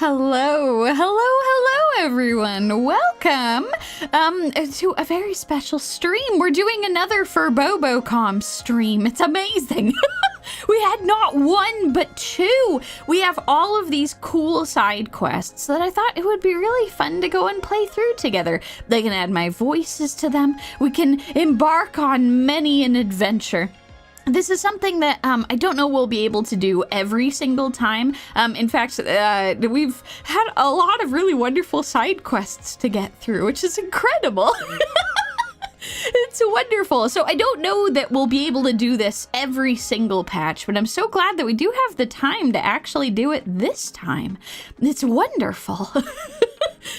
Hello, hello, everyone. Welcome to a very special stream. We're doing another Furbobocom stream. It's amazing. We had not one, but two. We have all of these cool side quests that I thought it would be really fun to go and play through together. They can add my voices to them. We can embark on many an adventure. This is something that I don't know we'll be able to do every single time. In fact, we've had a lot of really wonderful side quests to get through, which is incredible. It's wonderful. So I don't know that we'll be able to do this every single patch, but I'm so glad that we do have the time to actually do it this time. It's wonderful.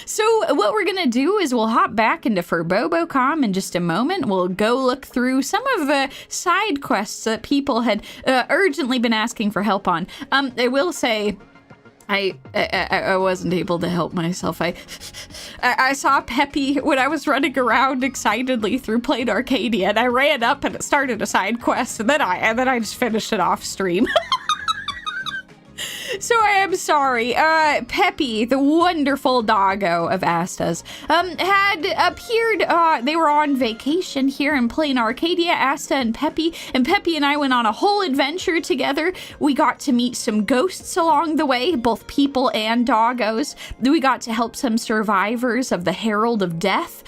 So what we're gonna do is we'll hop back into Furbobocom in just a moment. We'll go look through some of the side quests that people had urgently been asking for help on. I will say, I wasn't able to help myself. I saw Peppy when I was running around excitedly through Planarcadia, and I ran up and it started a side quest, and then I just finished it off stream. So I am sorry. Peppy, the wonderful doggo of Asta's, had appeared. They were on vacation here in Planarcadia, Asta and Peppy and I went on a whole adventure together. We got to meet some ghosts along the way, both people and doggos. We got to help some survivors of the Herald of Death.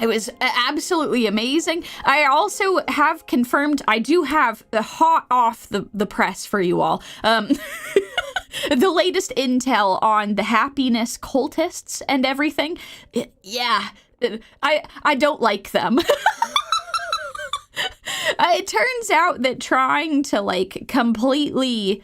It was absolutely amazing. I also have confirmed I do have the hot off the press for you all. The latest intel on the happiness cultists and everything. Yeah, I don't like them. It turns out that trying to like completely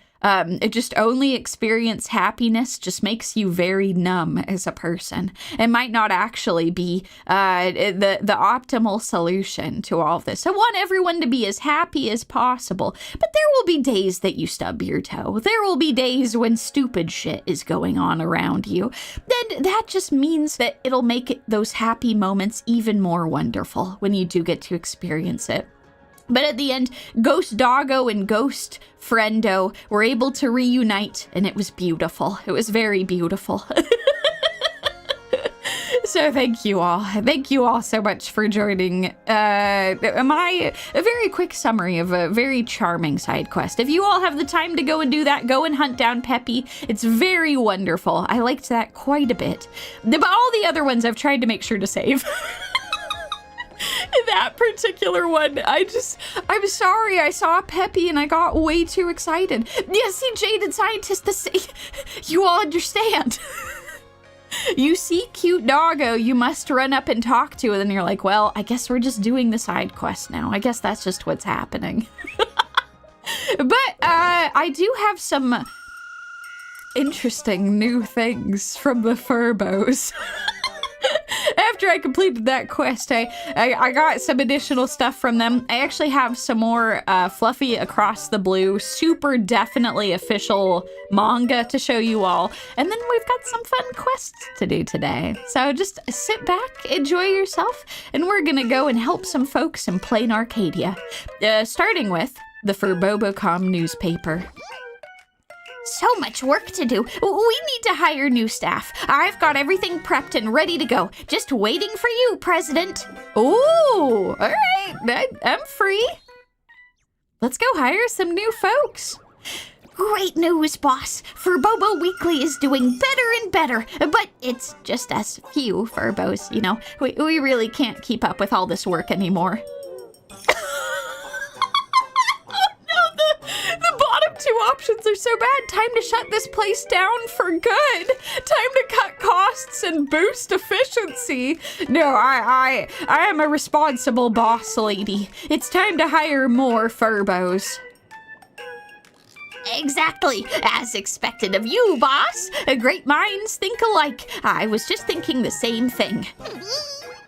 just only experience happiness just makes you very numb as a person. It might not actually be the optimal solution to all of this. I want everyone to be as happy as possible, but there will be days that you stub your toe. There will be days when stupid shit is going on around you. Then that just means that it'll make those happy moments even more wonderful when you do get to experience it. But at the end, Ghost Doggo and Ghost Friendo were able to reunite, and it was beautiful. It was very beautiful. So thank you all. Thank you all so much for joining a very quick summary of a very charming side quest. If you all have the time to go and do that, go and hunt down Peppy. It's very wonderful. I liked that quite a bit. But all the other ones I've tried to make sure to save. That particular one, I'm sorry, I saw Peppy and I got way too excited. Yeah, see, Jaded Scientist, you all understand. You see cute doggo, you must run up and talk to, and then you're like, well, I guess we're just doing the side quest now. I guess that's just what's happening. But I do have some interesting new things from the Furbos. After I completed that quest, I got some additional stuff from them. I actually have some more Fluffy Across the Blue, super definitely official manga to show you all. And then we've got some fun quests to do today. So just sit back, enjoy yourself, and we're gonna go and help some folks in Planarcadia. Starting with the Furbobocom newspaper. So much work to do. We need to hire new staff. I've got everything prepped and ready to go. Just waiting for you, President. Ooh, all right. I'm free. Let's go hire some new folks. Great news, boss. Furbobo Weekly is doing better and better, but it's just us few Furbos, you know. We really can't keep up with all this work anymore. Two options are so bad. Time to shut this place down for good. Time to cut costs and boost efficiency. No, I am a responsible boss lady. It's time to hire more Furbos. Exactly, as expected of you, boss. Great minds think alike. I was just thinking the same thing.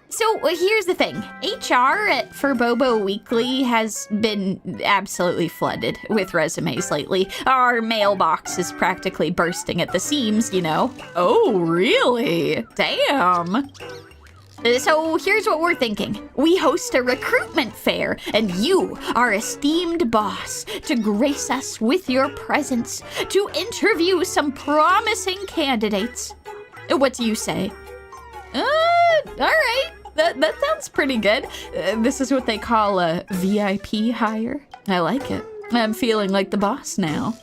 So here's the thing. HR at Furbobo Weekly has been absolutely flooded with resumes lately. Our mailbox is practically bursting at the seams, you know. Oh, really? Damn. So here's what we're thinking. We host a recruitment fair, and you, our esteemed boss, to grace us with your presence, to interview some promising candidates. What do you say? All right. That sounds pretty good. This is what they call a VIP hire. I like it. I'm feeling like the boss now.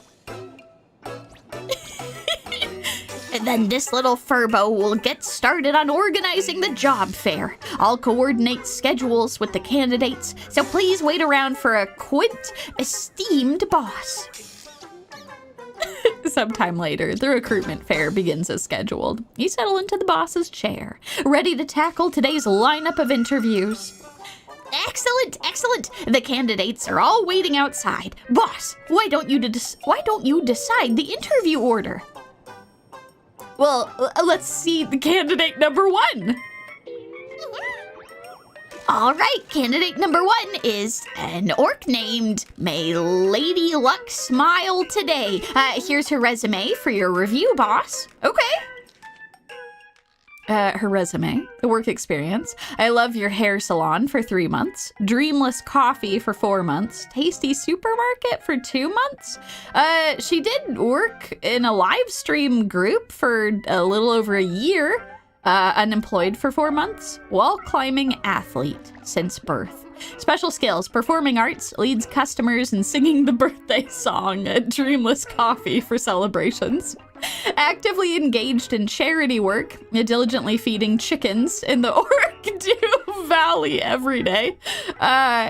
And then this little Furbo will get started on organizing the job fair. I'll coordinate schedules with the candidates, so please wait around for a esteemed boss. Sometime later, the recruitment fair begins as scheduled. You settle into the boss's chair, ready to tackle today's lineup of interviews. Excellent, excellent. The candidates are all waiting outside. Boss, why don't you decide the interview order? Well, let's see the candidate number 1. All right, candidate number 1 is an orc named May Lady Luck Smile Today. Here's her resume for your review, boss. Okay. Her resume, the work experience. I love your hair salon for 3 months. Dreamless coffee for 4 months. Tasty supermarket for 2 months. She did work in a live stream group for a little over a year. Unemployed for 4 months. Wall climbing athlete since birth. Special skills, performing arts, leads customers in singing the birthday song at Dreamless Coffee for celebrations. Actively engaged in charity work, diligently feeding chickens in the Orkdew Valley every day.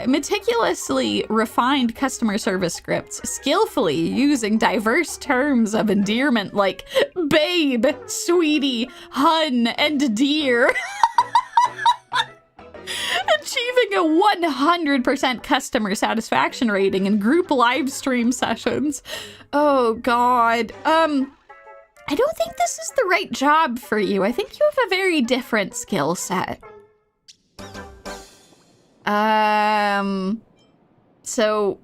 Meticulously refined customer service scripts, skillfully using diverse terms of endearment like babe, sweetie, hun, and dear. Achieving a 100% customer satisfaction rating in group live stream sessions. Oh, God. I don't think this is the right job for you. I think you have a very different skill set. So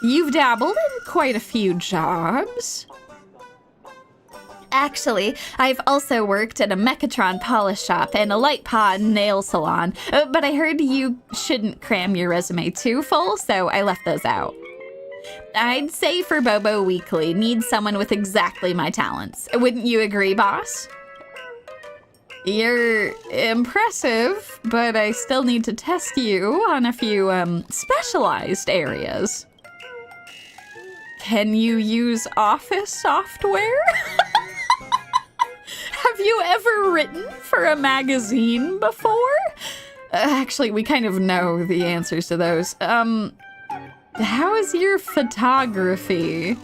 you've dabbled in quite a few jobs. Actually, I've also worked at a Mechatron polish shop and a light pod nail salon, but I heard you shouldn't cram your resume too full, so I left those out. I'd say Furbobo Weekly needs someone with exactly my talents. Wouldn't you agree, boss? You're impressive, but I still need to test you on a few specialized areas. Can you use office software? Have you ever written for a magazine before? Actually, we kind of know the answers to those. How is your photography?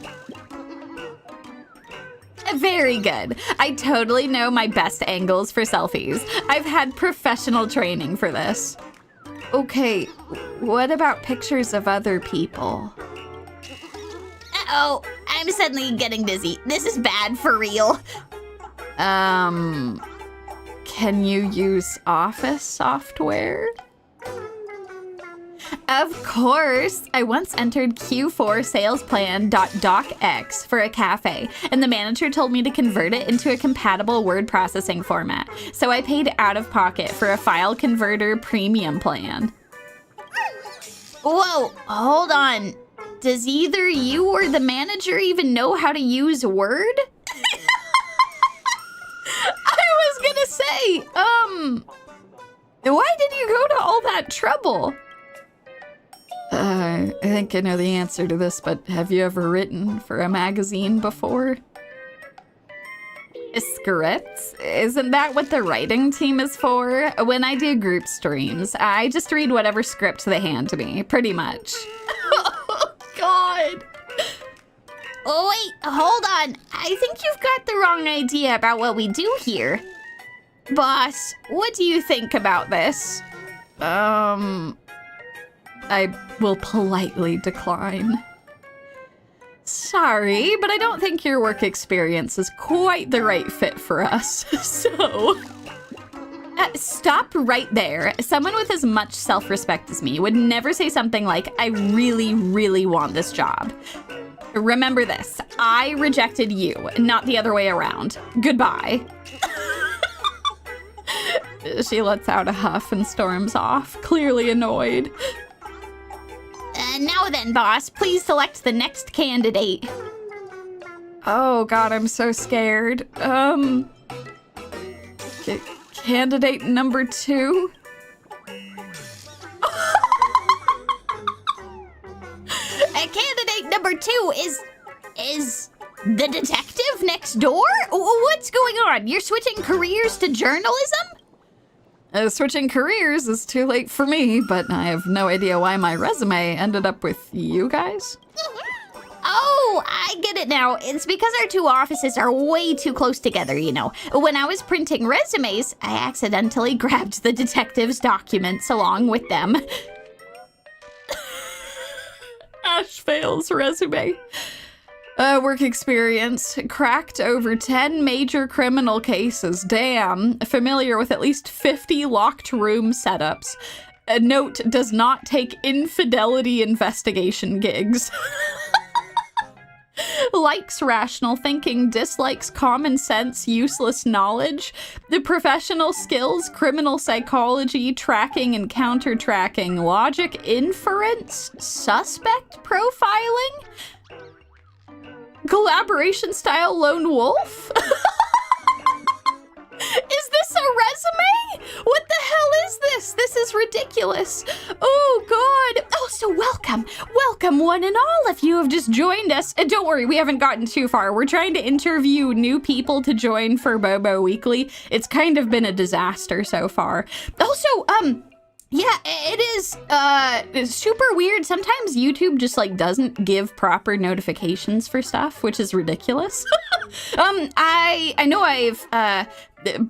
Very good. I totally know my best angles for selfies. I've had professional training for this. Okay, what about pictures of other people? Uh-oh, I'm suddenly getting dizzy. This is bad for real. Can you use office software? Of course! I once entered Q4salesplan.docx for a cafe, and the manager told me to convert it into a compatible word processing format, so I paid out of pocket for a file converter premium plan. Whoa, hold on. Does either you or the manager even know how to use Word? I was gonna say, why did you go to all that trouble? I think I know the answer to this, but have you ever written for a magazine before? Scripts? Isn't that what the writing team is for? When I do group streams, I just read whatever script they hand to me, pretty much. Oh, God. Oh, wait, hold on. I think you've got the wrong idea about what we do here. Boss, what do you think about this? I will politely decline. Sorry, but I don't think your work experience is quite the right fit for us, so... stop right there. Someone with as much self-respect as me would never say something like, I really, really want this job. Remember this, I rejected you, not the other way around. Goodbye. She lets out a huff and storms off, clearly annoyed. Now then, boss, please select the next candidate. Oh god, I'm so scared. Candidate number 2? Candidate number 2 is the detective next door? What's going on? You're switching careers to journalism? Switching careers is too late for me, but I have no idea why my resume ended up with you guys. Oh, I get it now. It's because our 2 offices are way too close together, you know. When I was printing resumes, I accidentally grabbed the detective's documents along with them. Ash fails resume. Work experience. Cracked over 10 major criminal cases. Damn. Familiar with at least 50 locked room setups. A note, does not take infidelity investigation gigs. Likes rational thinking, dislikes common sense, useless knowledge. The professional skills, criminal psychology, tracking and counter-tracking, logic, inference, suspect profiling, collaboration style lone wolf. Is this a resume? What the hell is this? This is ridiculous. Oh, God. Oh, so welcome. Welcome, one and all, if you have just joined us. And don't worry, we haven't gotten too far. We're trying to interview new people to join Furbobo Weekly. It's kind of been a disaster so far. Also, yeah, it is, it's super weird. Sometimes YouTube just, like, doesn't give proper notifications for stuff, which is ridiculous. I know I've,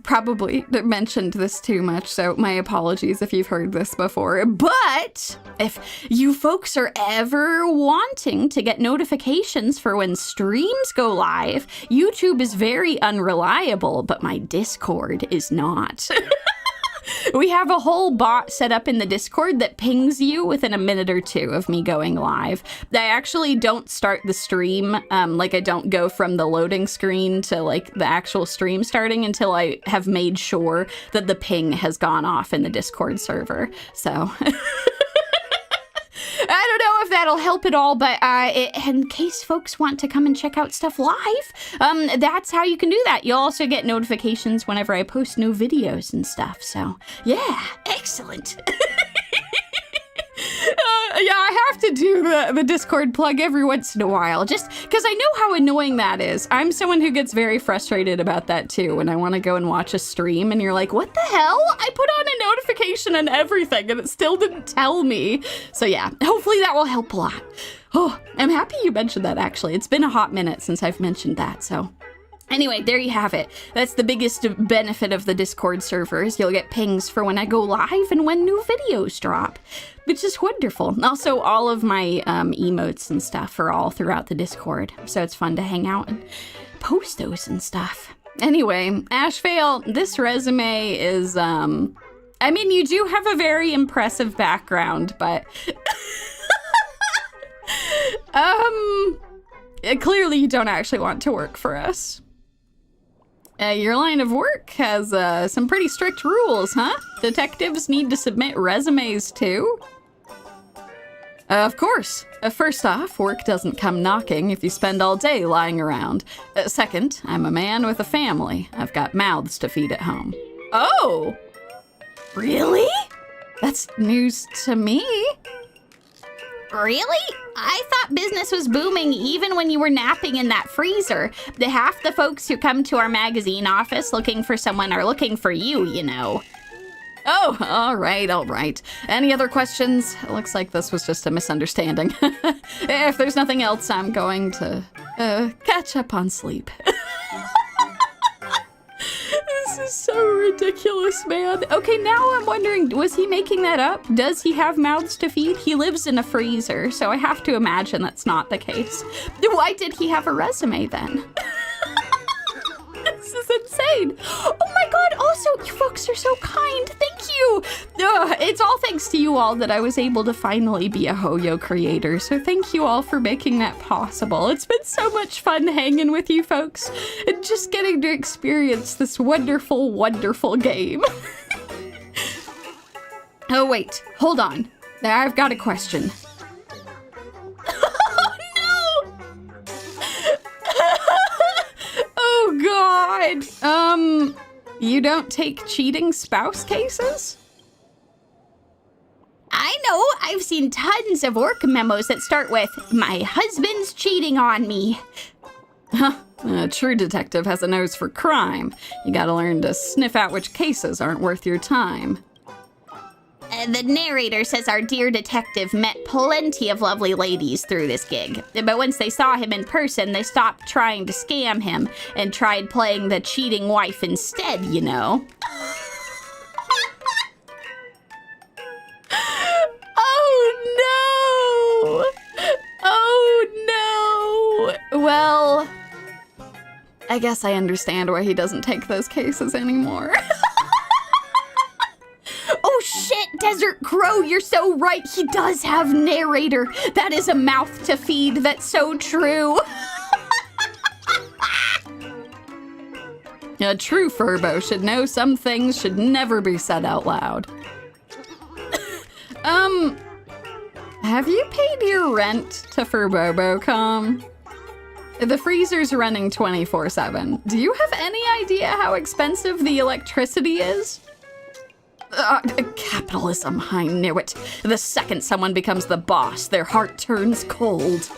probably mentioned this too much, so my apologies if you've heard this before. But if you folks are ever wanting to get notifications for when streams go live, YouTube is very unreliable, but my Discord is not. We have a whole bot set up in the Discord that pings you within a minute or 2 of me going live. I actually don't start the stream, like I don't go from the loading screen to like the actual stream starting until I have made sure that the ping has gone off in the Discord server. So I don't know if that'll help at all, but in case folks want to come and check out stuff live, that's how you can do that. You'll also get notifications whenever I post new videos and stuff. So, yeah, excellent. Yeah, I have to do the Discord plug every once in a while, just because I know how annoying that is. I'm someone who gets very frustrated about that too, when I want to go and watch a stream and you're like, what the hell? I put on a notification and everything and it still didn't tell me. So yeah, hopefully that will help a lot. Oh, I'm happy you mentioned that actually. It's been a hot minute since I've mentioned that, so... Anyway, there you have it. That's the biggest benefit of the Discord servers. You'll get pings for when I go live and when new videos drop, which is wonderful. Also, all of my emotes and stuff are all throughout the Discord, so it's fun to hang out and post those and stuff. Anyway, Ashvale, this resume is, I mean, you do have a very impressive background, but... clearly you don't actually want to work for us. Your line of work has some pretty strict rules, huh? Detectives need to submit resumes too? Of course. First off, work doesn't come knocking if you spend all day lying around. Second, I'm a man with a family. I've got mouths to feed at home. Oh! Really? That's news to me. Really? I thought business was booming even when you were napping in that freezer. Half the folks who come to our magazine office looking for someone are looking for you, you know. Oh, all right. Any other questions? It looks like this was just a misunderstanding. If there's nothing else, I'm going to catch up on sleep. This is so ridiculous, man. Okay, now I'm wondering, was he making that up? Does he have mouths to feed? He lives in a freezer, so I have to imagine that's not the case. Why did he have a resume then? This is insane. Oh my god, also, you folks are so kind. Thank you. It's all thanks to you all that I was able to finally be a Hoyo creator, so thank you all for making that possible. It's been so much fun hanging with you folks and just getting to experience this wonderful, wonderful game. Oh, wait. Hold on. I've got a question. Oh, no! Oh, God. You don't take cheating spouse cases? I know, I've seen tons of work memos that start with, "My husband's cheating on me." Huh. A true detective has a nose for crime. You gotta learn to sniff out which cases aren't worth your time. The narrator says our dear detective met plenty of lovely ladies through this gig. But once they saw him in person, they stopped trying to scam him and tried playing the cheating wife instead, you know. Oh, no! Oh, no! Well, I guess I understand why he doesn't take those cases anymore. Oh shit, Desert Crow, you're so right. He does have narrator. That is a mouth to feed. That's so true. A true Furbo should know some things should never be said out loud. Have you paid your rent to Furbobocom? The freezer's running 24/7. Do you have any idea how expensive the electricity is? Capitalism, I knew it. The second someone becomes the boss, their heart turns cold.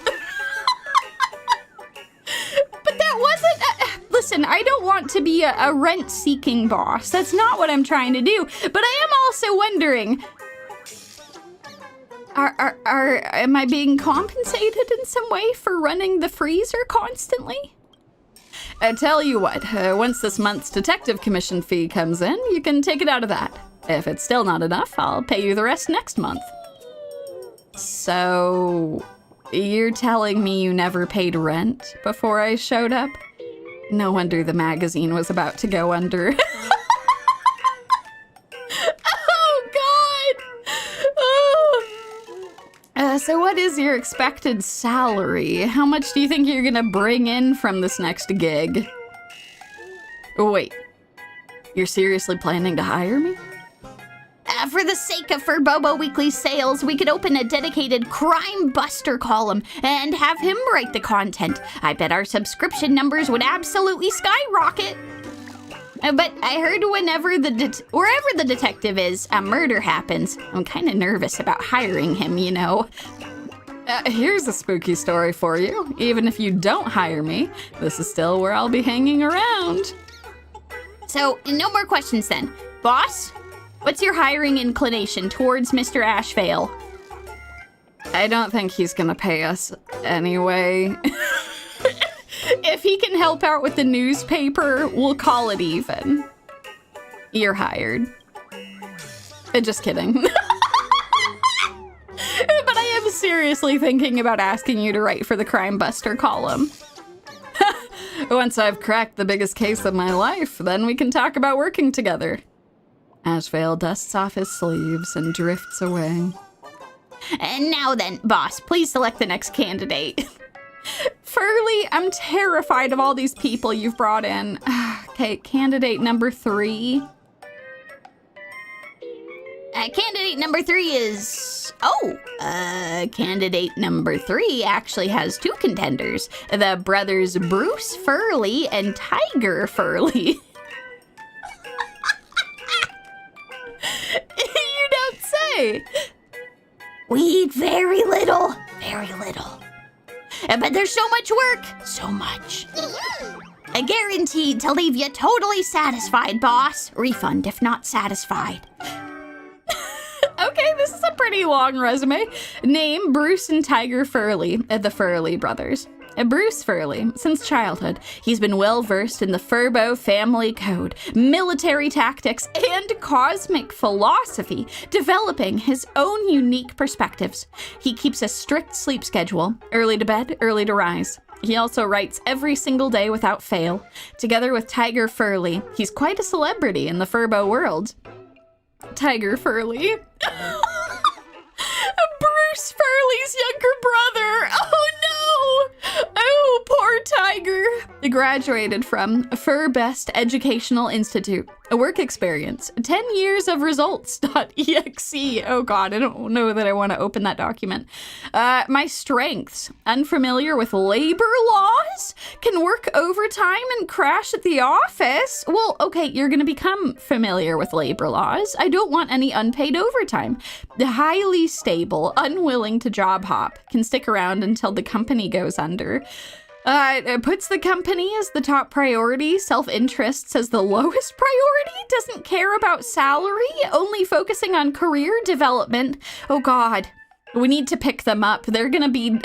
But that wasn't... listen, I don't want to be a rent-seeking boss. That's not what I'm trying to do. But I am also wondering... Am I being compensated in some way for running the freezer constantly? I tell you what, once this month's detective commission fee comes in, you can take it out of that. If it's still not enough, I'll pay you the rest next month. So, you're telling me you never paid rent before I showed up? No wonder the magazine was about to go under. So what is your expected salary? How much do you think you're gonna bring in from this next gig? Wait, you're seriously planning to hire me? For the sake of Furbobo Weekly sales, we could open a dedicated crime buster column and have him write the content. I bet our subscription numbers would absolutely skyrocket. But I heard wherever the detective is, a murder happens. I'm kind of nervous about hiring him, you know. Here's a spooky story for you. Even if you don't hire me, this is still where I'll be hanging around. So, no more questions then. Boss, what's your hiring inclination towards Mr. Ashvale? I don't think he's gonna pay us anyway. If he can help out with the newspaper, we'll call it even. You're hired. Just kidding. But I am seriously thinking about asking you to write for the Crime Buster column. Once I've cracked the biggest case of my life, then we can talk about working together. Ashvale dusts off his sleeves and drifts away. And now then, boss, please select the next candidate. Furley, I'm terrified of all these people you've brought in. Okay, candidate number 3. Candidate number 3 is... candidate number 3 actually has 2 contenders. The brothers Bruce Furley and Tiger Furley. You don't say. We eat very little. Very little. But there's so much work. So much. Guaranteed to leave you totally satisfied, boss. Refund if not satisfied. Okay, this is a pretty long resume. Name, Bruce and Tiger Furley, the Furley brothers. Bruce Furley, since childhood, he's been well-versed in the Furbo family code, military tactics, and cosmic philosophy, developing his own unique perspectives. He keeps a strict sleep schedule, early to bed, early to rise. He also writes every single day without fail. Together with Tiger Furley, he's quite a celebrity in the Furbo world. Tiger Furley. Bruce Furley's younger brother. Oh no! Oh, poor Tiger. Graduated from Best Educational Institute. A work experience. 10 years of results.exe. Oh god, I don't know that I want to open that document. My strengths. Unfamiliar with labor laws? Can work overtime and crash at the office? Well, okay, you're going to become familiar with labor laws. I don't want any unpaid overtime. Highly stable. Unwilling to job hop. Can stick around until the company goes under. It puts the company as the top priority, self-interests as the lowest priority, doesn't care about salary, only focusing on career development. Oh god, we need to pick them up. They're gonna be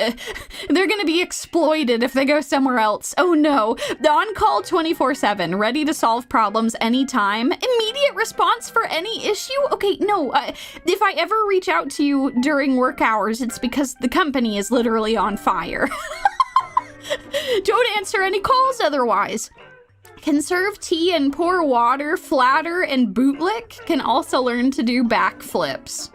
exploited if they go somewhere else. Oh no, the on-call 24/7, ready to solve problems anytime, immediate response for any issue. Okay, no, if I ever reach out to you during work hours, it's because the company is literally on fire. Don't answer any calls otherwise. Can serve tea and pour water, flatter, and bootlick. Can also learn to do backflips.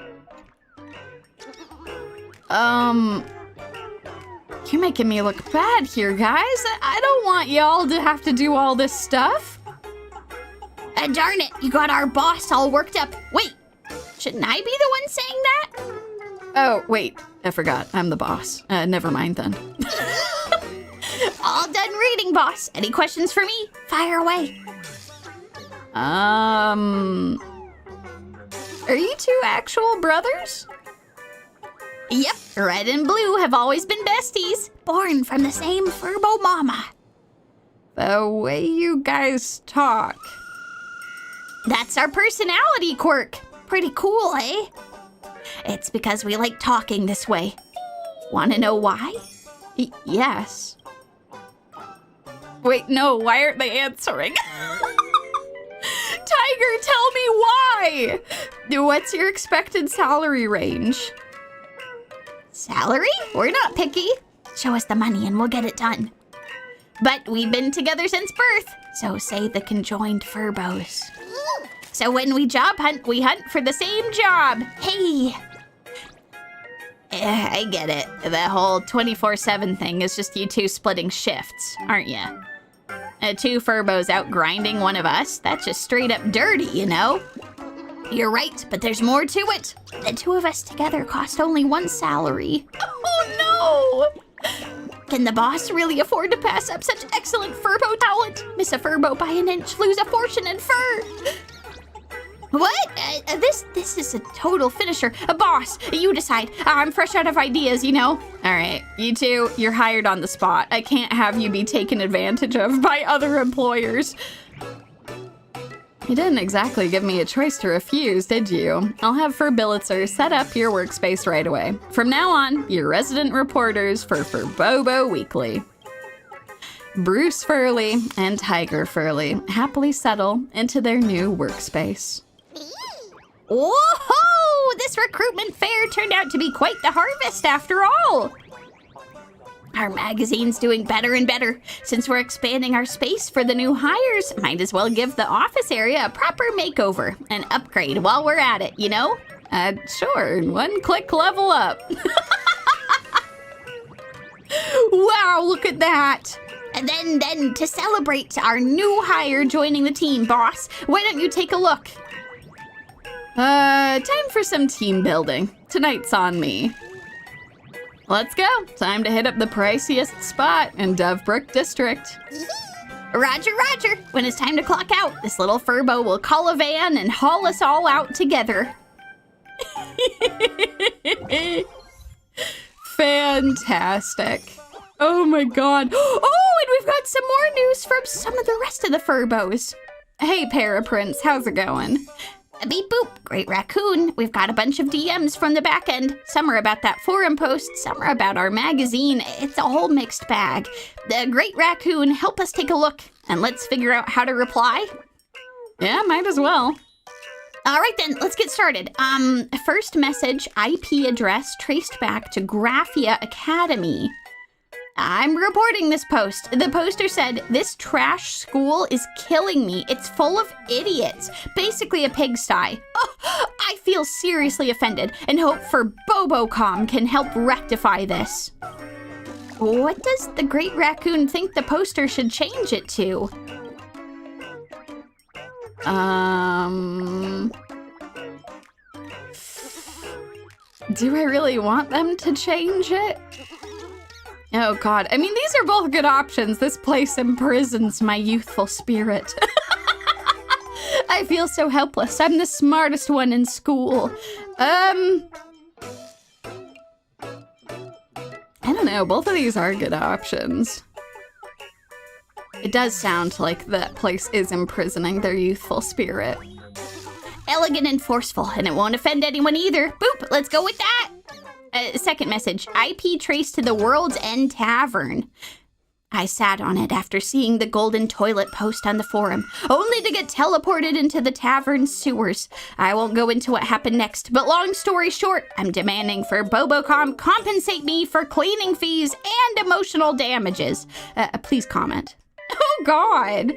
You're making me look bad here, guys. I don't want y'all to have to do all this stuff. Darn it, you got our boss all worked up. Wait, shouldn't I be the one saying that? Oh, wait, I forgot. I'm the boss. Never mind then. All done reading, boss. Any questions for me? Fire away. Are you two actual brothers? Yep, red and blue have always been besties. Born from the same Furbo mama. The way you guys talk. That's our personality quirk. Pretty cool, eh? It's because we like talking this way. Want to know why? Yes. Wait, no, why aren't they answering? Tiger, tell me why! What's your expected salary range? Salary? We're not picky. Show us the money and we'll get it done. But we've been together since birth, so say the conjoined Furbos. So when we job hunt, we hunt for the same job. Hey! I get it. The whole 24/7 thing is just you two splitting shifts, aren't you? Two Furbos out grinding one of us, that's just straight up dirty, you know? You're right, but there's more to it. The two of us together cost only one salary. Oh no! Can the boss really afford to pass up such excellent Furbo talent? Miss a Furbo by an inch, lose a fortune in fur. What? This is a total finisher. Boss, you decide. I'm fresh out of ideas, you know? All right, you two, you're hired on the spot. I can't have you be taken advantage of by other employers. You didn't exactly give me a choice to refuse, did you? I'll have Furbilitzer set up your workspace right away. From now on, you're resident reporters for Furbobo Weekly. Bruce Furley and Tiger Furley happily settle into their new workspace. Whoa! This recruitment fair turned out to be quite the harvest after all. Our magazine's doing better and better. Since we're expanding our space for the new hires, might as well give the office area a proper makeover and upgrade while we're at it, you know? Sure, one click level up. Wow, look at that. And then to celebrate our new hire joining the team, boss, why don't you take a look? Time for some team building. Tonight's on me. Let's go. Time to hit up the priciest spot in Dovebrook District. Roger, roger. When it's time to clock out, this little Furbo will call a van and haul us all out together. Fantastic. Oh my god. Oh, and we've got some more news from some of the rest of the Furbos. Hey, Paraprince, how's it going? Beep boop, Great Raccoon. We've got a bunch of DMs from the back end. Some are about that forum post, some are about our magazine. It's a whole mixed bag. The Great Raccoon, help us take a look, and let's figure out how to reply. Yeah, might as well. All right then, let's get started. First message, IP address traced back to Graphia Academy. I'm reporting this post. The poster said, "This trash school is killing me. It's full of idiots. Basically a pigsty." Oh, I feel seriously offended and hope Furbobocom can help rectify this. What does the Great Raccoon think the poster should change it to? Do I really want them to change it? Oh God, I mean, these are both good options. This place imprisons my youthful spirit. I feel so helpless. I'm the smartest one in school. I don't know, both of these are good options. It does sound like that place is imprisoning their youthful spirit. Elegant and forceful, and it won't offend anyone either. Boop, let's go with that. Second message, IP traced to the World's End Tavern. I sat on it after seeing the golden toilet post on the forum, only to get teleported into the tavern sewers. I won't go into what happened next, but long story short, I'm demanding Furbobocom compensate me for cleaning fees and emotional damages. Please comment. Oh God.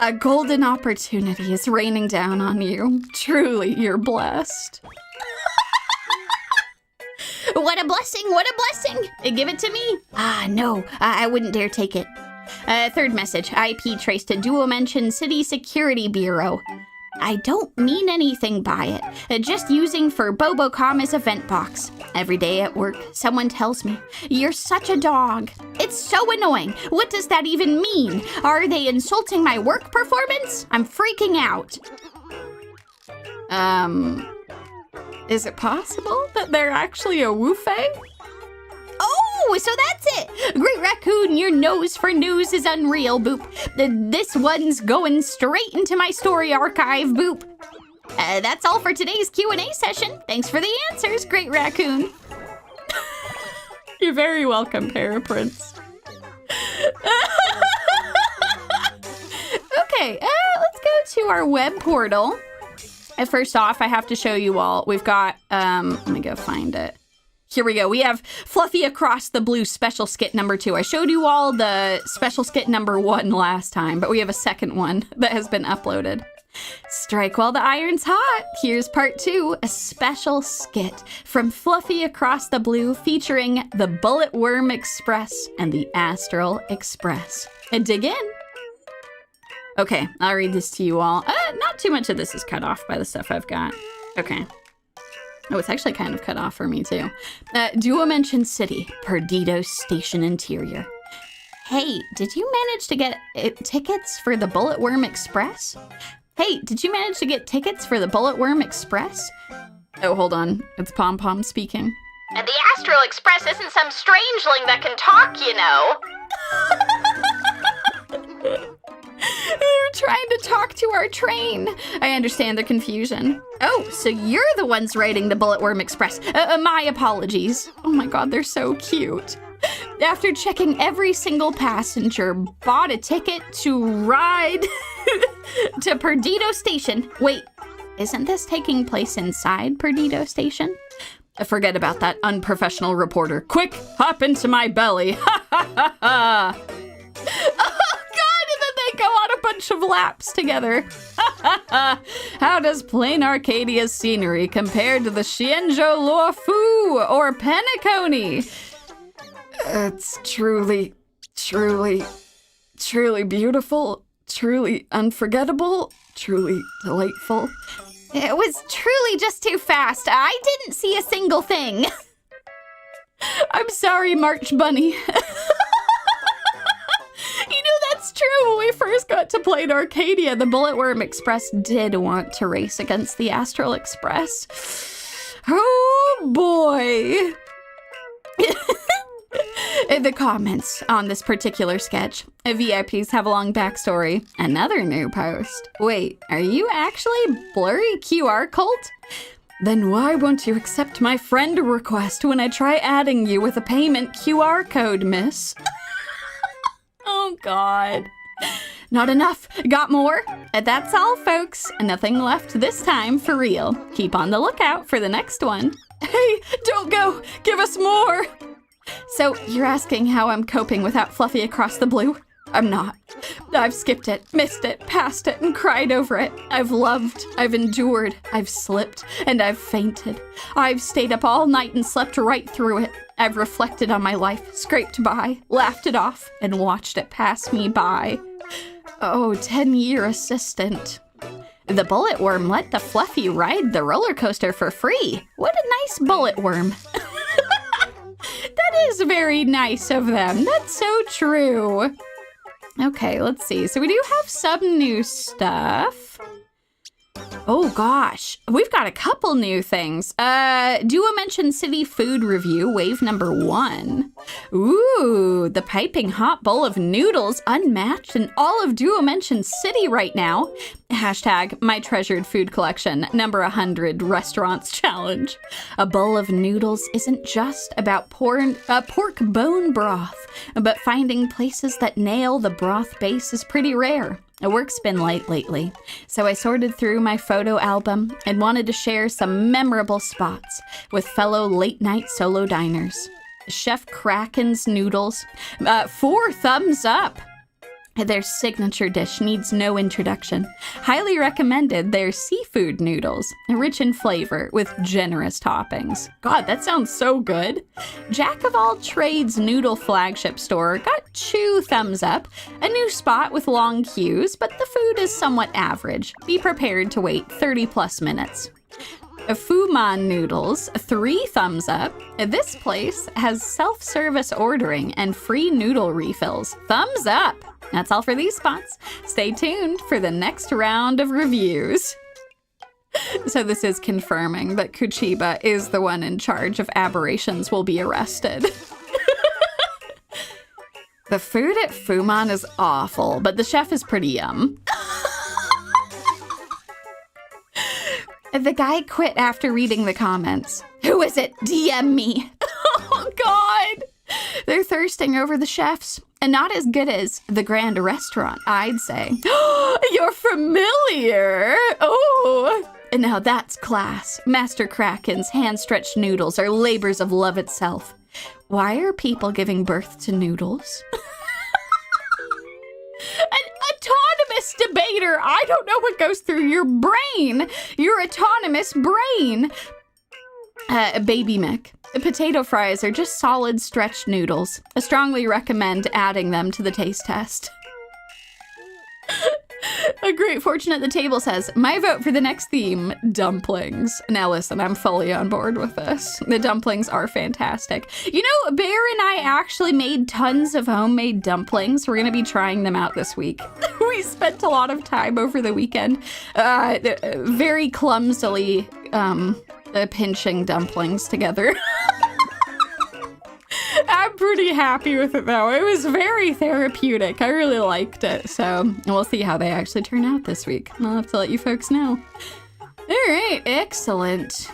A golden opportunity is raining down on you. Truly, you're blessed. What a blessing, what a blessing. Give it to me. No, I wouldn't dare take it. Third message, IP traced to Dual-Mention City Security Bureau. I don't mean anything by it, just using Furbobocom as a vent box. Every day at work, someone tells me, "You're such a dog." It's so annoying. What does that even mean? Are they insulting my work performance? I'm freaking out. Is it possible that they're actually a woofay? Oh, so that's it. Great Raccoon, your nose for news is unreal, boop. This one's going straight into my story archive, boop. That's all for today's Q&A session. Thanks for the answers, Great Raccoon. You're very welcome, Paraprince. Okay, let's go to our web portal. First off, I have to show you all. We've got, let me go find it. Here we go. We have Fluffy Across the Blue special skit number 2. I showed you all the special skit number 1 last time, but we have a second one that has been uploaded. Strike while the iron's hot. Here's part 2, a special skit from Fluffy Across the Blue featuring the Bullet Worm Express and the Astral Express. And dig in. Okay, I'll read this to you all. Not too much of this is cut off by the stuff I've got. Okay. Oh, it's actually kind of cut off for me, too. Dual-Mention City, Perdido Station Interior. Hey, did you manage to get tickets for the Bullet Worm Express? Hey, did you manage to get tickets for the Bullet Worm Express? Oh, hold on. It's Pom Pom speaking. And the Astral Express isn't some strangeling that can talk, you know. They're trying to talk to our train. I understand the confusion. Oh, so you're the ones riding the Bullet Worm Express. My apologies. Oh my God, they're so cute. After checking every single passenger, bought a ticket to ride to Perdido Station. Wait, isn't this taking place inside Perdido Station? Forget about that unprofessional reporter. Quick, hop into my belly. Ha ha ha ha. Go on a bunch of laps together. How does Planarcadia's scenery compare to the Xianzhou Luofu or Penacony? It's truly, truly, truly beautiful, truly unforgettable, truly delightful. It was truly just too fast. I didn't see a single thing. I'm sorry, March Bunny. That's true. When we first got to Planarcadia, the Bullet Worm Express did want to race against the Astral Express. Oh boy. In the comments on this particular sketch, VIPs have a long backstory. Another new post. Wait, are you actually Blurry QR Cult? Then why won't you accept my friend request when I try adding you with a payment QR code, miss? Oh, God. Not enough. Got more? That's all, folks. Nothing left this time for real. Keep on the lookout for the next one. Hey, don't go. Give us more. So, you're asking how I'm coping without Fluffy Across the Blue? I'm not. I've skipped it, missed it, passed it, and cried over it. I've loved, I've endured, I've slipped, and I've fainted. I've stayed up all night and slept right through it. I've reflected on my life, scraped by, laughed it off, and watched it pass me by. Oh, 10-year assistant. The bullet worm let the Fluffy ride the roller coaster for free. What a nice bullet worm. That is very nice of them. That's so true. Okay, let's see. So we do have some new stuff. Oh gosh, we've got a couple new things. Duo Mention City Food Review, wave number 1. Ooh, the piping hot bowl of noodles, unmatched in all of Duo Mention City right now. Hashtag my treasured food collection, number 100 restaurants challenge. A bowl of noodles isn't just about pork bone broth, but finding places that nail the broth base is pretty rare. Work's been light lately, so I sorted through my photo album and wanted to share some memorable spots with fellow late-night solo diners. Chef Kraken's noodles, 4 thumbs up. Their signature dish needs no introduction. Highly recommended their seafood noodles, rich in flavor with generous toppings. God, that sounds so good. Jack of all trades noodle flagship store got 2 thumbs up. A new spot with long queues, but the food is somewhat average. Be prepared to wait 30 plus minutes. Fuman Noodles, 3 thumbs up. This place has self-service ordering and free noodle refills. Thumbs up! That's all for these spots. Stay tuned for the next round of reviews. So this is confirming that Kuchiba is the one in charge of aberrations will be arrested. The food at Fuman is awful, but the chef is pretty yum. The guy quit after reading the comments. Who is it? DM me. Oh, God. They're thirsting over the chefs. And not as good as the Grand Restaurant, I'd say. You're familiar. Oh. And now that's class. Master Kraken's hand-stretched noodles are labors of love itself. Why are people giving birth to noodles? An autonomous debater. I don't know what goes through your brain. Your autonomous brain. Baby Mick. Potato fries are just solid stretched noodles. I strongly recommend adding them to the taste test. A Great Fortune at the Table says, my vote for the next theme, dumplings. Now listen, I'm fully on board with this. The dumplings are fantastic. You know, Bear and I actually made tons of homemade dumplings. We're going to be trying them out this week. We spent a lot of time over the weekend very clumsily pinching dumplings together. I'm pretty happy with it, though. It was very therapeutic. I really liked it. So we'll see how they actually turn out this week. I'll have to let you folks know. All right. Excellent.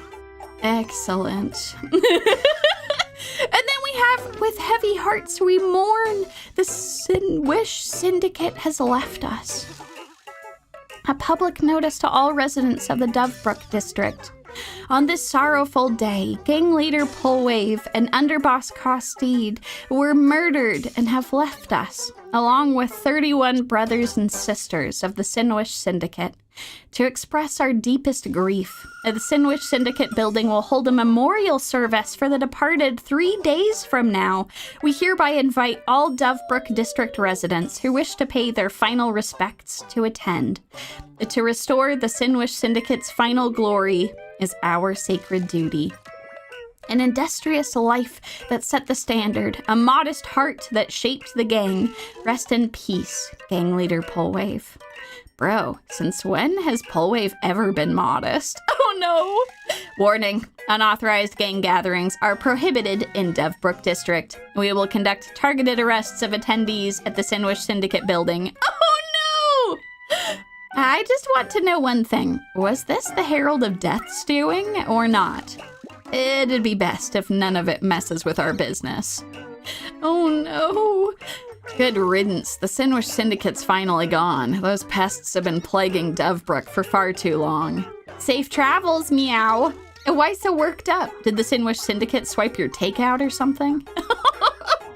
Excellent. And then we have, with heavy hearts we mourn, the Wish Syndicate has left us. A public notice to all residents of the Dovebrook district. On this sorrowful day, gang leader Pullwave and underboss Costede were murdered and have left us, along with 31 brothers and sisters of the Sinwish Syndicate. To express our deepest grief, the Sinwish Syndicate building will hold a memorial service for the departed 3 days from now. We hereby invite all Dovebrook District residents who wish to pay their final respects to attend. To restore the Sinwish Syndicate's final glory is our sacred duty. An industrious life that set the standard, a modest heart that shaped the gang. Rest in peace, gang leader Pullwave. Bro, since when has Pullwave ever been modest? Oh no! Warning, unauthorized gang gatherings are prohibited in Dovebrook District. We will conduct targeted arrests of attendees at the Sinwish Syndicate building. Oh no! I just want to know one thing. Was this the Herald of Death's doing or not? It'd be best if none of it messes with our business. Oh no. Good riddance. The Sinwish Syndicate's finally gone. Those pests have been plaguing Dovebrook for far too long. Safe travels, meow. Why so worked up? Did the Sinwish Syndicate swipe your takeout or something?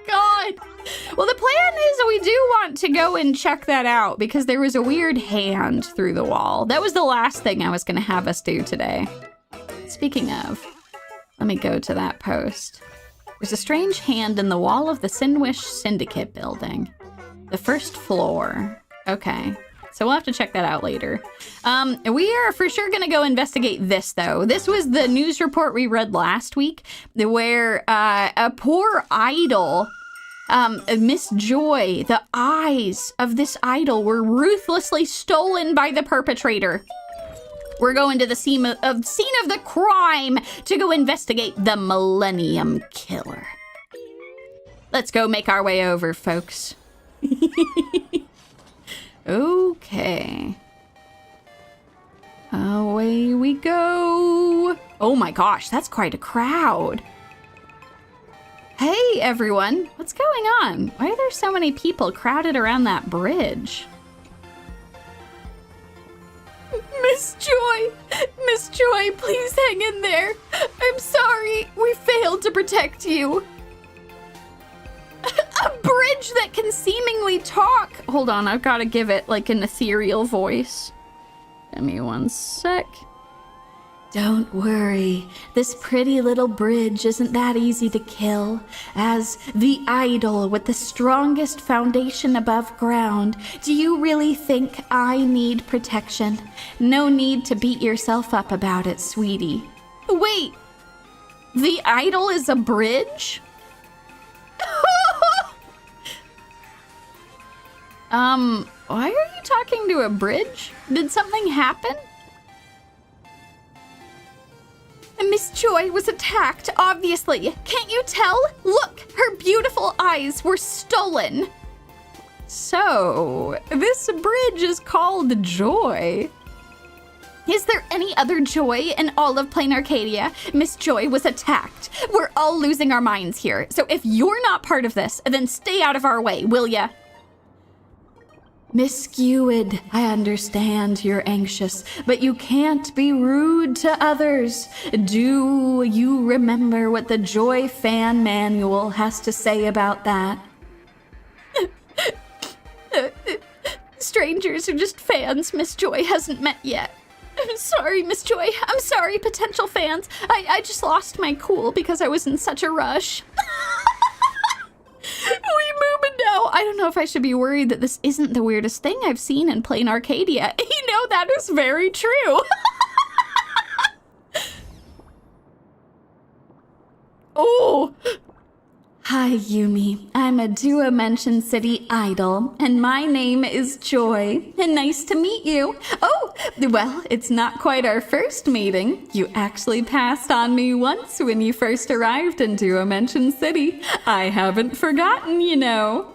God. Well, the plan is we do want to go and check that out because there was a weird hand through the wall. That was the last thing I was going to have us do today. Speaking of, let me go to that post. There's a strange hand in the wall of the Sinwish Syndicate building. The first floor. Okay. So we'll have to check that out later. We are for sure going to go investigate this, though. This was the news report we read last week where a poor idol, Miss Joy, the eyes of this idol were ruthlessly stolen by the perpetrator. We're going to the scene of the crime to go investigate the Millennium Killer. Let's go make our way over, folks. Okay. Away we go. Oh my gosh, that's quite a crowd. Hey everyone, what's going on? Why are there so many people crowded around that bridge? Miss Joy, please hang in there. I'm sorry, we failed to protect you. A bridge that can seemingly talk. Hold on, I've got to give it like an ethereal voice. Give me one sec. Don't worry, this pretty little bridge isn't that easy to kill. As the idol with the strongest foundation above ground, do you really think I need protection? No need to beat yourself up about it, sweetie. Wait, the idol is a bridge? Why are you talking to a bridge? Did something happen? Miss Joy was attacked, obviously. Can't you tell? Look, her beautiful eyes were stolen. So, this bridge is called Joy. Is there any other Joy in all of Planarcadia? Miss Joy was attacked. We're all losing our minds here. So if you're not part of this, then stay out of our way, will ya? Miss Skewed, I understand you're anxious, but you can't be rude to others. Do you remember what the Joy Fan Manual has to say about that? Strangers are just fans Miss Joy hasn't met yet. I'm sorry, Miss Joy. I'm sorry, potential fans. I just lost my cool because I was in such a rush. We moving now. I don't know if I should be worried that this isn't the weirdest thing I've seen in Planarcadia. You know, that is very true. Oh. Hi, Yumi. I'm a Duo-Mention City idol, and my name is Joy. And nice to meet you. Oh, well, it's not quite our first meeting. You actually passed on me once when you first arrived in Duo-Mention City. I haven't forgotten, you know.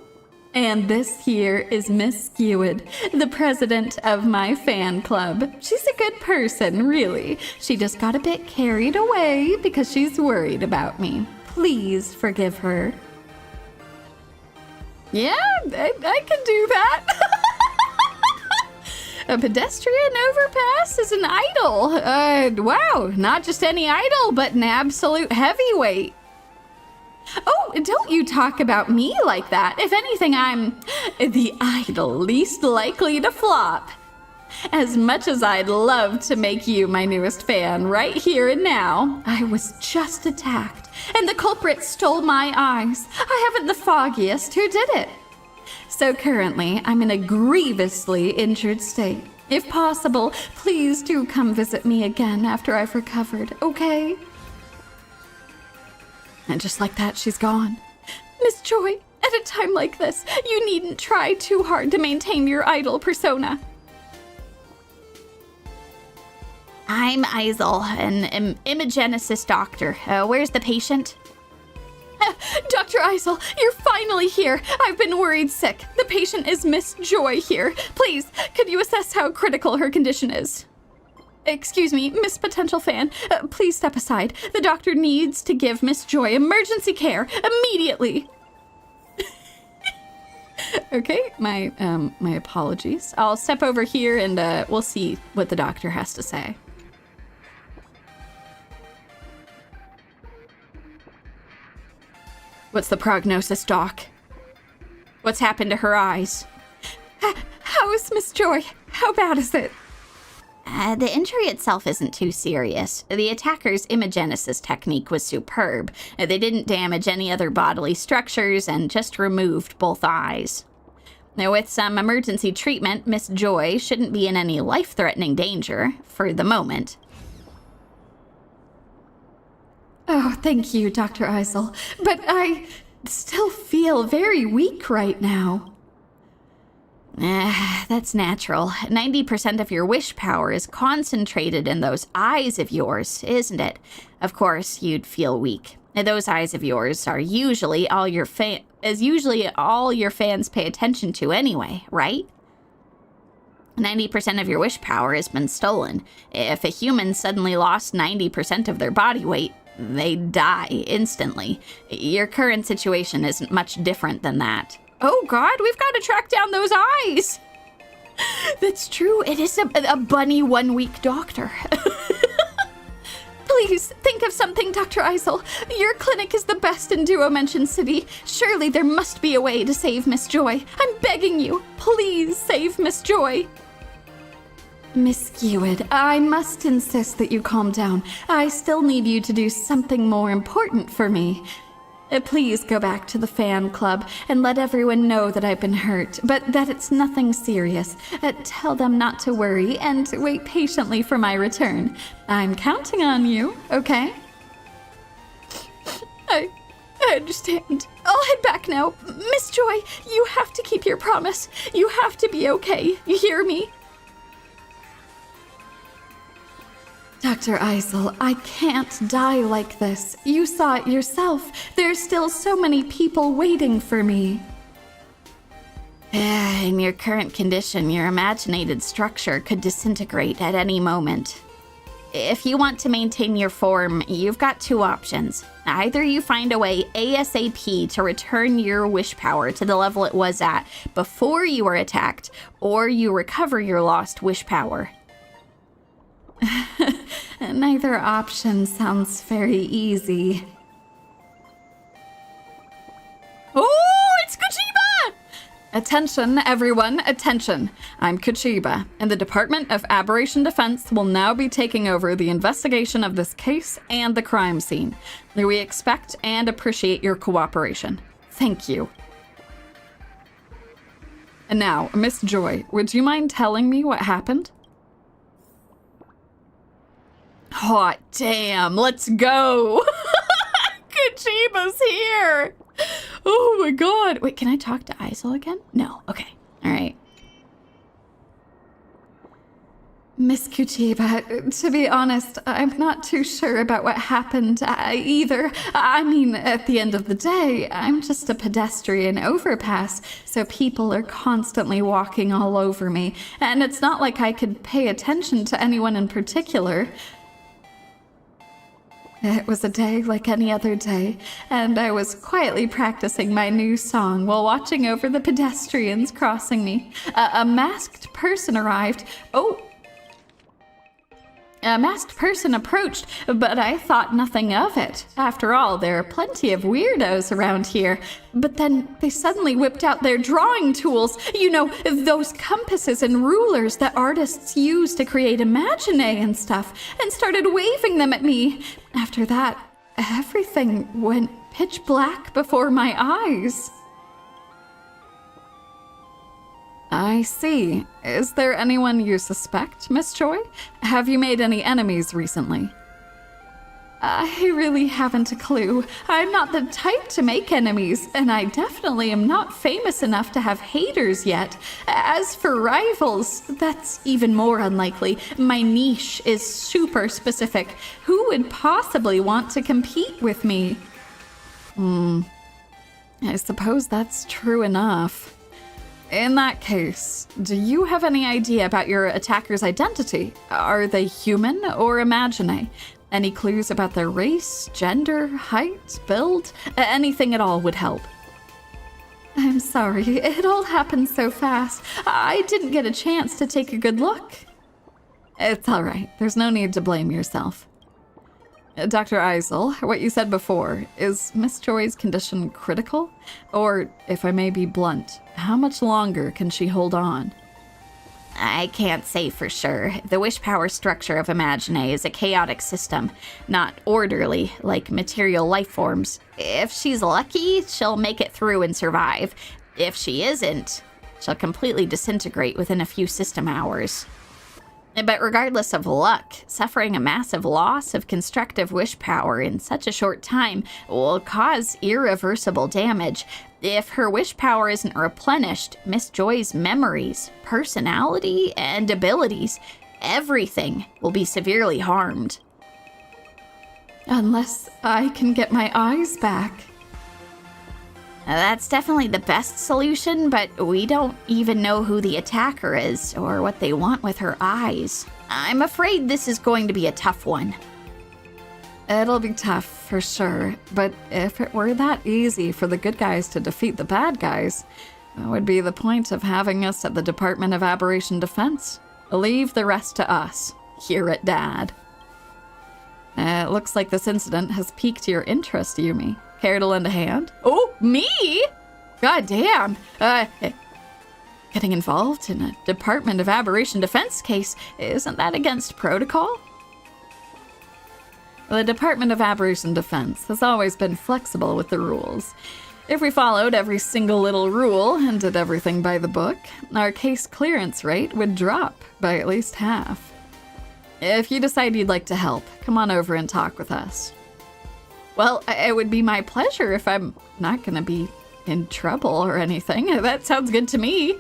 And this here is Miss Skewed, the president of my fan club. She's a good person, really. She just got a bit carried away because she's worried about me. Please forgive her. Yeah, I can do that. A pedestrian overpass is an idol. Wow, not just any idol, but an absolute heavyweight. Oh, don't you talk about me like that. If anything, I'm the idol least likely to flop. As much as I'd love to make you my newest fan right here and now, I was just attacked, and the culprit stole my eyes. I haven't the foggiest who did it. So currently, I'm in a grievously injured state. If possible, please do come visit me again after I've recovered, okay? And just like that, she's gone. Miss Joy, at a time like this, you needn't try too hard to maintain your idol persona. I'm Isel, an imagenesis doctor. Where's the patient? Dr. Isel, you're finally here. I've been worried sick. The patient is Miss Joy here. Please, could you assess how critical her condition is? Excuse me, Miss Potential Fan. Please step aside. The doctor needs to give Miss Joy emergency care immediately. Okay, my apologies. I'll step over here and we'll see what the doctor has to say. What's the prognosis, Doc? What's happened to her eyes? How's Miss Joy? How bad is it? The injury itself isn't too serious. The attacker's imagenesis technique was superb. They didn't damage any other bodily structures and just removed both eyes. Now, with some emergency treatment, Miss Joy shouldn't be in any life-threatening danger for the moment. Oh, thank you, Dr. Eisel. But I still feel very weak right now. That's natural. 90% of your wish power is concentrated in those eyes of yours, isn't it? Of course, you'd feel weak. Those eyes of yours are usually all your fans pay attention to anyway, right? 90% of your wish power has been stolen. If a human suddenly lost 90% of their body weight, they'd die instantly. Your current situation isn't much different than that. Oh God, we've got to track down those eyes. That's true. It is a bunny 1 week doctor. Please, think of something, Dr. Eisel. Your clinic is the best in Duo-Mention City. Surely there must be a way to save Miss Joy. I'm begging you. Please save Miss Joy. Miss Gewid, I must insist that you calm down. I still need you to do something more important for me. Please go back to the fan club and let everyone know that I've been hurt, but that it's nothing serious. Tell them not to worry and wait patiently for my return. I'm counting on you, okay? I understand. I'll head back now. Miss Joy, you have to keep your promise. You have to be okay. You hear me? Dr. Eisel, I can't die like this. You saw it yourself. There's still so many people waiting for me. In your current condition, your imaginated structure could disintegrate at any moment. If you want to maintain your form, you've got two options. Either you find a way ASAP to return your wish power to the level it was at before you were attacked, or you recover your lost wish power. Neither option sounds very easy. Oh, it's Kuchiba! Attention, everyone, attention. I'm Kuchiba, and the Department of Aberration Defense will now be taking over the investigation of this case and the crime scene. We expect and appreciate your cooperation. Thank you. And now, Miss Joy, would you mind telling me what happened? Hot damn, let's go! Kuchiba's here! Oh my god. Wait, can I talk to Eisel again? No, okay. Alright. Miss Kuchiba, to be honest, I'm not too sure about what happened either. I mean, at the end of the day, I'm just a pedestrian overpass, so people are constantly walking all over me, and it's not like I could pay attention to anyone in particular. It was a day like any other day, and I was quietly practicing my new song while watching over the pedestrians crossing me. A masked person arrived. A masked person approached, but I thought nothing of it. After all, there are plenty of weirdos around here. But then they suddenly whipped out their drawing tools. You know, those compasses and rulers that artists use to create imaginae and stuff, and started waving them at me. After that, everything went pitch black before my eyes. I see. Is there anyone you suspect, Miss Joy? Have you made any enemies recently? I really haven't a clue. I'm not the type to make enemies, and I definitely am not famous enough to have haters yet. As for rivals, that's even more unlikely. My niche is super specific. Who would possibly want to compete with me? I suppose that's true enough. In that case, do you have any idea about your attacker's identity? Are they human or imaginae? Any clues about their race, gender, height, build? Anything at all would help. I'm sorry, it all happened so fast. I didn't get a chance to take a good look. It's all right. There's no need to blame yourself. Dr. Eisel, what you said before, is Miss Joy's condition critical? Or, if I may be blunt, how much longer can she hold on? I can't say for sure. The wish power structure of Imagine is a chaotic system, not orderly like material life forms. If she's lucky, she'll make it through and survive. If she isn't, she'll completely disintegrate within a few system hours. But regardless of luck, suffering a massive loss of constructive wish power in such a short time will cause irreversible damage. If her wish power isn't replenished, Miss Joy's memories, personality, and abilities, everything will be severely harmed. Unless I can get my eyes back. That's definitely the best solution, but we don't even know who the attacker is or what they want with her eyes. I'm afraid this is going to be a tough one. It'll be tough, for sure, but if it were that easy for the good guys to defeat the bad guys, what would be the point of having us at the Department of Aberration Defense? Leave the rest to us, here at Dad. It looks like this incident has piqued your interest, Yumi. Care to lend a hand? Oh, me? God damn. Getting involved in a Department of Aberration Defense case, isn't that against protocol? The Department of Aberration Defense has always been flexible with the rules. If we followed every single little rule and did everything by the book, our case clearance rate would drop by at least half. If you decide you'd like to help, come on over and talk with us. Well, it would be my pleasure if I'm not gonna be in trouble or anything. That sounds good to me.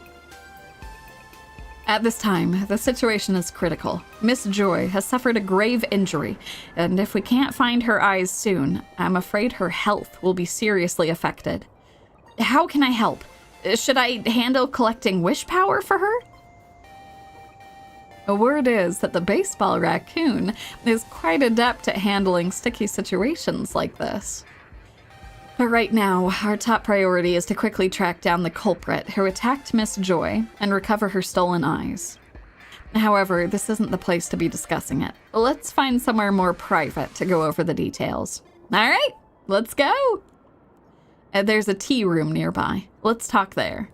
At this time, the situation is critical. Miss Joy has suffered a grave injury, and if we can't find her eyes soon, I'm afraid her health will be seriously affected. How can I help? Should I handle collecting wish power for her? The word is that the baseball raccoon is quite adept at handling sticky situations like this. But right now, our top priority is to quickly track down the culprit who attacked Miss Joy and recover her stolen eyes. However, this isn't the place to be discussing it. Let's find somewhere more private to go over the details. All right, let's go. There's a tea room nearby. Let's talk there.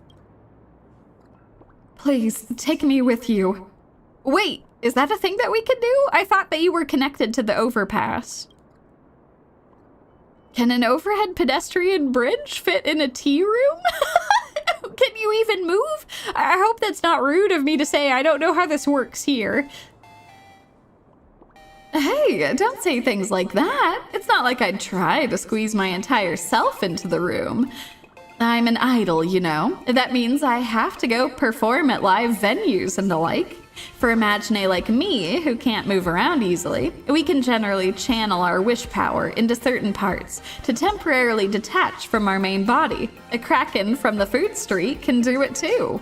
Please, take me with you. Wait, is that a thing that we could do? I thought that you were connected to the overpass. Can an overhead pedestrian bridge fit in a tea room? Can you even move? I hope that's not rude of me to say. I don't know how this works here. Hey, don't say things like that. It's not like I'd try to squeeze my entire self into the room. I'm an idol, you know. That means I have to go perform at live venues and the like. For Imagine like me, who can't move around easily, we can generally channel our wish power into certain parts to temporarily detach from our main body. A kraken from the food street can do it too.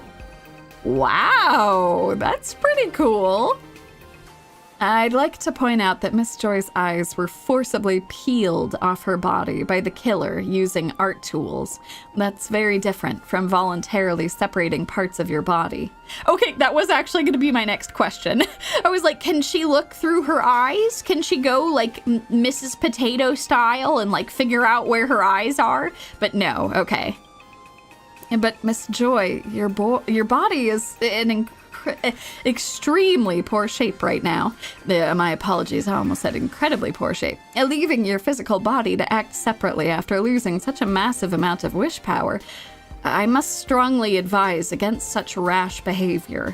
Wow, that's pretty cool. I'd like to point out that Miss Joy's eyes were forcibly peeled off her body by the killer using art tools. That's very different from voluntarily separating parts of your body. Okay, that was actually going to be my next question. I was like, can she look through her eyes? Can she go like Mrs. Potato style and like figure out where her eyes are? But no, okay. But Miss Joy, your body is in extremely poor shape right now. My apologies, I almost said incredibly poor shape. Leaving your physical body to act separately after losing such a massive amount of wish power, I must strongly advise against such rash behavior.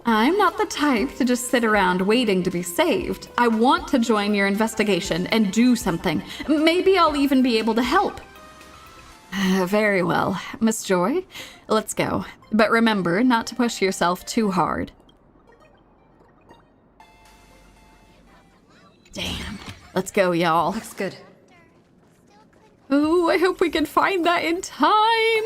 I'm not the type to just sit around waiting to be saved. I want to join your investigation and do something. Maybe I'll even be able to help. Very well, Miss Joy, let's go. But remember not to push yourself too hard. Damn. Let's go, y'all. Looks good. Ooh, I hope we can find that in time.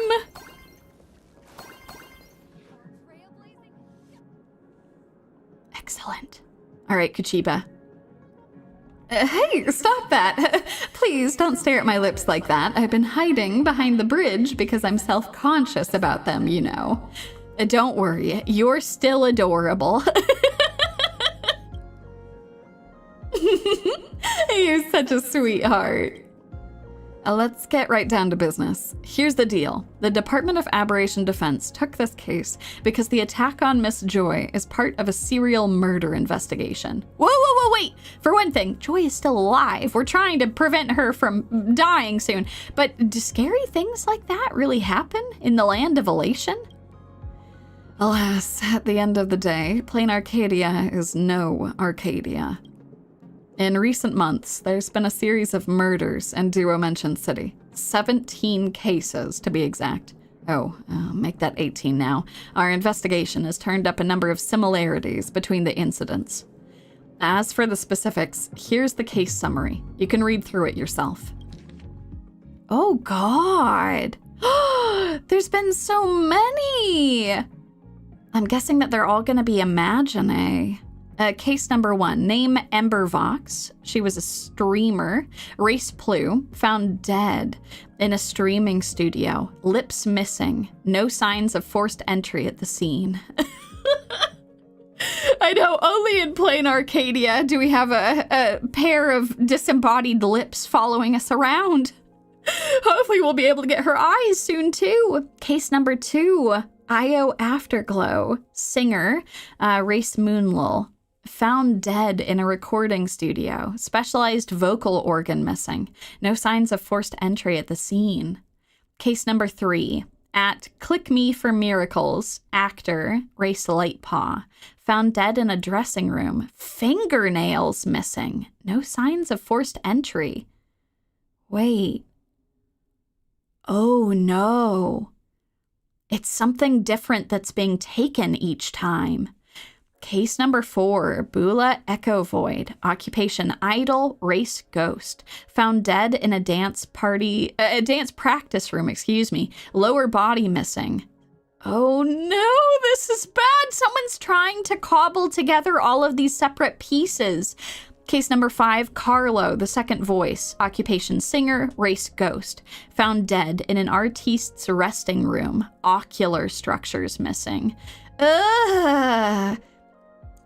Excellent. All right, Kuchiba. Hey, stop that. Please don't stare at my lips like that. I've been hiding behind the bridge because I'm self-conscious about them, you know. Don't worry, you're still adorable. You're such a sweetheart. Let's get right down to business. Here's the deal. The Department of Aberration Defense took this case because the attack on Miss Joy is part of a serial murder investigation. Whoa, wait! For one thing, Joy is still alive. We're trying to prevent her from dying soon. But do scary things like that really happen in the land of elation? Alas, at the end of the day, Planarcadia is no Arcadia. In recent months, there's been a series of murders in Duo Mention City. 17 cases, to be exact. Oh, make that 18 now. Our investigation has turned up a number of similarities between the incidents. As for the specifics, here's the case summary. You can read through it yourself. Oh, God. There's been so many. I'm guessing that they're all going to be imagine. Case number 1, name Ember Vox. She was a streamer. Race Plu, found dead in a streaming studio. Lips missing. No signs of forced entry at the scene. I know, only in Planarcadia do we have a pair of disembodied lips following us around. Hopefully we'll be able to get her eyes soon, too. Case number 2, Io Afterglow. Singer, Race Moonlull. Found dead in a recording studio. Specialized vocal organ missing. No signs of forced entry at the scene. Case number 3. At Click Me for Miracles. Actor, Race Lightpaw. Found dead in a dressing room. Fingernails missing. No signs of forced entry. Wait. Oh no. It's something different that's being taken each time. Case number 4, Bula Echo Void. Occupation idol, race ghost. Found dead in a dance practice room, Lower body missing. Oh no, this is bad. Someone's trying to cobble together all of these separate pieces. Case number 5, Carlo, the second voice. Occupation singer, race ghost. Found dead in an artiste's resting room. Ocular structures missing. Ugh.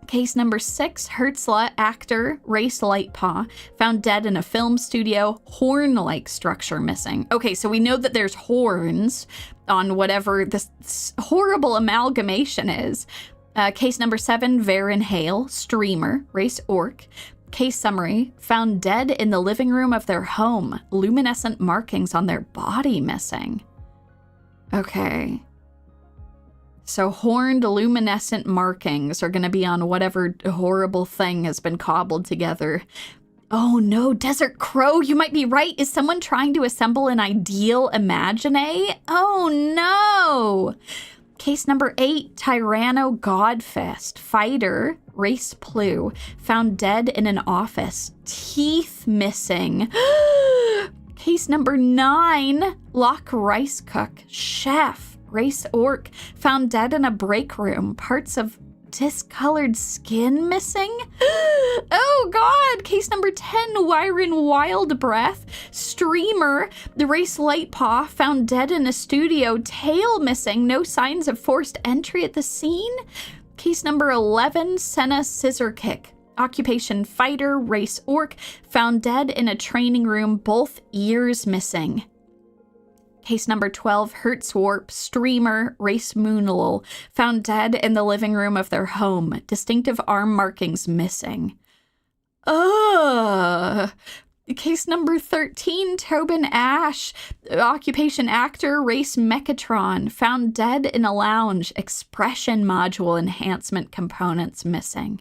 Case number 6, Hertzla, actor, race Lightpaw, found dead in a film studio, horn-like structure missing. Okay, so we know that there's horns on whatever this horrible amalgamation is. Case number 7, Varen Hale, streamer, race Orc. Case summary, found dead in the living room of their home, luminescent markings on their body missing. Okay. So horned luminescent markings are going to be on whatever horrible thing has been cobbled together. Oh no, Desert Crow, you might be right. Is someone trying to assemble an ideal imagine? Oh no! Case number 8, Tyranno Godfest. Fighter, race Plu, found dead in an office. Teeth missing. Case number 9, Lock Rice Cook. Chef. Race Orc, found dead in a break room, parts of discolored skin missing. Oh god, case number 10, Wyron Wildbreath, streamer, the race Lightpaw, found dead in a studio, tail missing, no signs of forced entry at the scene. Case number 11, Senna Scissor Kick, occupation fighter, race Orc, found dead in a training room, both ears missing. Case number 12, Hertzwarp, streamer, race Moonlull, found dead in the living room of their home. Distinctive arm markings missing. Ugh. Case number 13, Tobin Ash, occupation actor, race Mechatron, found dead in a lounge. Expression module enhancement components missing.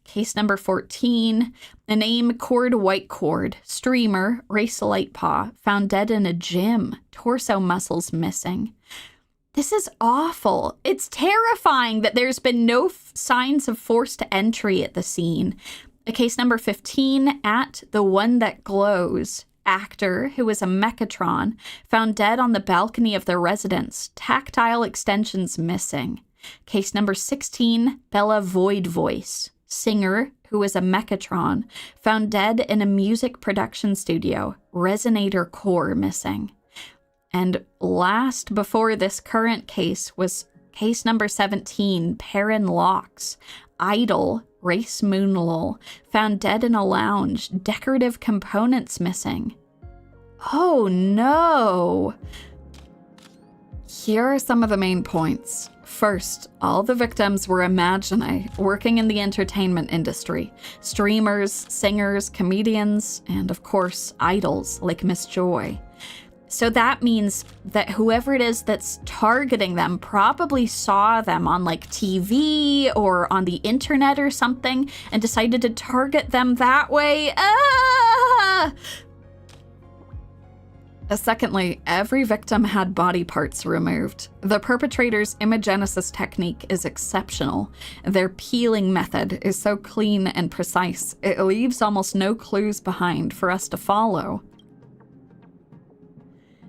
Case number 14, a name Cord Whitecord, streamer, race Lightpaw, found dead in a gym, torso muscles missing. This is awful. It's terrifying that there's been no signs of forced entry at the scene. Case number 15, at The One That Glows, actor who is a Mechatron, found dead on the balcony of their residence, tactile extensions missing. Case number 16, Bella Void Voice, singer who is a Mechatron, found dead in a music production studio, resonator core missing. And last before this current case was case number 17, Perrin Locks, idol, Race Moonlol, found dead in a lounge, decorative components missing. Oh no! Here are some of the main points. First, all the victims were imaginae, working in the entertainment industry. Streamers, singers, comedians, and of course, idols like Miss Joy. So that means that whoever it is that's targeting them probably saw them on like TV or on the internet or something and decided to target them that way. Secondly, every victim had body parts removed. The perpetrator's imagenesis technique is exceptional. Their peeling method is so clean and precise, it leaves almost no clues behind for us to follow.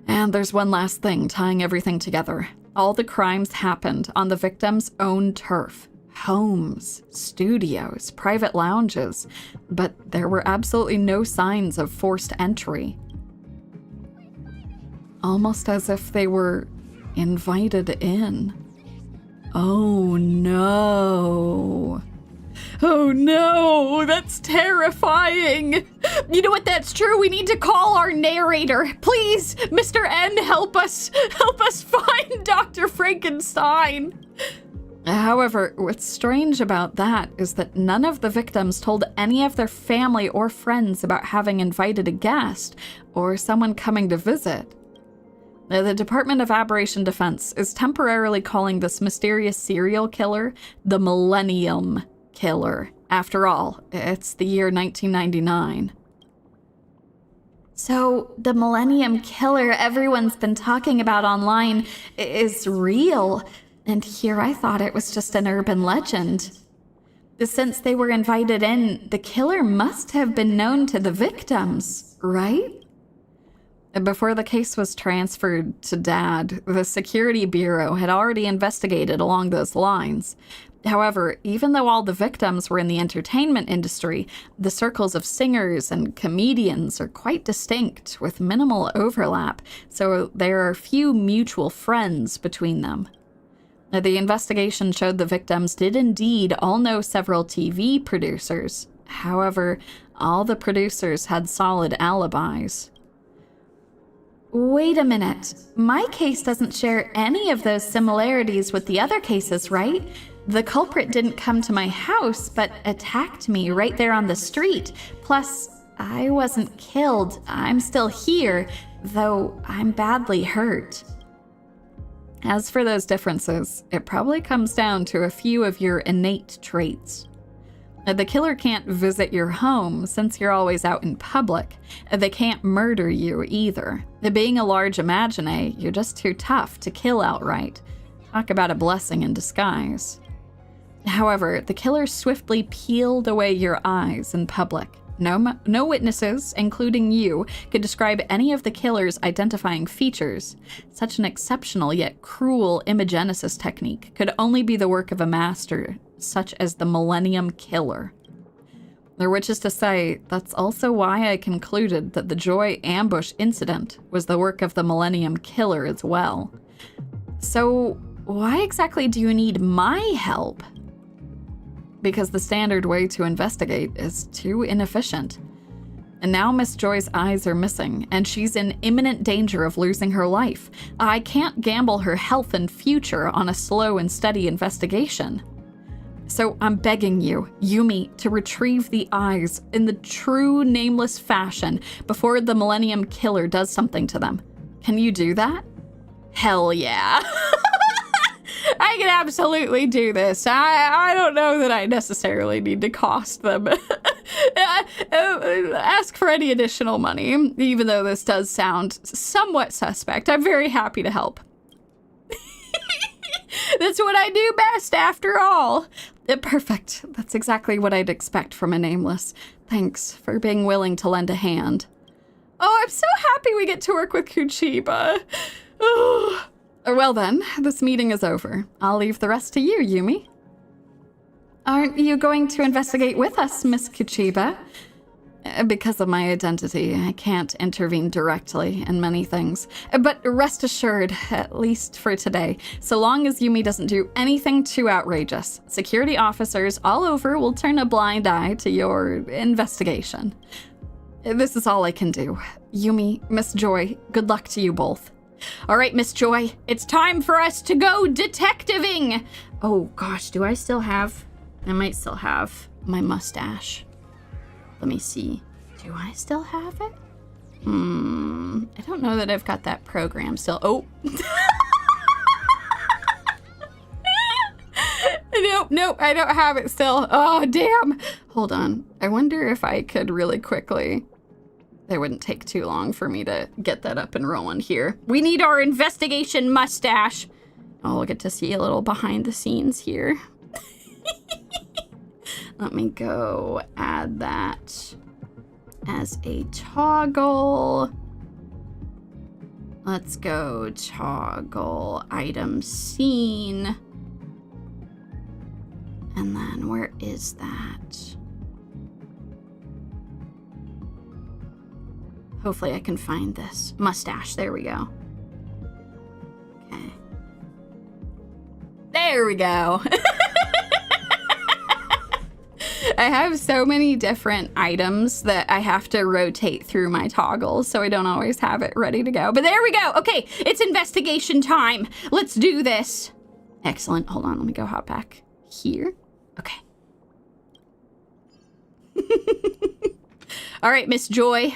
And there's one last thing tying everything together. All the crimes happened on the victim's own turf. Homes, studios, private lounges, but there were absolutely no signs of forced entry. Almost as if they were invited in. Oh no. Oh no, that's terrifying. You know what, that's true. We need to call our narrator. Please, Mr. N, help us find Dr. Frankenstein. However, what's strange about that is that none of the victims told any of their family or friends about having invited a guest or someone coming to visit. The Department of Aberration Defense is temporarily calling this mysterious serial killer the Millennium Killer. After all, it's the year 1999. So, the Millennium Killer everyone's been talking about online is real, and here I thought it was just an urban legend. Since they were invited in, the killer must have been known to the victims, right? Before the case was transferred to Dad, the Security Bureau had already investigated along those lines. However, even though all the victims were in the entertainment industry, the circles of singers and comedians are quite distinct, with minimal overlap, so there are few mutual friends between them. The investigation showed the victims did indeed all know several TV producers. However, all the producers had solid alibis. Wait a minute. My case doesn't share any of those similarities with the other cases, right? The culprit didn't come to my house, but attacked me right there on the street. Plus, I wasn't killed. I'm still here, though I'm badly hurt. As for those differences, it probably comes down to a few of your innate traits. The killer can't visit your home since you're always out in public. They can't murder you either. Being a large imaginae, you're just too tough to kill outright. Talk about a blessing in disguise. However, the killer swiftly peeled away your eyes in public. No witnesses, including you, could describe any of the killer's identifying features. Such an exceptional yet cruel imagenesis technique could only be the work of a master, such as the Millennium Killer. Which is to say, that's also why I concluded that the Joy ambush incident was the work of the Millennium Killer as well. So, why exactly do you need my help? Because the standard way to investigate is too inefficient. And now Miss Joy's eyes are missing, and she's in imminent danger of losing her life. I can't gamble her health and future on a slow and steady investigation. So I'm begging you, Yumi, to retrieve the eyes in the true nameless fashion before the Millennium Killer does something to them. Can you do that? Hell yeah. I can absolutely do this. I don't know that I necessarily need to cost them. Ask for any additional money, even though this does sound somewhat suspect. I'm very happy to help. That's what I do best, after all. Perfect. That's exactly what I'd expect from a nameless. Thanks for being willing to lend a hand. Oh, I'm so happy we get to work with Kuchiba. Oh. Well then, this meeting is over. I'll leave the rest to you, Yumi. Aren't you going to investigate with us, Miss Kuchiba? Because of my identity, I can't intervene directly in many things. But rest assured, at least for today, so long as Yumi doesn't do anything too outrageous, security officers all over will turn a blind eye to your investigation. This is all I can do. Yumi, Miss Joy, good luck to you both. All right, Miss Joy, it's time for us to go detectiving. Oh gosh, do I still have... I might still have my mustache. Let me see. Do I still have it? I don't know that I've got that program still. Oh. Nope, I don't have it still. Oh, damn. Hold on. I wonder if I could really quickly... It wouldn't take too long for me to get that up and rolling here. We need our investigation mustache. Oh, we'll get to see a little behind the scenes here. Let me go add that as a toggle. Let's go toggle item scene. And then where is that? Hopefully I can find this. Mustache, there we go. Okay. There we go. I have so many different items that I have to rotate through my toggles, so I don't always have it ready to go. But there we go. Okay, it's investigation time. Let's do this. Excellent. Hold on, let me go hop back here. Okay. All right, Miss Joy.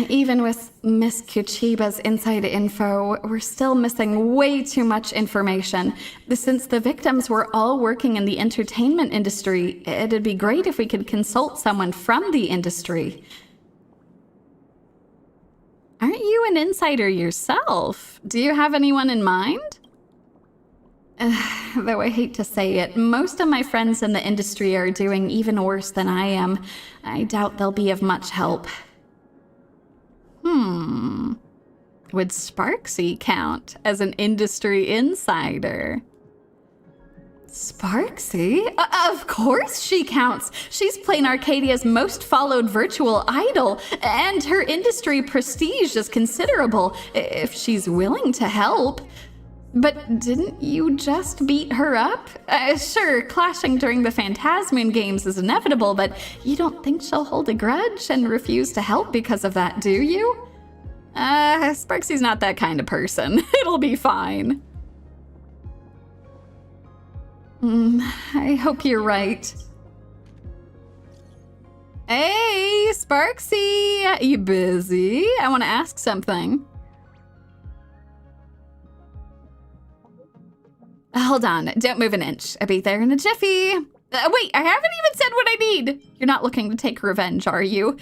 Even with Miss Kuchiba's inside info, we're still missing way too much information. Since the victims were all working in the entertainment industry, it'd be great if we could consult someone from the industry. Aren't you an insider yourself? Do you have anyone in mind? Though I hate to say it, most of my friends in the industry are doing even worse than I am. I doubt they'll be of much help. Would Sparksy count as an industry insider? Sparksy? Of course she counts. She's Planarcadia's most followed virtual idol, and her industry prestige is considerable if she's willing to help. But didn't you just beat her up? Sure, clashing during the Phantasmian games is inevitable, but you don't think she'll hold a grudge and refuse to help because of that, do you? Sparksy's not that kind of person. It'll be fine. I hope you're right. Hey, Sparksy! You busy? I want to ask something. Hold on, don't move an inch. I'll be there in a jiffy. Wait, I haven't even said what I need. You're not looking to take revenge, are you?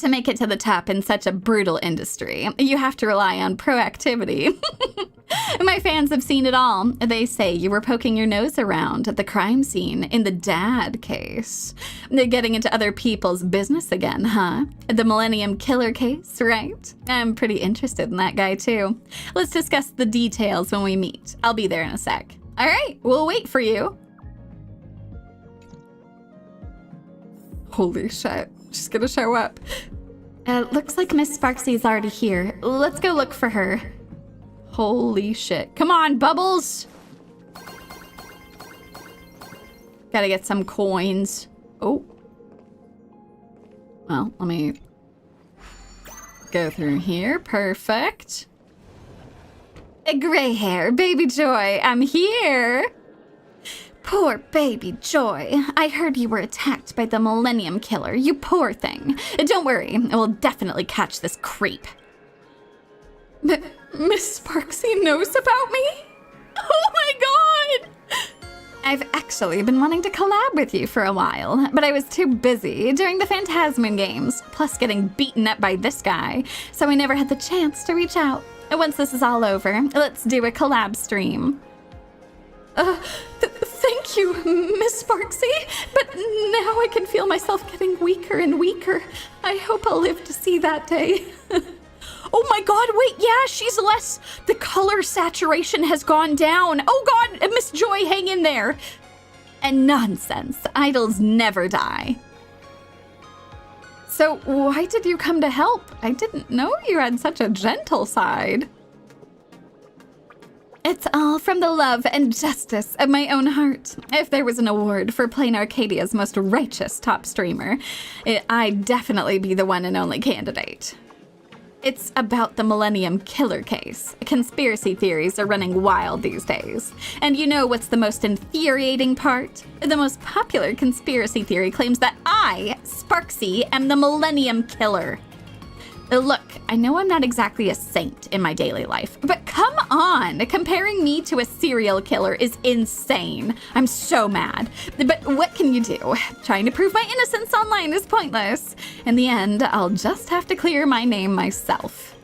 To make it to the top in such a brutal industry, you have to rely on proactivity. My fans have seen it all. They say you were poking your nose around at the crime scene in the Dad case. They're getting into other people's business again, huh? The Millennium killer case, right? I'm pretty interested in that guy too. Let's discuss the details when we meet. I'll be there in a sec. All right, we'll wait for you. Holy shit. She's gonna show up. Looks like Miss Sparksy's already here. Let's go look for her. Holy shit. Come on, Bubbles! Gotta get some coins. Oh. Well, let me go through here. Perfect. Gray hair, baby Joy, I'm here! Poor baby Joy. I heard you were attacked by the Millennium killer, you poor thing. Don't worry, I will definitely catch this creep. Miss Sparksy knows about me? Oh my god! I've actually been wanting to collab with you for a while, but I was too busy during the Phantasmian games, plus getting beaten up by this guy, so I never had the chance to reach out. Once this is all over, let's do a collab stream. Thank you, Miss Sparksy, but now I can feel myself getting weaker and weaker. I hope I'll live to see that day. Oh my god, wait, yeah, she's less. The color saturation has gone down. Oh god, Miss Joy, hang in there. And nonsense, idols never die. So why did you come to help? I didn't know you had such a gentle side. It's all from the love and justice of my own heart. If there was an award for Planarcadia's most righteous top streamer, I'd definitely be the one and only candidate. It's about the Millennium killer case. Conspiracy theories are running wild these days. And you know what's the most infuriating part? The most popular conspiracy theory claims that I, Sparksy, am the Millennium killer. Look, I know I'm not exactly a saint in my daily life, but come on! Comparing me to a serial killer is insane. I'm so mad. But what can you do? Trying to prove my innocence online is pointless. In the end, I'll just have to clear my name myself.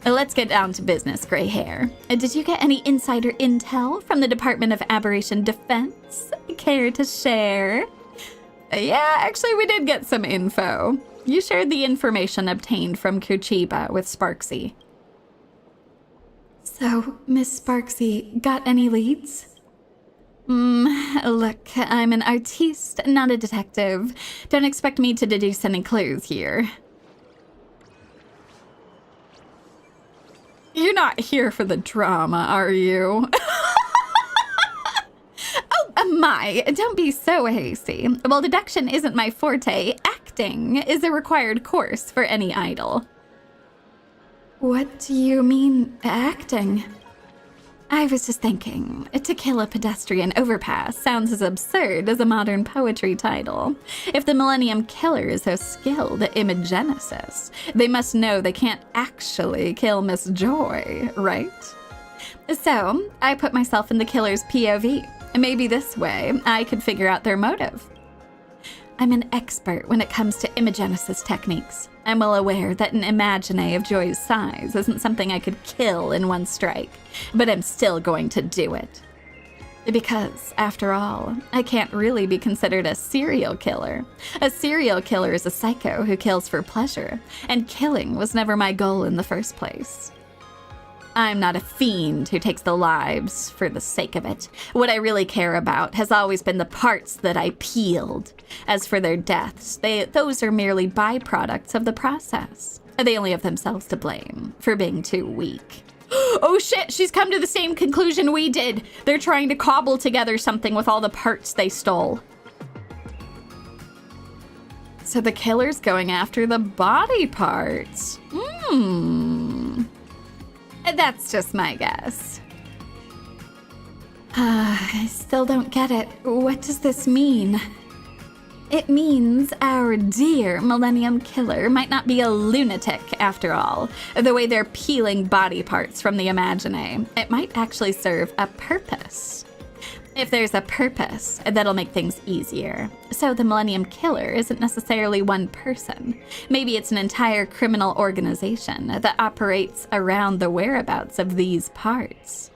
Let's get down to business, gray hair. Did you get any insider intel from the Department of Aberration Defense? Care to share? Yeah, actually, we did get some info. You shared the information obtained from Kuchiba with Sparksy. So, Miss Sparksy, got any leads? Look, I'm an artiste, not a detective. Don't expect me to deduce any clues here. You're not here for the drama, are you? My, don't be so hasty. Well, deduction isn't my forte. Acting is a required course for any idol. What do you mean, acting? I was just thinking, to kill a pedestrian overpass sounds as absurd as a modern poetry title. If the Millennium Killer is so skilled at imagenesis, they must know they can't actually kill Miss Joy, right? So, I put myself in the killer's POV. Maybe this way, I could figure out their motive. I'm an expert when it comes to imagenesis techniques. I'm well aware that an imagine of Joy's size isn't something I could kill in one strike, but I'm still going to do it. Because, after all, I can't really be considered a serial killer. A serial killer is a psycho who kills for pleasure, and killing was never my goal in the first place. I'm not a fiend who takes the lives for the sake of it. What I really care about has always been the parts that I peeled. As for their deaths, those are merely byproducts of the process. They only have themselves to blame for being too weak. Oh shit, she's come to the same conclusion we did. They're trying to cobble together something with all the parts they stole. So the killer's going after the body parts. That's just my guess. I still don't get it. What does this mean? It means our dear Millennium Killer might not be a lunatic after all. The way they're peeling body parts from the Imagine, it might actually serve a purpose. If there's a purpose, that'll make things easier. So the Millennium Killer isn't necessarily one person. Maybe it's an entire criminal organization that operates around the whereabouts of these parts.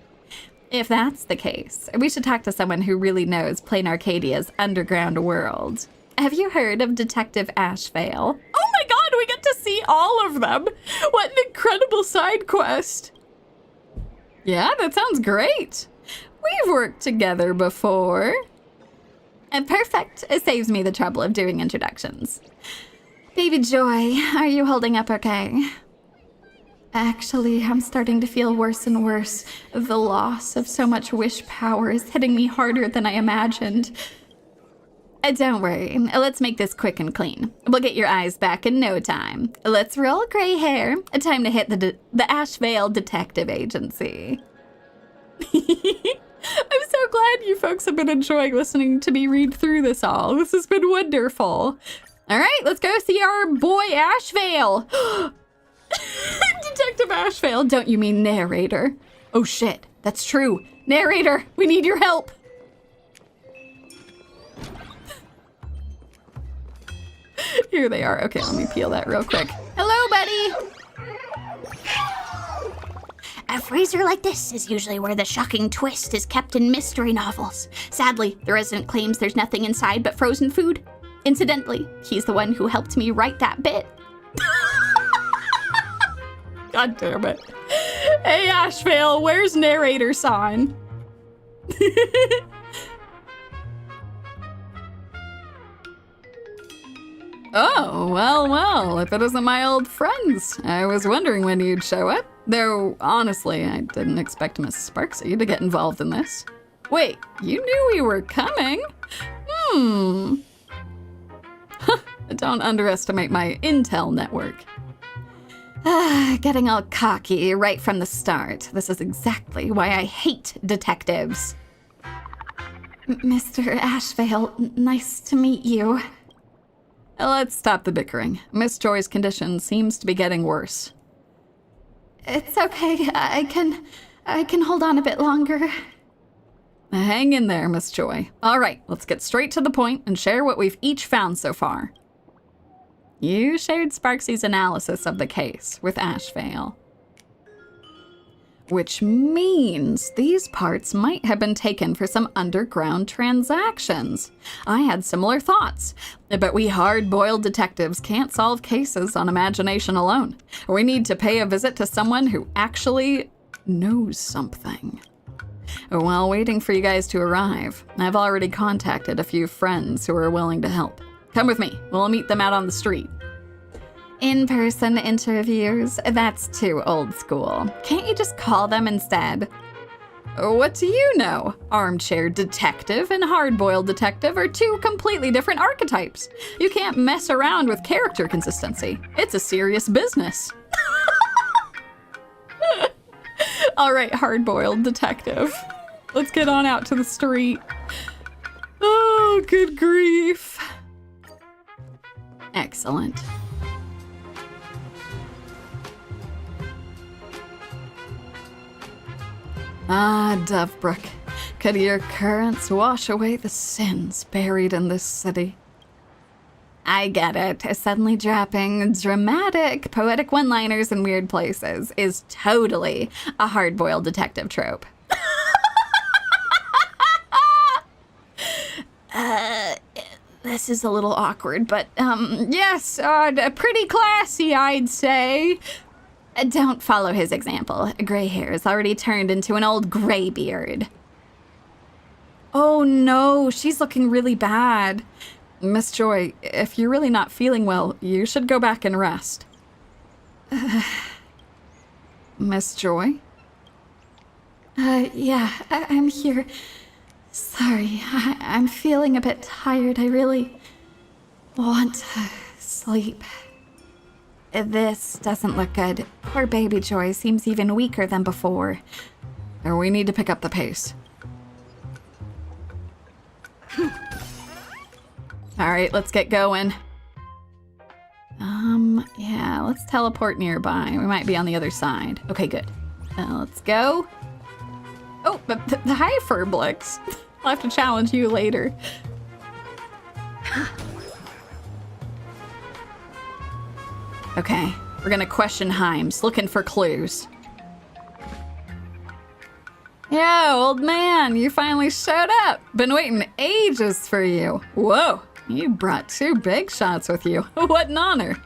If that's the case, we should talk to someone who really knows Planarcadia's underground world. Have you heard of Detective Ashvale? Oh my god, we get to see all of them! What an incredible side quest! Yeah, that sounds great! We've worked together before. And perfect. It saves me the trouble of doing introductions. Baby Joy, are you holding up okay? Actually, I'm starting to feel worse and worse. The loss of so much wish power is hitting me harder than I imagined. Don't worry. Let's make this quick and clean. We'll get your eyes back in no time. Let's roll gray hair. Time to hit the Ashvale Detective Agency. I'm so glad you folks have been enjoying listening to me read through this all. This has been wonderful. All right, let's go see our boy Ashvale. Detective Ashvale, don't you mean narrator? Oh shit, that's true. Narrator, we need your help. Here they are. Okay, let me peel that real quick. Hello, buddy. A freezer like this is usually where the shocking twist is kept in mystery novels. Sadly, the resident claims there's nothing inside but frozen food. Incidentally, he's the one who helped me write that bit. God damn it. Hey, Ashvale, where's narrator sign? Oh, well, if it isn't my old friends. I was wondering when you'd show up. Though, honestly, I didn't expect Miss Sparksy to get involved in this. Wait, you knew we were coming? Don't underestimate my intel network. Getting all cocky right from the start. This is exactly why I hate detectives. Mr. Ashvale, nice to meet you. Let's stop the bickering. Miss Joy's condition seems to be getting worse. It's okay. I can hold on a bit longer. Hang in there, Miss Joy. All right, let's get straight to the point and share what we've each found so far. You shared Sparksy's analysis of the case with Ashvale. Which means these parts might have been taken for some underground transactions. I had similar thoughts, but we hard-boiled detectives can't solve cases on imagination alone. We need to pay a visit to someone who actually knows something. While waiting for you guys to arrive, I've already contacted a few friends who are willing to help. Come with me. We'll meet them out on the street. In-person interviews? That's too old school. Can't you just call them instead? What do you know? Armchair detective and hard-boiled detective are two completely different archetypes. You can't mess around with character consistency. It's a serious business. All right, hard-boiled detective. Let's get on out to the street. Oh, good grief. Excellent. Ah, Dovebrook, could your currents wash away the sins buried in this city? I get it. Suddenly dropping dramatic, poetic one-liners in weird places is totally a hard-boiled detective trope. This is a little awkward, but, yes, pretty classy, I'd say. Don't follow his example. Gray hair has already turned into an old gray beard. Oh no, she's looking really bad. Miss Joy, if you're really not feeling well, you should go back and rest. Miss Joy? Yeah, I'm here. Sorry, I'm feeling a bit tired. I really want to sleep. This doesn't look good. Poor baby Joy seems even weaker than before. We need to pick up the pace. All right, let's get going. Yeah, let's teleport nearby. We might be on the other side. Okay, good. Let's go. Oh, but hi, Furblix. I'll have to challenge you later. Okay, we're gonna question Himes, looking for clues. Yo, old man, you finally showed up. Been waiting ages for you. Whoa, you brought two big shots with you. What an honor.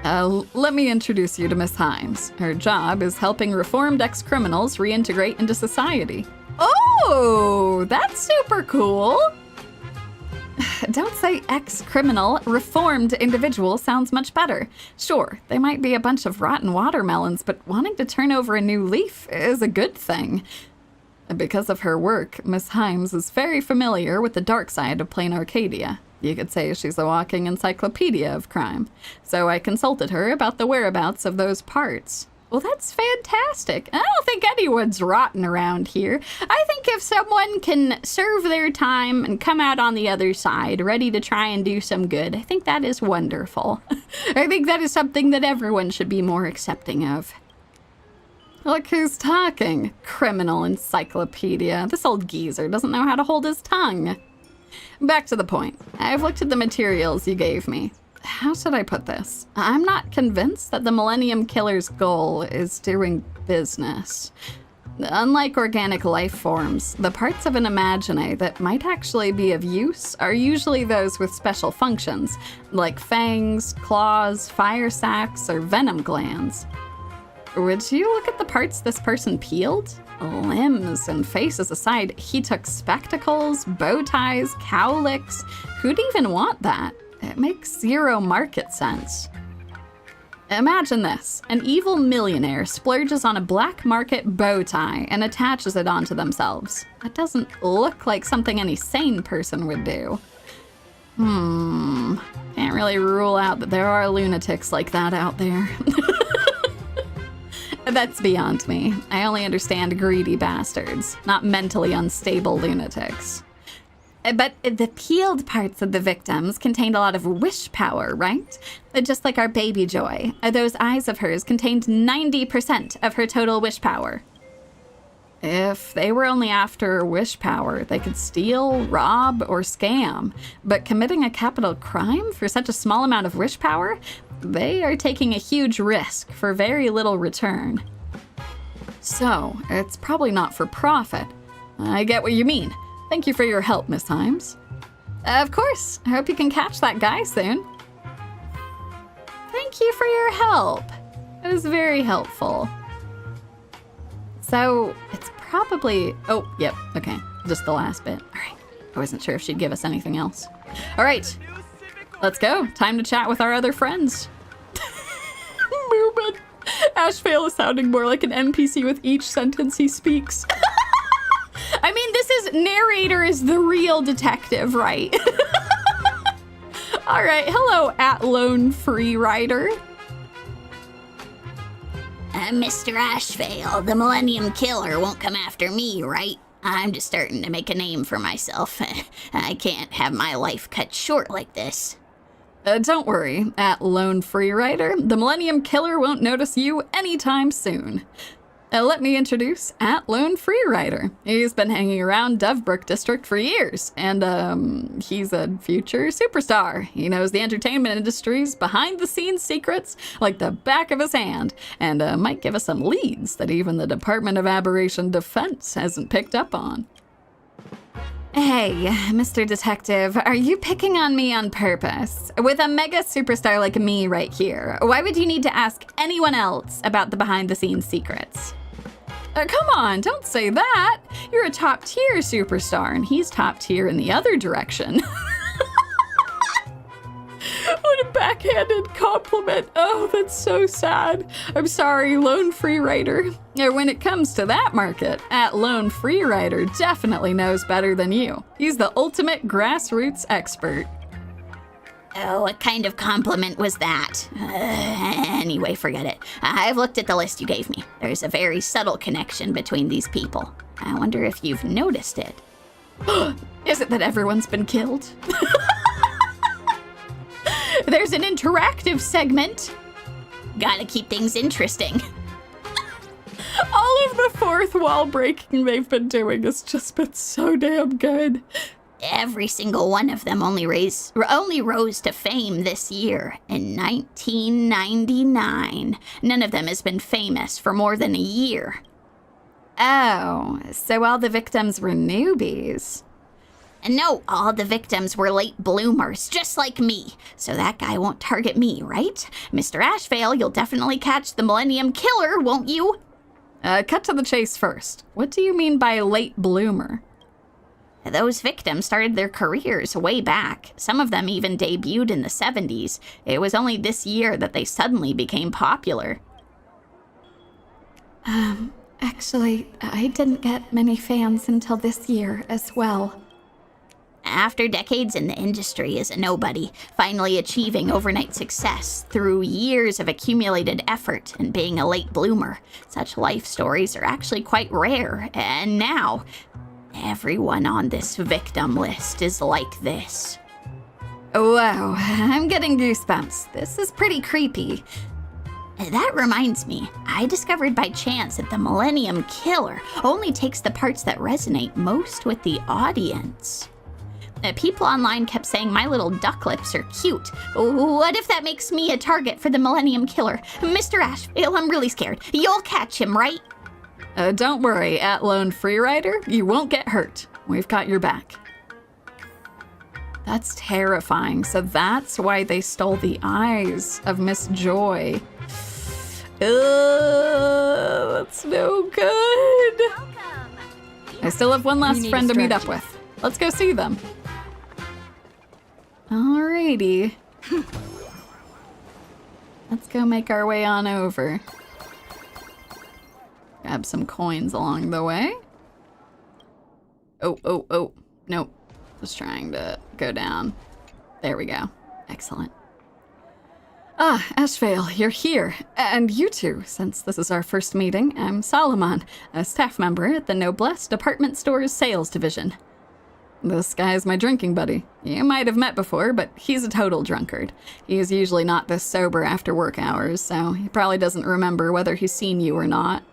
Let me introduce you to Miss Himes. Her job is helping reformed ex-criminals reintegrate into society. Oh, that's super cool. Don't say ex-criminal. Reformed individual sounds much better. Sure, they might be a bunch of rotten watermelons, but wanting to turn over a new leaf is a good thing. Because of her work, Miss Himes is very familiar with the dark side of Planarcadia. You could say she's a walking encyclopedia of crime. So I consulted her about the whereabouts of those parts. Well, that's fantastic. I don't think anyone's rotten around here. I think if someone can serve their time and come out on the other side, ready to try and do some good, I think that is wonderful. I think that is something that everyone should be more accepting of. Look who's talking. Criminal encyclopedia. This old geezer doesn't know how to hold his tongue. Back to the point. I've looked at the materials you gave me. How should I put this? I'm not convinced that the Millennium Killer's goal is doing business. Unlike organic life forms, the parts of an imagine that might actually be of use are usually those with special functions, like fangs, claws, fire sacs, or venom glands. would you look at the parts this person peeled? Limbs and faces aside, he took spectacles, bow ties, cowlicks. Who'd even want that? It makes zero market sense. Imagine this. An evil millionaire splurges on a black market bow tie and attaches it onto themselves. That doesn't look like something any sane person would do. Can't really rule out that there are lunatics like that out there. That's beyond me. I only understand greedy bastards, not mentally unstable lunatics. But the peeled parts of the victims contained a lot of wish power, right? Just like our baby Joy. Those eyes of hers contained 90% of her total wish power. If they were only after wish power, they could steal, rob, or scam. But committing a capital crime for such a small amount of wish power? They are taking a huge risk for very little return. So, it's probably not for profit. I get what you mean. Thank you for your help, Miss Himes. Of course. I hope you can catch that guy soon. Thank you for your help. It was very helpful. So, it's probably... Oh, yep, okay. Just the last bit. All right. I wasn't sure if she'd give us anything else. All right. Let's go. Time to chat with our other friends. Moomin. Ashvale is sounding more like an NPC with each sentence he speaks. I mean, this is narrator is the real detective, right? All right. Hello, @lone free rider. Mr. Ashvale, the Millennium Killer won't come after me, right? I'm just starting to make a name for myself. I can't have my life cut short like this. Don't worry, @lone free rider. The Millennium Killer won't notice you anytime soon. Let me introduce @lone free rider. He's been hanging around Dovebrook District for years, and he's a future superstar. He knows the entertainment industry's behind-the-scenes secrets like the back of his hand, and might give us some leads that even the Department of Aberration Defense hasn't picked up on. Hey, Mr. Detective, are you picking on me on purpose? With a mega superstar like me right here, why would you need to ask anyone else about the behind-the-scenes secrets? Come on, don't say that. You're a top-tier superstar, and he's top-tier in the other direction. What a backhanded compliment. Oh, that's so sad. I'm sorry, Lone Free Rider. When it comes to that market, @lone free rider definitely knows better than you. He's the ultimate grassroots expert. Oh, what kind of compliment was that? Anyway, forget it. I've looked at the list you gave me. There's a very subtle connection between these people. I wonder if you've noticed it. Is it that everyone's been killed? There's an interactive segment. Gotta keep things interesting. All of the fourth wall breaking they've been doing has just been so damn good. Every single one of them only rose to fame this year, in 1999. None of them has been famous for more than a year. Oh, so all the victims were newbies. And no, all the victims were late bloomers, just like me. So that guy won't target me, right? Mr. Ashvale, you'll definitely catch the Millennium Killer, won't you? Cut to the chase first. What do you mean by late bloomer? Those victims started their careers way back. Some of them even debuted in the 70s. It was only this year that they suddenly became popular. Actually, I didn't get many fans until this year as well. After decades in the industry as a nobody, finally achieving overnight success through years of accumulated effort and being a late bloomer, such life stories are actually quite rare, and now, everyone on this victim list is like this. Wow, I'm getting goosebumps. This is pretty creepy. That reminds me, I discovered by chance that the Millennium Killer only takes the parts that resonate most with the audience. People online kept saying my little duck lips are cute. What if that makes me a target for the Millennium Killer? Mr. Ashvale, I'm really scared. You'll catch him, right? Don't worry, @lone free rider. You won't get hurt. We've got your back. That's terrifying. So that's why they stole the eyes of Miss Joy. That's no good. I still have one last friend to meet up with. Let's go see them. Alrighty. Let's go make our way on over. Grab some coins along the way. Oh. Nope. Just trying to go down. There we go. Excellent. Ah, Ashvale, you're here. And you two, since this is our first meeting, I'm Solomon, a staff member at the Noblesse Department Store's sales division. This guy's my drinking buddy. You might have met before, but he's a total drunkard. He's usually not this sober after work hours, so he probably doesn't remember whether he's seen you or not.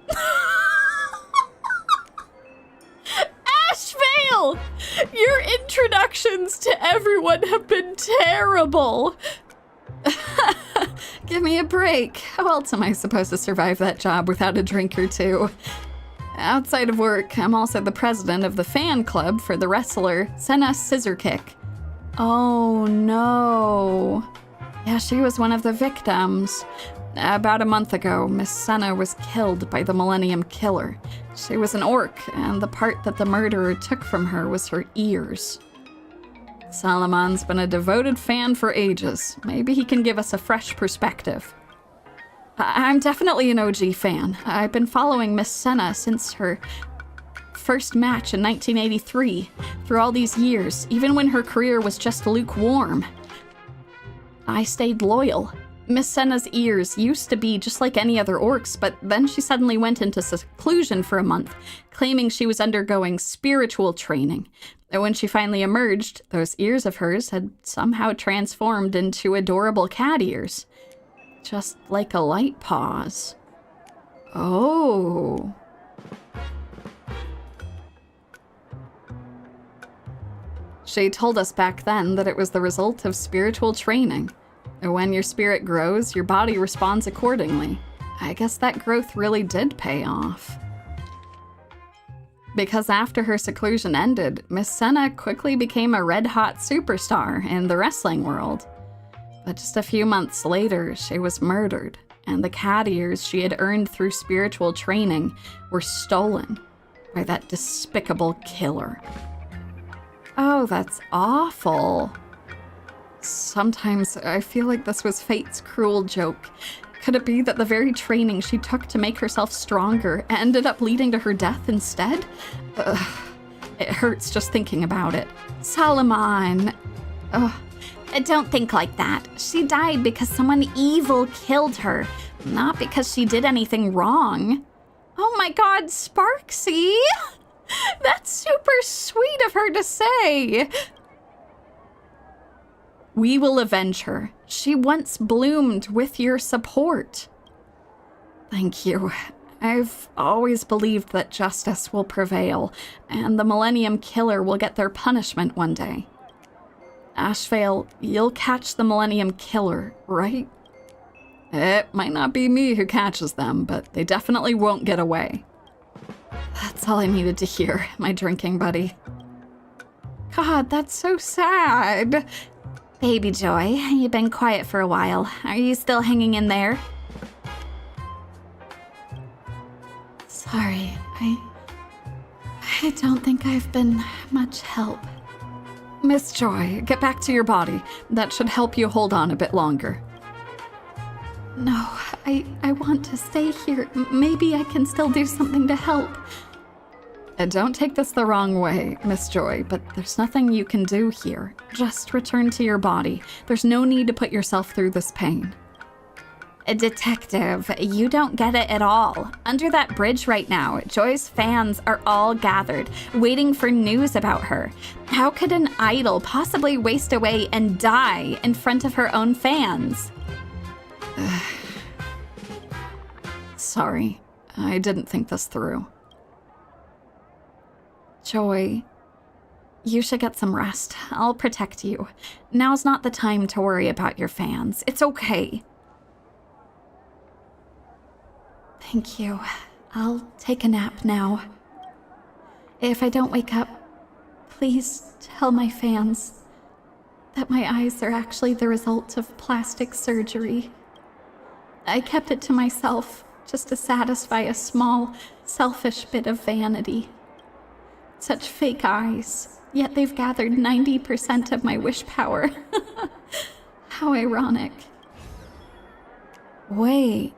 Ashvale! Your introductions to everyone have been terrible. Give me a break. How else am I supposed to survive that job without a drink or two? Outside of work, I'm also the president of the fan club for the wrestler Senna Scissorkick. Oh no. Yeah, she was one of the victims. About a month ago, Miss Senna was killed by the Millennium Killer. She was an orc, and the part that the murderer took from her was her ears. Solomon's been a devoted fan for ages. Maybe he can give us a fresh perspective. I'm definitely an OG fan. I've been following Miss Senna since her first match in 1983. Through all these years, even when her career was just lukewarm, I stayed loyal. Miss Senna's ears used to be just like any other orcs, but then she suddenly went into seclusion for a month, claiming she was undergoing spiritual training. And when she finally emerged, those ears of hers had somehow transformed into adorable cat ears. Just like a light pause. Oh. She told us back then that it was the result of spiritual training. And when your spirit grows, your body responds accordingly. I guess that growth really did pay off. Because after her seclusion ended, Miss Senna quickly became a red-hot superstar in the wrestling world. But just a few months later, she was murdered, and the cat ears she had earned through spiritual training were stolen by that despicable killer. Oh, that's awful. Sometimes I feel like this was fate's cruel joke. Could it be that the very training she took to make herself stronger ended up leading to her death instead? It hurts just thinking about it. Solomon. Don't think like that. She died because someone evil killed her, not because she did anything wrong. Oh my god, Sparksy! That's super sweet of her to say. We will avenge her. She once bloomed with your support. Thank you. I've always believed that justice will prevail, and the Millennium Killer will get their punishment one day. Ashvale, you'll catch the Millennium Killer, right? It might not be me who catches them, but they definitely won't get away. That's all I needed to hear, my drinking buddy. God, that's so sad. Baby Joy, you've been quiet for a while. Are you still hanging in there? Sorry, I don't think I've been much help. Miss Joy, get back to your body. That should help you hold on a bit longer. No, I want to stay here. Maybe I can still do something to help. Don't take this the wrong way, Miss Joy, but there's nothing you can do here. Just return to your body. There's no need to put yourself through this pain. Detective, you don't get it at all. Under that bridge right now, Joy's fans are all gathered, waiting for news about her. How could an idol possibly waste away and die in front of her own fans? Sorry, I didn't think this through. Joy, you should get some rest. I'll protect you. Now's not the time to worry about your fans. It's okay. Thank you. I'll take a nap now. If I don't wake up, please tell my fans that my eyes are actually the result of plastic surgery. I kept it to myself just to satisfy a small, selfish bit of vanity. Such fake eyes, yet they've gathered 90% of my wish power. How ironic. Wait.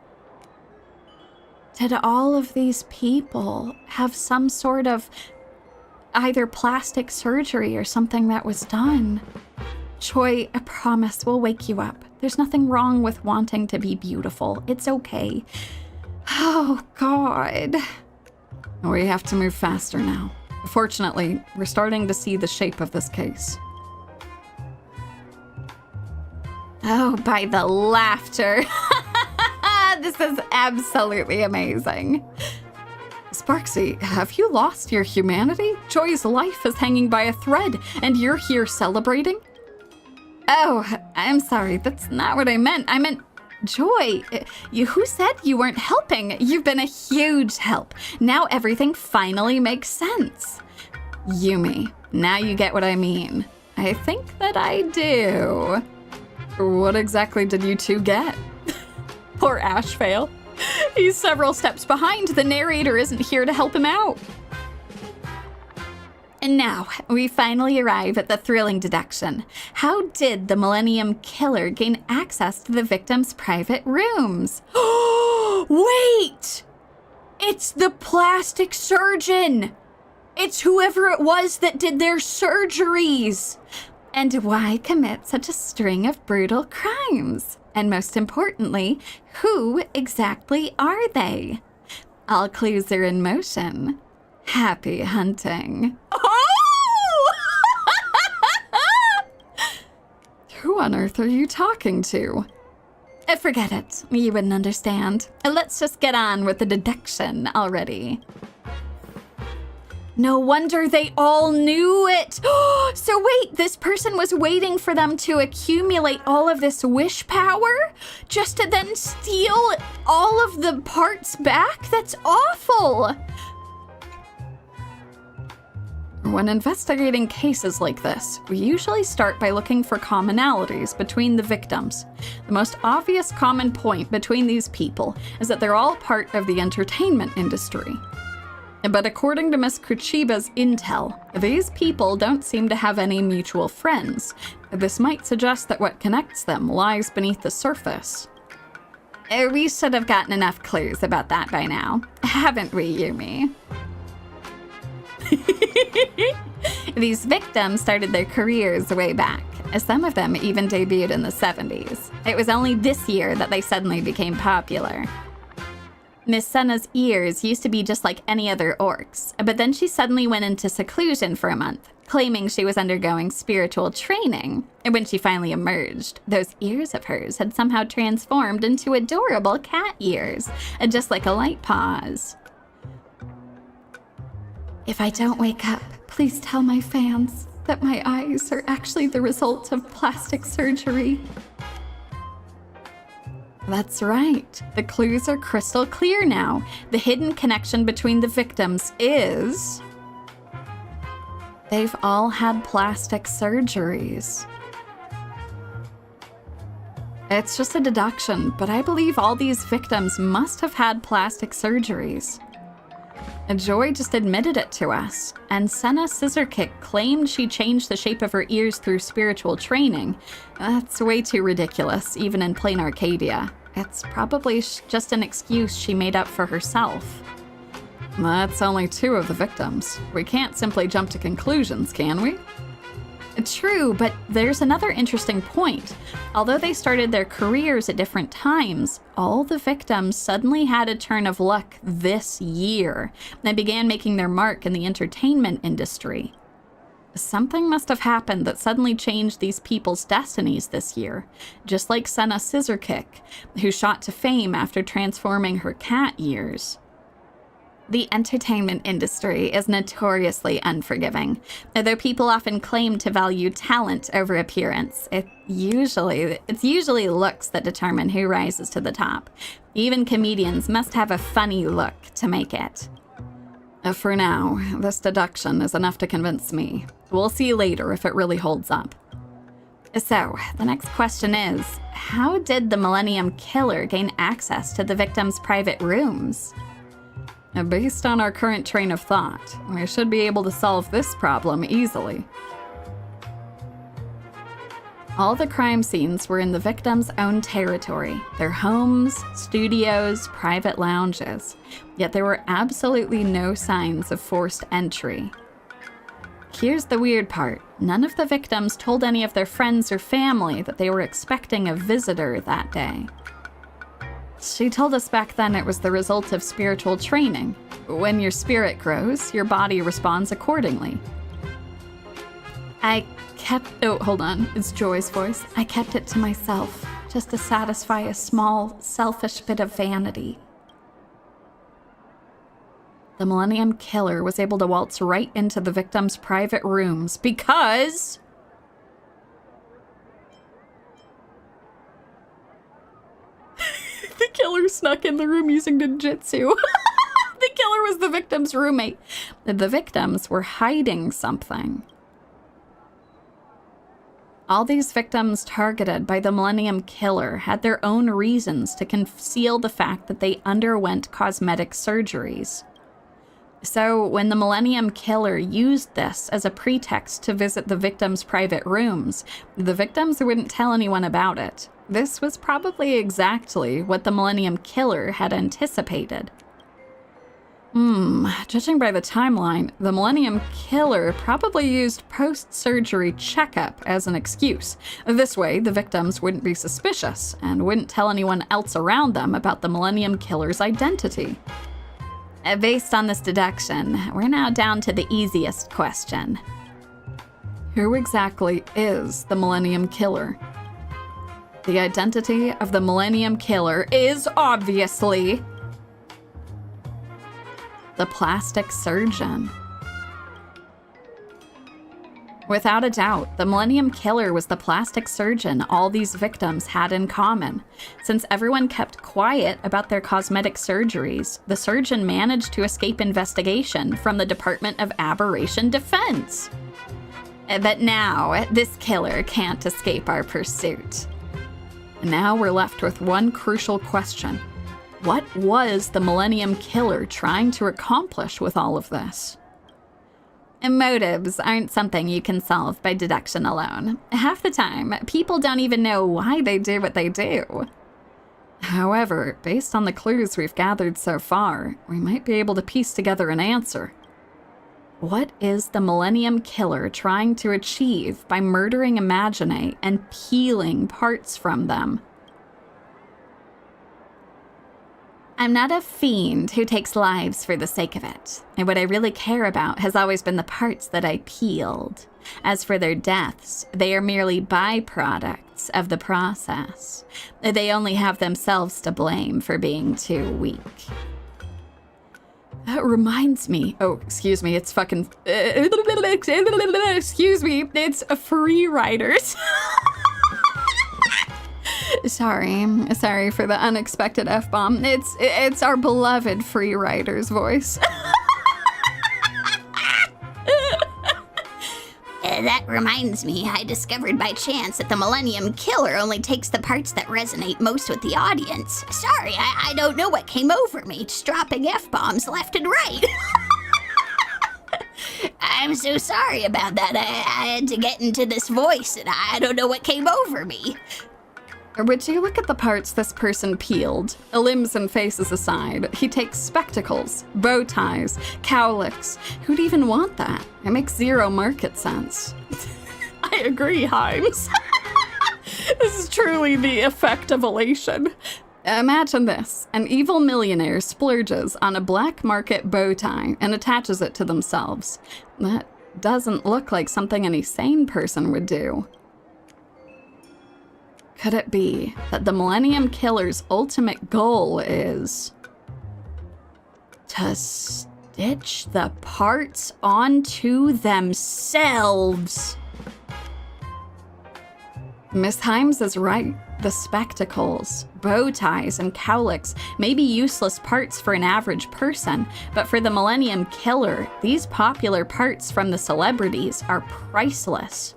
Did all of these people have some sort of either plastic surgery or something that was done? Choi, I promise we'll wake you up. There's nothing wrong with wanting to be beautiful. It's okay. Oh, God. We have to move faster now. Fortunately, we're starting to see the shape of this case. Oh, by the laughter. This is absolutely amazing. Sparksy, have you lost your humanity? Joy's life is hanging by a thread, and you're here celebrating? Oh, I'm sorry. That's not what I meant. I meant, Joy, who said you weren't helping? You've been a huge help. Now everything finally makes sense. Yumi, now you get what I mean. I think that I do. What exactly did you two get? Poor Ashvale. He's several steps behind. The narrator isn't here to help him out. And now, we finally arrive at the thrilling deduction. How did the Millennium killer gain access to the victim's private rooms? Wait! It's the plastic surgeon! It's whoever it was that did their surgeries! And why commit such a string of brutal crimes? And most importantly, who exactly are they? All clues are in motion. Happy hunting. Oh! Who on earth are you talking to? Forget it. You wouldn't understand. Let's just get on with the deduction already. No wonder they all knew it. So wait, this person was waiting for them to accumulate all of this wish power just to then steal all of the parts back? That's awful. When investigating cases like this, we usually start by looking for commonalities between the victims. The most obvious common point between these people is that they're all part of the entertainment industry. But according to Miss Kuchiba's intel, these people don't seem to have any mutual friends. This might suggest that what connects them lies beneath the surface. We should have gotten enough clues about that by now, haven't we, Yumi? These victims started their careers way back. Some of them even debuted in the 70s. It was only this year that they suddenly became popular. Miss Senna's ears used to be just like any other orcs, but then she suddenly went into seclusion for a month, claiming she was undergoing spiritual training. And when she finally emerged, those ears of hers had somehow transformed into adorable cat ears, just like a light paws. If I don't wake up, please tell my fans that my eyes are actually the result of plastic surgery. That's right. The clues are crystal clear now. The hidden connection between the victims is... they've all had plastic surgeries. It's just a deduction, but I believe all these victims must have had plastic surgeries. Joy just admitted it to us, and Senna Scissorkick claimed she changed the shape of her ears through spiritual training. That's way too ridiculous, even in Planarcadia. It's probably just an excuse she made up for herself. That's only 2 of the victims. We can't simply jump to conclusions, can we? True, but there's another interesting point. Although they started their careers at different times, all the victims suddenly had a turn of luck this year and began making their mark in the entertainment industry. Something must have happened that suddenly changed these people's destinies this year, just like Senna Scissorkick, who shot to fame after transforming her cat ears. The entertainment industry is notoriously unforgiving. Although people often claim to value talent over appearance, it's usually looks that determine who rises to the top. Even comedians must have a funny look to make it. For now, this deduction is enough to convince me. We'll see later if it really holds up. So, the next question is, how did the Millennium Killer gain access to the victim's private rooms? Based on our current train of thought, we should be able to solve this problem easily. All the crime scenes were in the victim's own territory, their homes, studios, private lounges, yet there were absolutely no signs of forced entry. Here's the weird part. None of the victims told any of their friends or family that they were expecting a visitor that day. She told us back then it was the result of spiritual training. When your spirit grows, your body responds accordingly. Hold on, it's Joy's voice. I kept it to myself, just to satisfy a small, selfish bit of vanity. The Millennium Killer was able to waltz right into the victim's private rooms because... the killer snuck in the room using ninjutsu. The killer was the victim's roommate. The victims were hiding something. All these victims targeted by the Millennium Killer had their own reasons to conceal the fact that they underwent cosmetic surgeries. So when the Millennium Killer used this as a pretext to visit the victims' private rooms, the victims wouldn't tell anyone about it. This was probably exactly what the Millennium Killer had anticipated. Judging by the timeline, the Millennium Killer probably used post-surgery checkup as an excuse. This way, the victims wouldn't be suspicious and wouldn't tell anyone else around them about the Millennium Killer's identity. Based on this deduction, we're now down to the easiest question. Who exactly is the Millennium Killer? The identity of the Millennium Killer is obviously the plastic surgeon. Without a doubt, the Millennium Killer was the plastic surgeon all these victims had in common. Since everyone kept quiet about their cosmetic surgeries, the surgeon managed to escape investigation from the Department of Aberration Defense. But now, this killer can't escape our pursuit. Now we're left with one crucial question. What was the Millennium Killer trying to accomplish with all of this? Motives aren't something you can solve by deduction alone. Half the time, people don't even know why they do what they do. However, based on the clues we've gathered so far, we might be able to piece together an answer. What is the Millennium Killer trying to achieve by murdering Imagine and peeling parts from them? I'm not a fiend who takes lives for the sake of it, and what I really care about has always been the parts that I peeled. As for their deaths, they are merely byproducts of the process. They only have themselves to blame for being too weak. That reminds me. Oh, excuse me, it's fucking... excuse me, it's Free Riders. Sorry for the unexpected F-bomb. It's our beloved Free Riders voice. That reminds me, I discovered by chance that the Millennium Killer only takes the parts that resonate most with the audience. Sorry, I don't know what came over me, just dropping F-bombs left and right. I'm so sorry about that. I had to get into this voice, and I don't know what came over me. Would you look at the parts this person peeled? Limbs and faces aside, he takes spectacles, bow ties, cowlicks. Who'd even want that? It makes zero market sense. I agree, Himes. This is truly the effect of elation. Imagine this. An evil millionaire splurges on a black market bow tie and attaches it to themselves. That doesn't look like something any sane person would do. Could it be that the Millennium Killer's ultimate goal is to stitch the parts onto themselves? Miss Himes is right. The spectacles, bow ties, and cowlicks may be useless parts for an average person, but for the Millennium Killer, these popular parts from the celebrities are priceless.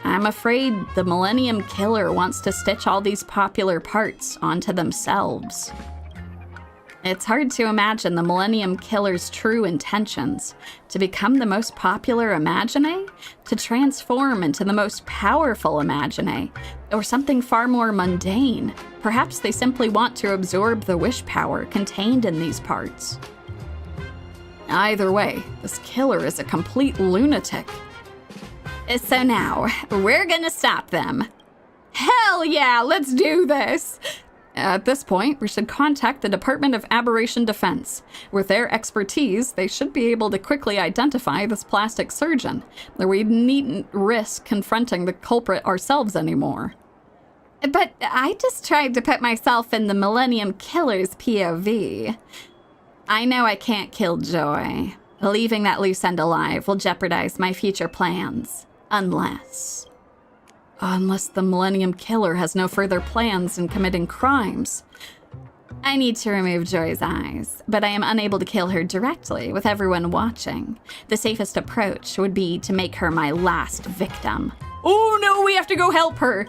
I'm afraid the Millennium Killer wants to stitch all these popular parts onto themselves. It's hard to imagine the Millennium Killer's true intentions: to become the most popular Imagine, to transform into the most powerful Imagine, or something far more mundane. Perhaps they simply want to absorb the wish power contained in these parts. Either way, this killer is a complete lunatic. So now, we're gonna stop them. Hell yeah, let's do this! At this point, we should contact the Department of Aberration Defense. With their expertise, they should be able to quickly identify this plastic surgeon. We needn't risk confronting the culprit ourselves anymore. But I just tried to put myself in the Millennium Killer's POV. I know I can't kill Joy. Leaving that loose end alive will jeopardize my future plans. Unless the Millennium Killer has no further plans in committing crimes. I need to remove Joy's eyes, but I am unable to kill her directly with everyone watching. The safest approach would be to make her my last victim. Oh no, we have to go help her!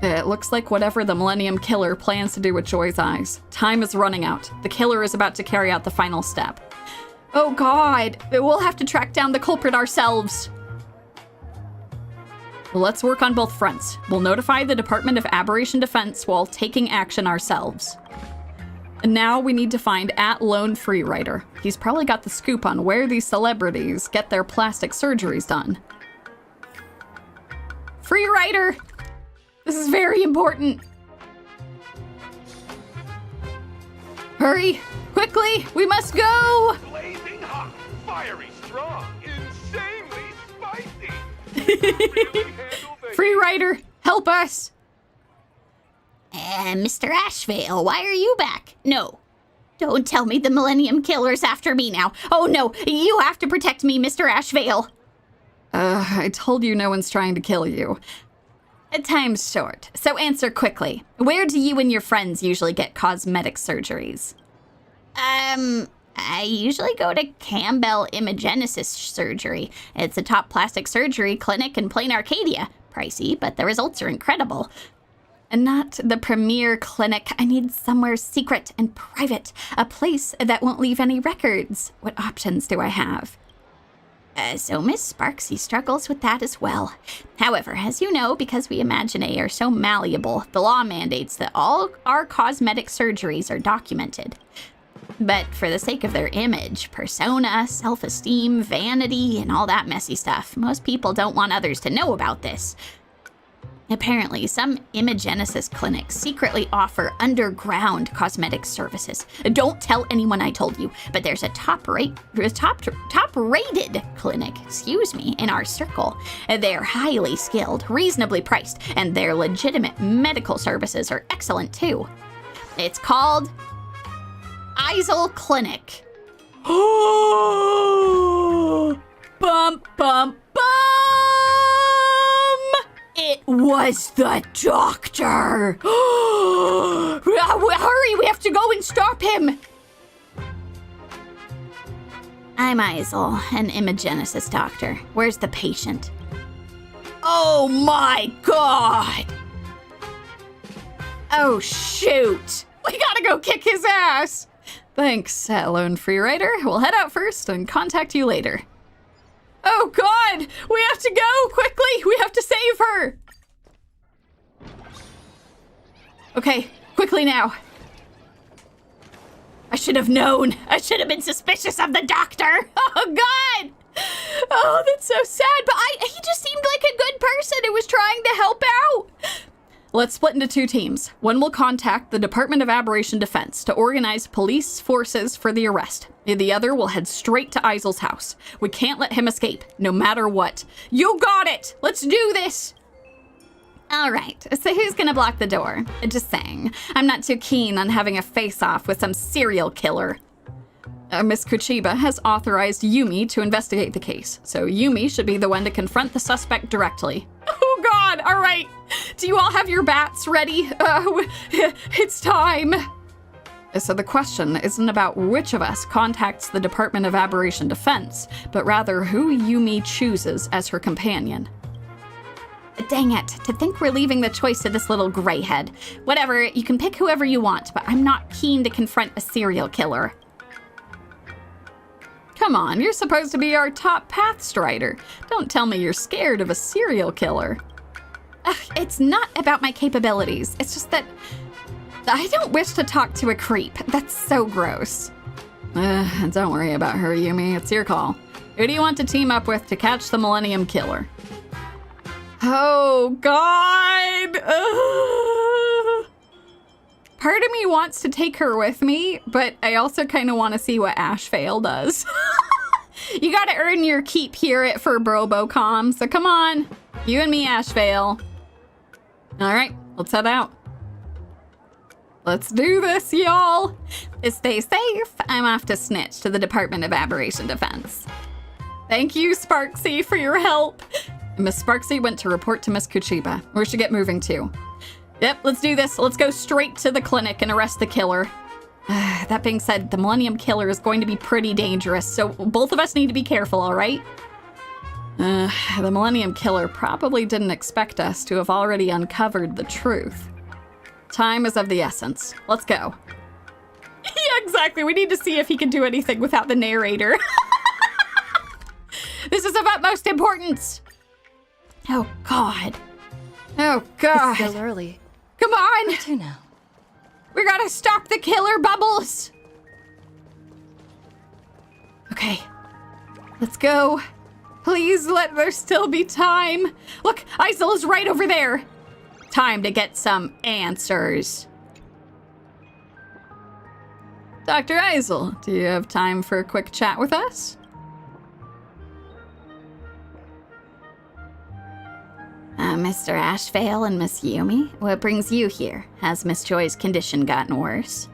It looks like whatever the Millennium Killer plans to do with Joy's eyes, time is running out. The killer is about to carry out the final step. Oh god, we'll have to track down the culprit ourselves. Let's work on both fronts. We'll notify the Department of Aberration Defense while taking action ourselves. And now we need to find @Lone Freerider. He's probably got the scoop on where these celebrities get their plastic surgeries done. Freerider! This is very important. Hurry! Quickly! We must go! Blazing hot, fiery strong, insanely spicy. Freerider, help us! Mr. Ashvale, why are you back? No. Don't tell me the Millennium Killer's after me now. Oh no, you have to protect me, Mr. Ashvale. I told you no one's trying to kill you. Time's short, so answer quickly. Where do you and your friends usually get cosmetic surgeries? I usually go to Campbell Imagenesis Surgery. It's a top plastic surgery clinic in Planarcadia. Pricey, but the results are incredible. Not the premier clinic. I need somewhere secret and private. A place that won't leave any records. What options do I have? So Miss Sparksy struggles with that as well. However, as you know, because we Imagine are so malleable, the law mandates that all our cosmetic surgeries are documented. But for the sake of their image, persona, self-esteem, vanity, and all that messy stuff, most people don't want others to know about this. Apparently, some Imagenesis clinics secretly offer underground cosmetic services. Don't tell anyone I told you, but there's a top-rated clinic, in our circle. They're highly skilled, reasonably priced, and their legitimate medical services are excellent too. It's called Isle Clinic. Bum, bum, bum! It was the doctor! Hurry, we have to go and stop him! I'm Isle, an Imagenesis doctor. Where's the patient? Oh my god! Oh shoot! We gotta go kick his ass! Thanks, Lone Freerider. We'll head out first and contact you later. Oh god! We have to go! Quickly! We have to save her! Okay, quickly now. I should have known. I should have been suspicious of the doctor. Oh god! Oh, that's so sad, but he just seemed like a good person who was trying to help out. Let's split into two teams. One will contact the Department of Aberration Defense to organize police forces for the arrest. The other will head straight to Isle's house. We can't let him escape, no matter what. You got it! Let's do this! All right, so who's gonna block the door? Just saying. I'm not too keen on having a face-off with some serial killer. Miss Kuchiba has authorized Yumi to investigate the case, so Yumi should be the one to confront the suspect directly. Oh god, all right. Do you all have your bats ready? It's time. So the question isn't about which of us contacts the Department of Aberration Defense, but rather who Yumi chooses as her companion. Dang it, to think we're leaving the choice to this little grayhead. Whatever, you can pick whoever you want, but I'm not keen to confront a serial killer. Come on, you're supposed to be our top pathstrider. Don't tell me you're scared of a serial killer. It's not about my capabilities. It's just that I don't wish to talk to a creep. That's so gross. Don't worry about her, Yumi. It's your call. Who do you want to team up with to catch the Millennium Killer? Oh, God! Part of me wants to take her with me, but I also kind of want to see what Ashvale does. You gotta earn your keep here at Furbobocom, so come on. You and me, Ashvale. All right, let's head out. Let's do this, y'all. Stay safe. I'm off to snitch to the Department of Aberration Defense. Thank you, Sparksy, for your help. Miss Sparksy went to report to Miss Kuchiba. Where should get moving to? Yep, let's do this. Let's go straight to the clinic and arrest the killer. That being said, the Millennium Killer is going to be pretty dangerous, so both of us need to be careful, all right? The Millennium Killer probably didn't expect us to have already uncovered the truth. Time is of the essence. Let's go. Yeah, exactly. We need to see if he can do anything without the narrator. This is of utmost importance. Oh, God. Oh, God. It's still early. Come on. Where to now? We gotta stop the killer, Bubbles. Okay. Let's go. Please let there still be time. Look, Isel is right over there. Time to get some answers. Dr. Isel, do you have time for a quick chat with us? Mr. Ashvale and Miss Yumi, what brings you here? Has Miss Joy's condition gotten worse?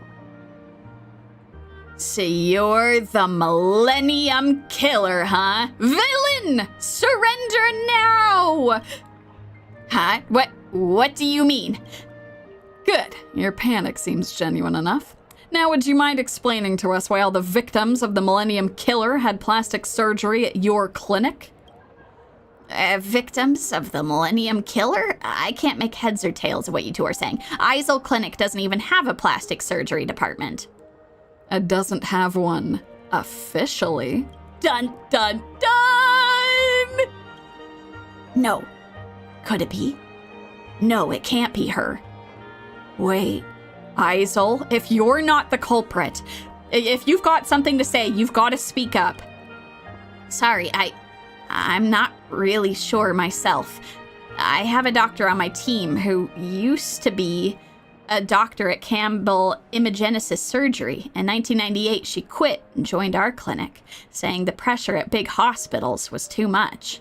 So you're the Millennium Killer, huh? Villain! Surrender now! Huh? What do you mean? Good. Your panic seems genuine enough. Now, would you mind explaining to us why all the victims of the Millennium Killer had plastic surgery at your clinic? Victims of the Millennium Killer? I can't make heads or tails of what you two are saying. Isel Clinic doesn't even have a plastic surgery department. It doesn't have one officially. Dun, dun, dun! No. Could it be? No, it can't be her. Wait, Isel, if you're not the culprit, if you've got something to say, you've got to speak up. Sorry, I'm not really sure myself. I have a doctor on my team who used to be a doctor at Campbell Imagenesis Surgery. In 1998, she quit and joined our clinic, saying the pressure at big hospitals was too much.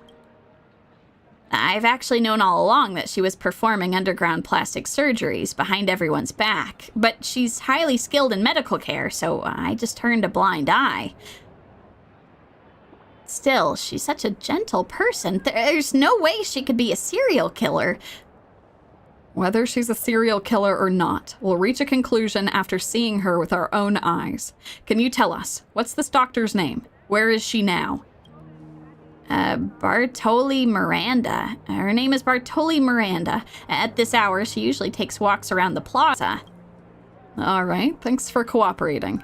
I've actually known all along that she was performing underground plastic surgeries behind everyone's back, but she's highly skilled in medical care, so I just turned a blind eye. Still, she's such a gentle person. There's no way she could be a serial killer. Whether she's a serial killer or not, we'll reach a conclusion after seeing her with our own eyes. Can you tell us, what's this doctor's name? Where is she now? Bartoli Miranda. Her name is Bartoli Miranda. At this hour, she usually takes walks around the plaza. All right, thanks for cooperating.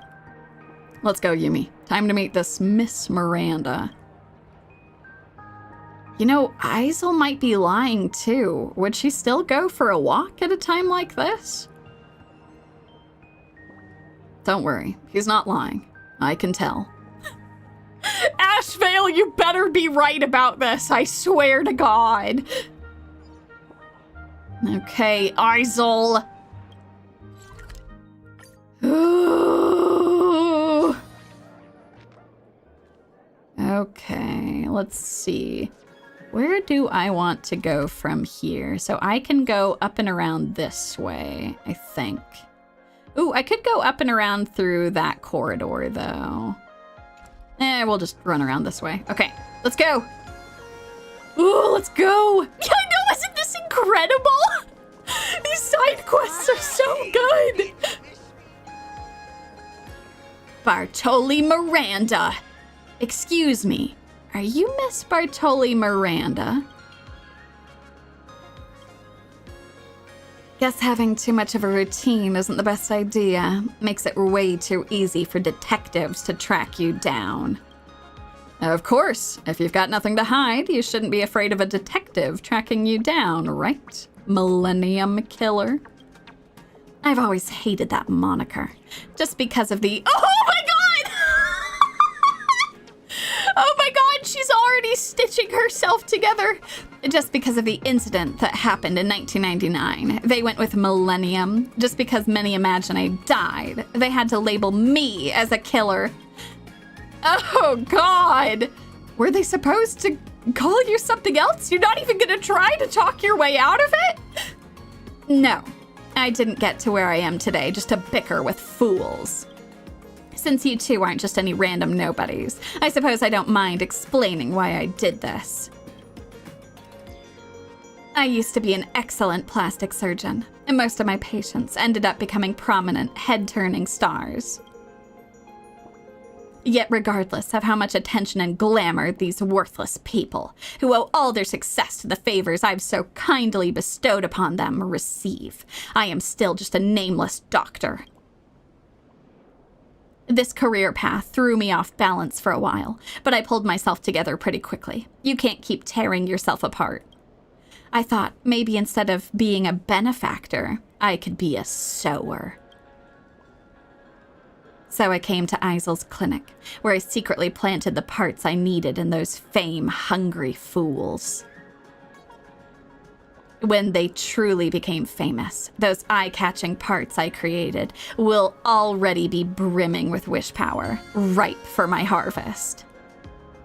Let's go, Yumi. Time to meet this Miss Miranda. You know, Isel might be lying too. Would she still go for a walk at a time like this? Don't worry, he's not lying. I can tell. Ashvale, you better be right about this, I swear to God. Okay, Isel. Ooh. Okay, let's see. Where do I want to go from here? So I can go up and around this way, I think. Ooh, I could go up and around through that corridor, though. We'll just run around this way. Okay, let's go. Ooh, let's go. I know, isn't this incredible? These side quests are so good. Bartoli Miranda. Excuse me, are you Miss Bartoli Miranda? Guess having too much of a routine isn't the best idea. Makes it way too easy for detectives to track you down. Of course, if you've got nothing to hide, you shouldn't be afraid of a detective tracking you down, right? Millennium Killer. I've always hated that moniker, just because of the— Oh my god! Oh my god, she's already stitching herself together. Just because of the incident that happened in 1999. They went with Millennium, just because many imagine I died. They had to label me as a killer. Oh god! Were they supposed to call you something else? You're not even gonna try to talk your way out of it? No, I didn't get to where I am today just to bicker with fools. Since you two aren't just any random nobodies, I suppose I don't mind explaining why I did this. I used to be an excellent plastic surgeon, and most of my patients ended up becoming prominent, head-turning stars. Yet regardless of how much attention and glamour these worthless people, who owe all their success to the favors I've so kindly bestowed upon them, receive, I am still just a nameless doctor. This career path threw me off balance for a while, but I pulled myself together pretty quickly. You can't keep tearing yourself apart. I thought maybe instead of being a benefactor, I could be a sower. So I came to Eisel's clinic, where I secretly planted the parts I needed in those fame-hungry fools. When they truly became famous, those eye-catching parts I created will already be brimming with wish power, ripe for my harvest.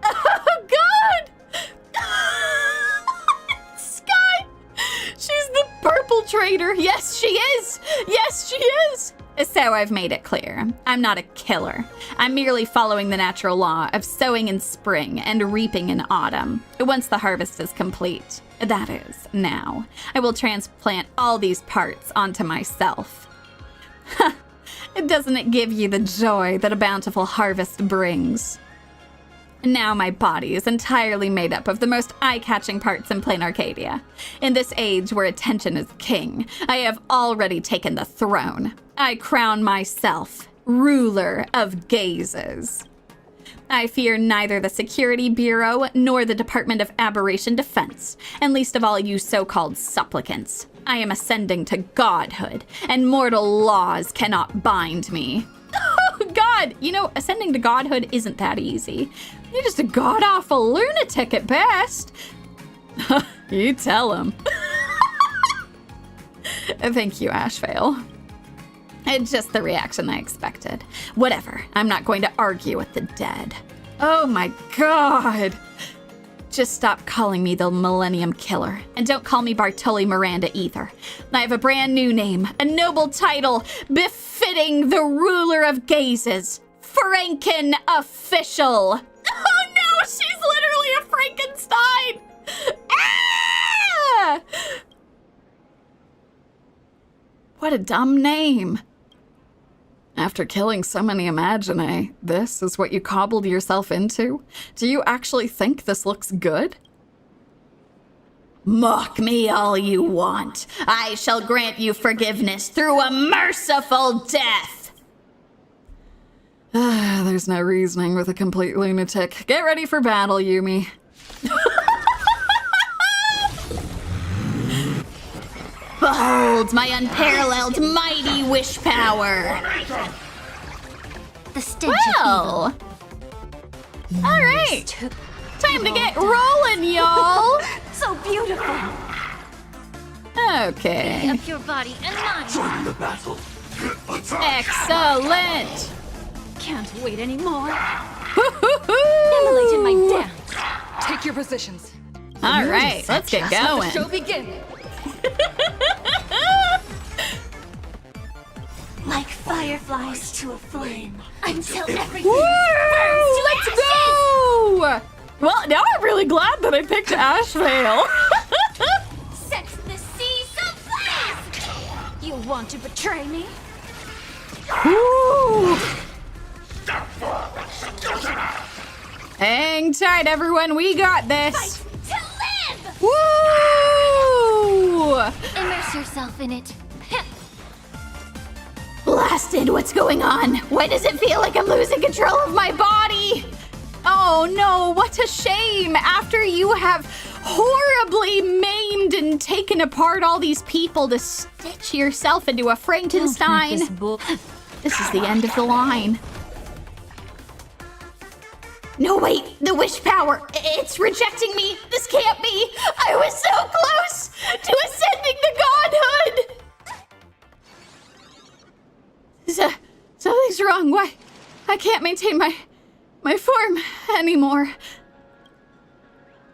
Oh, God! Sky! She's the purple trader! Yes, she is! Yes, she is! So I've made it clear. I'm not a killer. I'm merely following the natural law of sowing in spring and reaping in autumn. Once the harvest is complete, that is, now, I will transplant all these parts onto myself. Doesn't it give you the joy that a bountiful harvest brings? Now my body is entirely made up of the most eye-catching parts in Planarcadia. In this age where attention is king, I have already taken the throne. I crown myself ruler of gazes. I fear neither the Security Bureau nor the Department of Aberration Defense, and least of all you so-called supplicants. I am ascending to godhood, and mortal laws cannot bind me. Oh, God! You know, ascending to godhood isn't that easy. You're just a god-awful lunatic at best. You tell him. Thank you, Ashvale. It's just the reaction I expected. Whatever, I'm not going to argue with the dead. Oh my God! Just stop calling me the Millennium Killer, and don't call me Bartoli Miranda either. I have a brand new name, a noble title, befitting the ruler of gazes, Franken Official. Oh no, she's literally a Frankenstein! Ah! What a dumb name. After killing so many Imaginae, this is what you cobbled yourself into? Do you actually think this looks good? Mock me all you want. I shall grant you forgiveness through a merciful death. There's no reasoning with a complete lunatic. Get ready for battle, Yumi. Behold my unparalleled mighty wish power. The stench Well, of evil. All right. Time to get rolling, y'all. So beautiful. Okay. Up your body and mine. Join the battle. Excellent. Can't wait anymore. Woo-hoo-hoo. Immolate in my dance. Take your positions. All right, let's get going. Show begin. Like fireflies to a flame. Until everything Woo! burns to Let's ashes. go! Well, now I'm really glad that I picked Ashvale. Sets the seas ablaze. You want to betray me? Woo! Hang tight, everyone. We got this. To live! Woo! Immerse yourself in it. blasted, what's going on? Why does it feel like I'm losing control of my body? Oh no, what a shame! After you have horribly maimed and taken apart all these people to stitch yourself into a Frankenstein. This is the end of the line. No, wait, the wish power, it's rejecting me. This can't be. I was so close to ascending to godhood. Something's wrong. Why? I can't maintain my form anymore.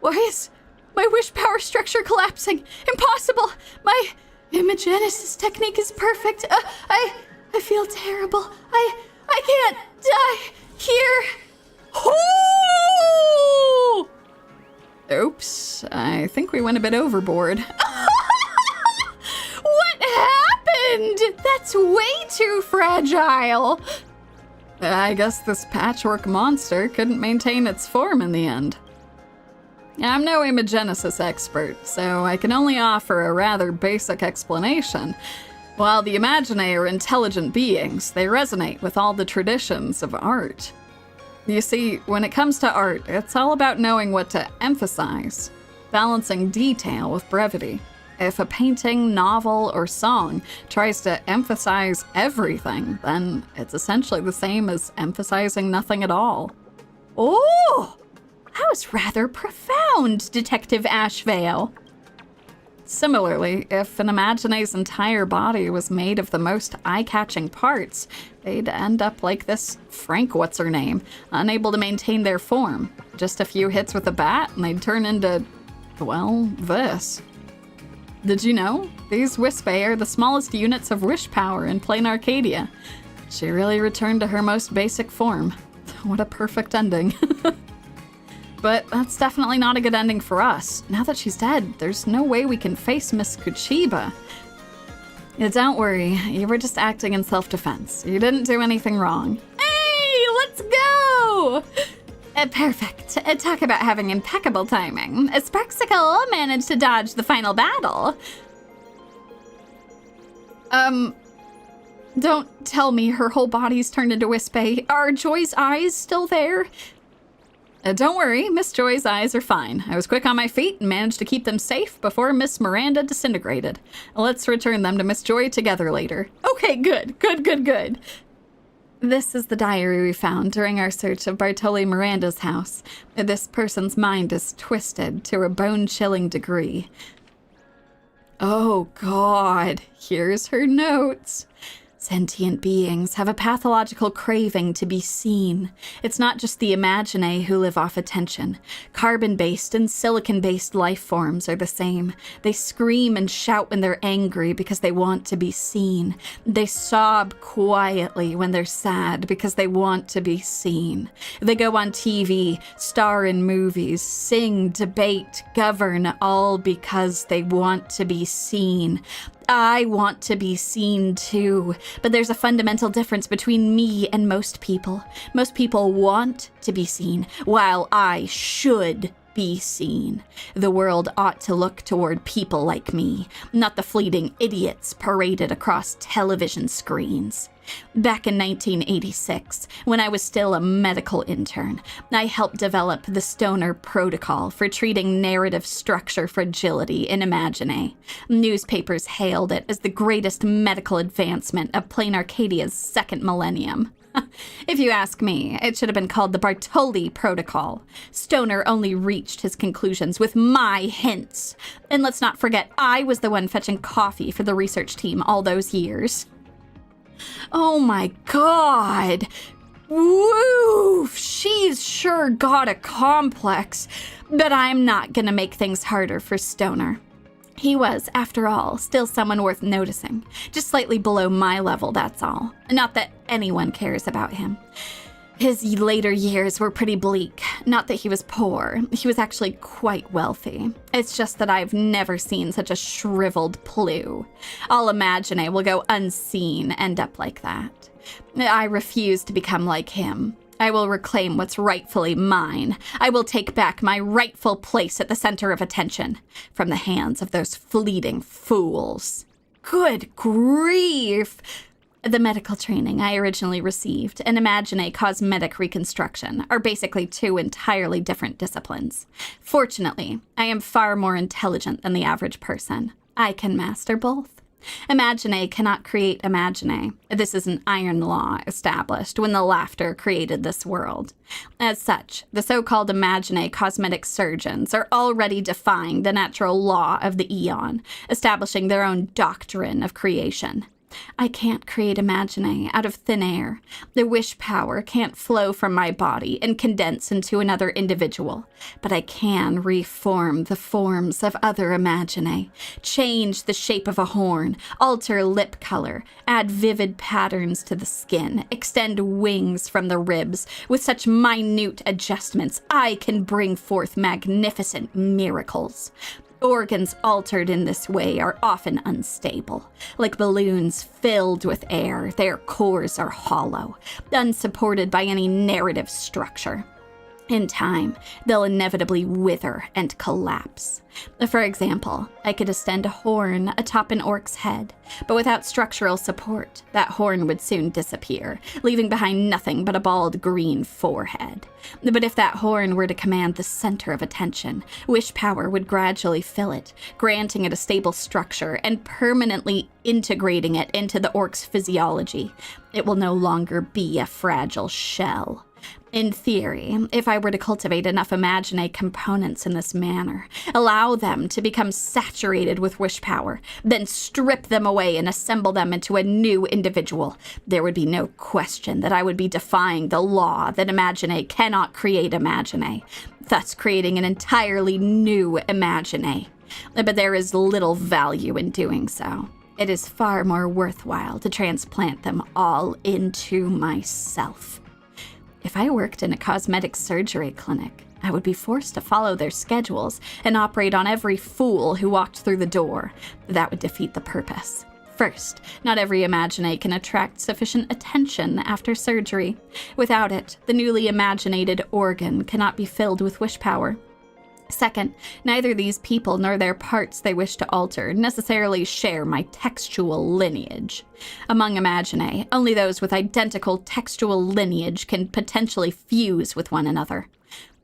Why is my wish power structure collapsing? Impossible. My imagenesis technique is perfect. I feel terrible. I can't die here. Ooh! Oops, I think we went a bit overboard. What happened? That's way too fragile. I guess this patchwork monster couldn't maintain its form in the end. I'm no imagenesis expert, so I can only offer a rather basic explanation. While the Imaginae are intelligent beings, they resonate with all the traditions of art. You see, when it comes to art, it's all about knowing what to emphasize, balancing detail with brevity. If a painting, novel, or song tries to emphasize everything, then it's essentially the same as emphasizing nothing at all. Oh, that was rather profound, Detective Ashvale. Similarly, if an Imaginae's entire body was made of the most eye-catching parts, they'd end up like this Frank what's-her-name, unable to maintain their form. Just a few hits with a bat and they'd turn into, well, this. Did you know? These Wispae are the smallest units of wish power in Planarcadia. She really returned to her most basic form. What a perfect ending. But that's definitely not a good ending for us. Now that she's dead, there's no way we can face Miss Kuchiba. Yeah, don't worry, you were just acting in self-defense. You didn't do anything wrong. Hey, let's go! Perfect. Talk about having impeccable timing. Sparksicle managed to dodge the final battle. Don't tell me her whole body's turned into Wispae. Are Joy's eyes still there? Don't worry, Miss Joy's eyes are fine. I was quick on my feet and managed to keep them safe before Miss Miranda disintegrated. Let's return them to Miss Joy together later. Okay, good. This is the diary we found during our search of Bartoli Miranda's house. This person's mind is twisted to a bone-chilling degree. Oh, God. Here's her notes. Sentient beings have a pathological craving to be seen. It's not just the Imaginae who live off attention. Carbon-based and silicon-based life forms are the same. They scream and shout when they're angry because they want to be seen. They sob quietly when they're sad because they want to be seen. They go on TV, star in movies, sing, debate, govern, all because they want to be seen. I want to be seen too, but there's a fundamental difference between me and most people. Most people want to be seen, while I should be seen. The world ought to look toward people like me, not the fleeting idiots paraded across television screens. Back in 1986, when I was still a medical intern, I helped develop the Stoner Protocol for treating narrative structure fragility in Imaginae. Newspapers hailed it as the greatest medical advancement of Planarcadia's second millennium. If you ask me, it should have been called the Bartoli Protocol. Stoner only reached his conclusions with my hints. And let's not forget, I was the one fetching coffee for the research team all those years. Oh my God. Woo! She's sure got a complex. But I'm not gonna make things harder for Stoner. He was, after all, still someone worth noticing. Just slightly below my level, that's all. Not that anyone cares about him. His later years were pretty bleak. Not that he was poor. He was actually quite wealthy. It's just that I've never seen such a shriveled plue. All Imaginae will go unseen, end up like that. I refuse to become like him. I will reclaim what's rightfully mine. I will take back my rightful place at the center of attention from the hands of those fleeting fools. Good grief! The medical training I originally received and Imagine cosmetic reconstruction are basically two entirely different disciplines. Fortunately, I am far more intelligent than the average person. I can master both. Imagine cannot create Imagine. This is an iron law established when the laughter created this world. As such, the so-called Imagine cosmetic surgeons are already defying the natural law of the eon, establishing their own doctrine of creation. I can't create Imagine out of thin air. The wish power can't flow from my body and condense into another individual. But I can reform the forms of other Imagine, change the shape of a horn, alter lip color, add vivid patterns to the skin, extend wings from the ribs. With such minute adjustments, I can bring forth magnificent miracles. Organs altered in this way are often unstable. Like balloons filled with air, their cores are hollow, unsupported by any narrative structure. In time, they'll inevitably wither and collapse. For example, I could extend a horn atop an orc's head, but without structural support, that horn would soon disappear, leaving behind nothing but a bald green forehead. But if that horn were to command the center of attention, wish power would gradually fill it, granting it a stable structure and permanently integrating it into the orc's physiology. It will no longer be a fragile shell. In theory, if I were to cultivate enough Imagine components in this manner, allow them to become saturated with wish power, then strip them away and assemble them into a new individual, there would be no question that I would be defying the law that Imagine cannot create Imagine, thus creating an entirely new Imagine. But there is little value in doing so. It is far more worthwhile to transplant them all into myself. If I worked in a cosmetic surgery clinic, I would be forced to follow their schedules and operate on every fool who walked through the door. That would defeat the purpose. First, not every Imagine can attract sufficient attention after surgery. Without it, the newly imaginated organ cannot be filled with wish power. Second, neither these people nor their parts they wish to alter necessarily share my textual lineage. Among Imagine, only those with identical textual lineage can potentially fuse with one another.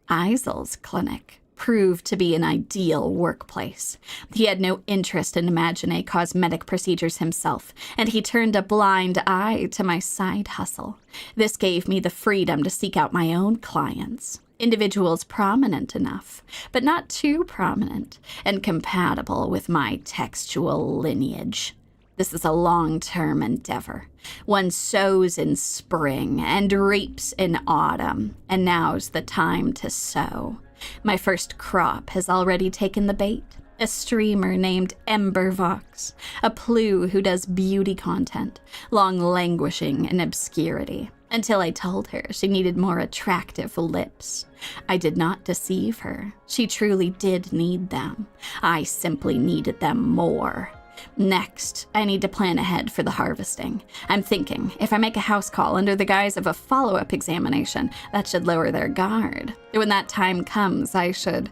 Isel's clinic proved to be an ideal workplace. He had no interest in Imagine cosmetic procedures himself, and he turned a blind eye to my side hustle. This gave me the freedom to seek out my own clients. Individuals prominent enough, but not too prominent, and compatible with my textual lineage. This is a long-term endeavor. One sows in spring and reaps in autumn, and now's the time to sow. My first crop has already taken the bait. A streamer named Embervox, a plue who does beauty content, long languishing in obscurity, until I told her she needed more attractive lips. I did not deceive her. She truly did need them. I simply needed them more. Next, I need to plan ahead for the harvesting. I'm thinking, if I make a house call under the guise of a follow-up examination, that should lower their guard. When that time comes, I should...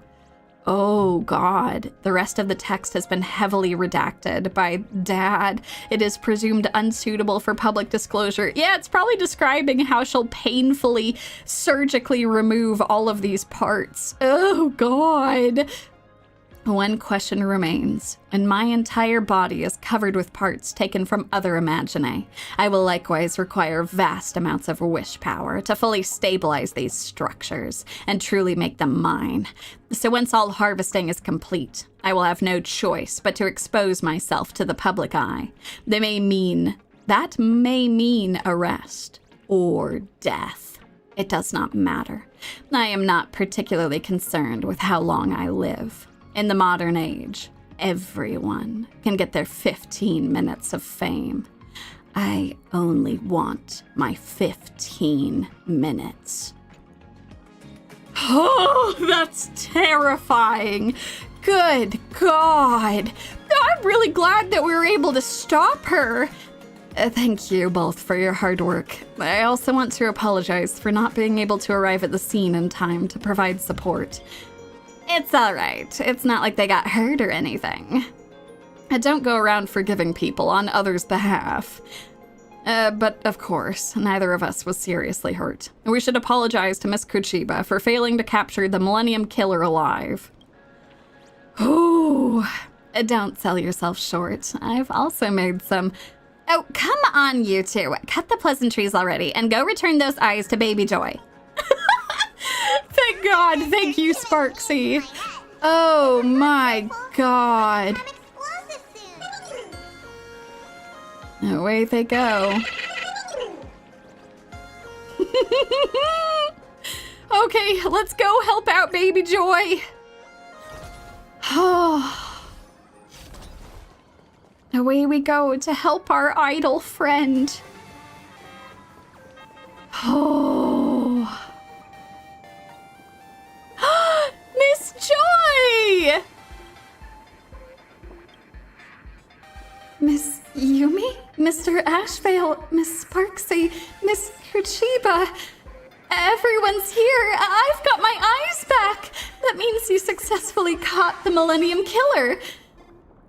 Oh, God. The rest of the text has been heavily redacted by Dad. It is presumed unsuitable for public disclosure. Yeah, it's probably describing how she'll painfully, surgically remove all of these parts. Oh, God. One question remains. When my entire body is covered with parts taken from other Imagine, I will likewise require vast amounts of wish power to fully stabilize these structures and truly make them mine. So once all harvesting is complete, I will have no choice but to expose myself to the public eye. That may mean arrest or death. It does not matter. I am not particularly concerned with how long I live. In the modern age, everyone can get their 15 minutes of fame. I only want my 15 minutes. Oh, that's terrifying. Good God. I'm really glad that we were able to stop her. Thank you both for your hard work. I also want to apologize for not being able to arrive at the scene in time to provide support. It's all right. It's not like they got hurt or anything. I don't go around forgiving people on others' behalf. But of course, neither of us was seriously hurt. We should apologize to Miss Kuchiba for failing to capture the Millennium Killer alive. Ooh, don't sell yourself short. I've also made some... Oh, come on, you two. Cut the pleasantries already and go return those eyes to Baby Joy. Thank God. Thank you, Sparksy. Oh my God. Away they go. Okay, let's go help out Baby Joy. Oh. Away we go to help our idol friend. Oh. Miss Joy! Miss Yumi? Mr. Ashvale, Miss Sparksy, Miss Kuchiba. Everyone's here. I've got my eyes back. That means you successfully caught the Millennium Killer.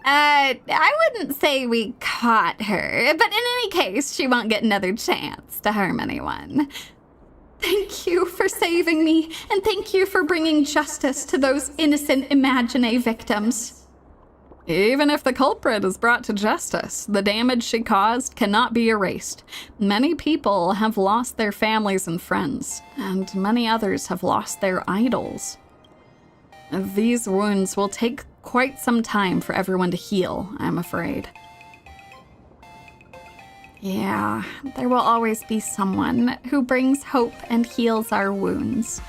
I wouldn't say we caught her, but in any case, she won't get another chance to harm anyone. Thank you for saving me, and thank you for bringing justice to those innocent Imagine victims. Even if the culprit is brought to justice, the damage she caused cannot be erased. Many people have lost their families and friends, and many others have lost their idols. These wounds will take quite some time for everyone to heal, I'm afraid. Yeah, there will always be someone who brings hope and heals our wounds.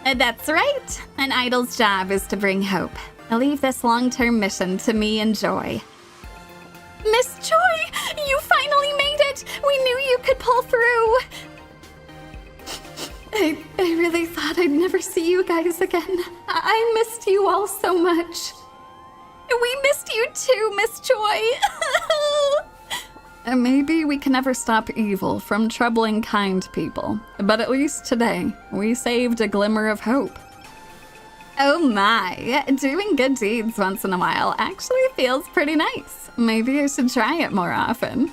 That's right. An idol's job is to bring hope. I'll leave this long-term mission to me and Joy. Miss Joy, you finally made it! We knew you could pull through! I really thought I'd never see you guys again. I missed you all so much. We missed you too, Miss Joy! Maybe we can never stop evil from troubling kind people, but at least today, we saved a glimmer of hope. Oh my, doing good deeds once in a while actually feels pretty nice. Maybe I should try it more often.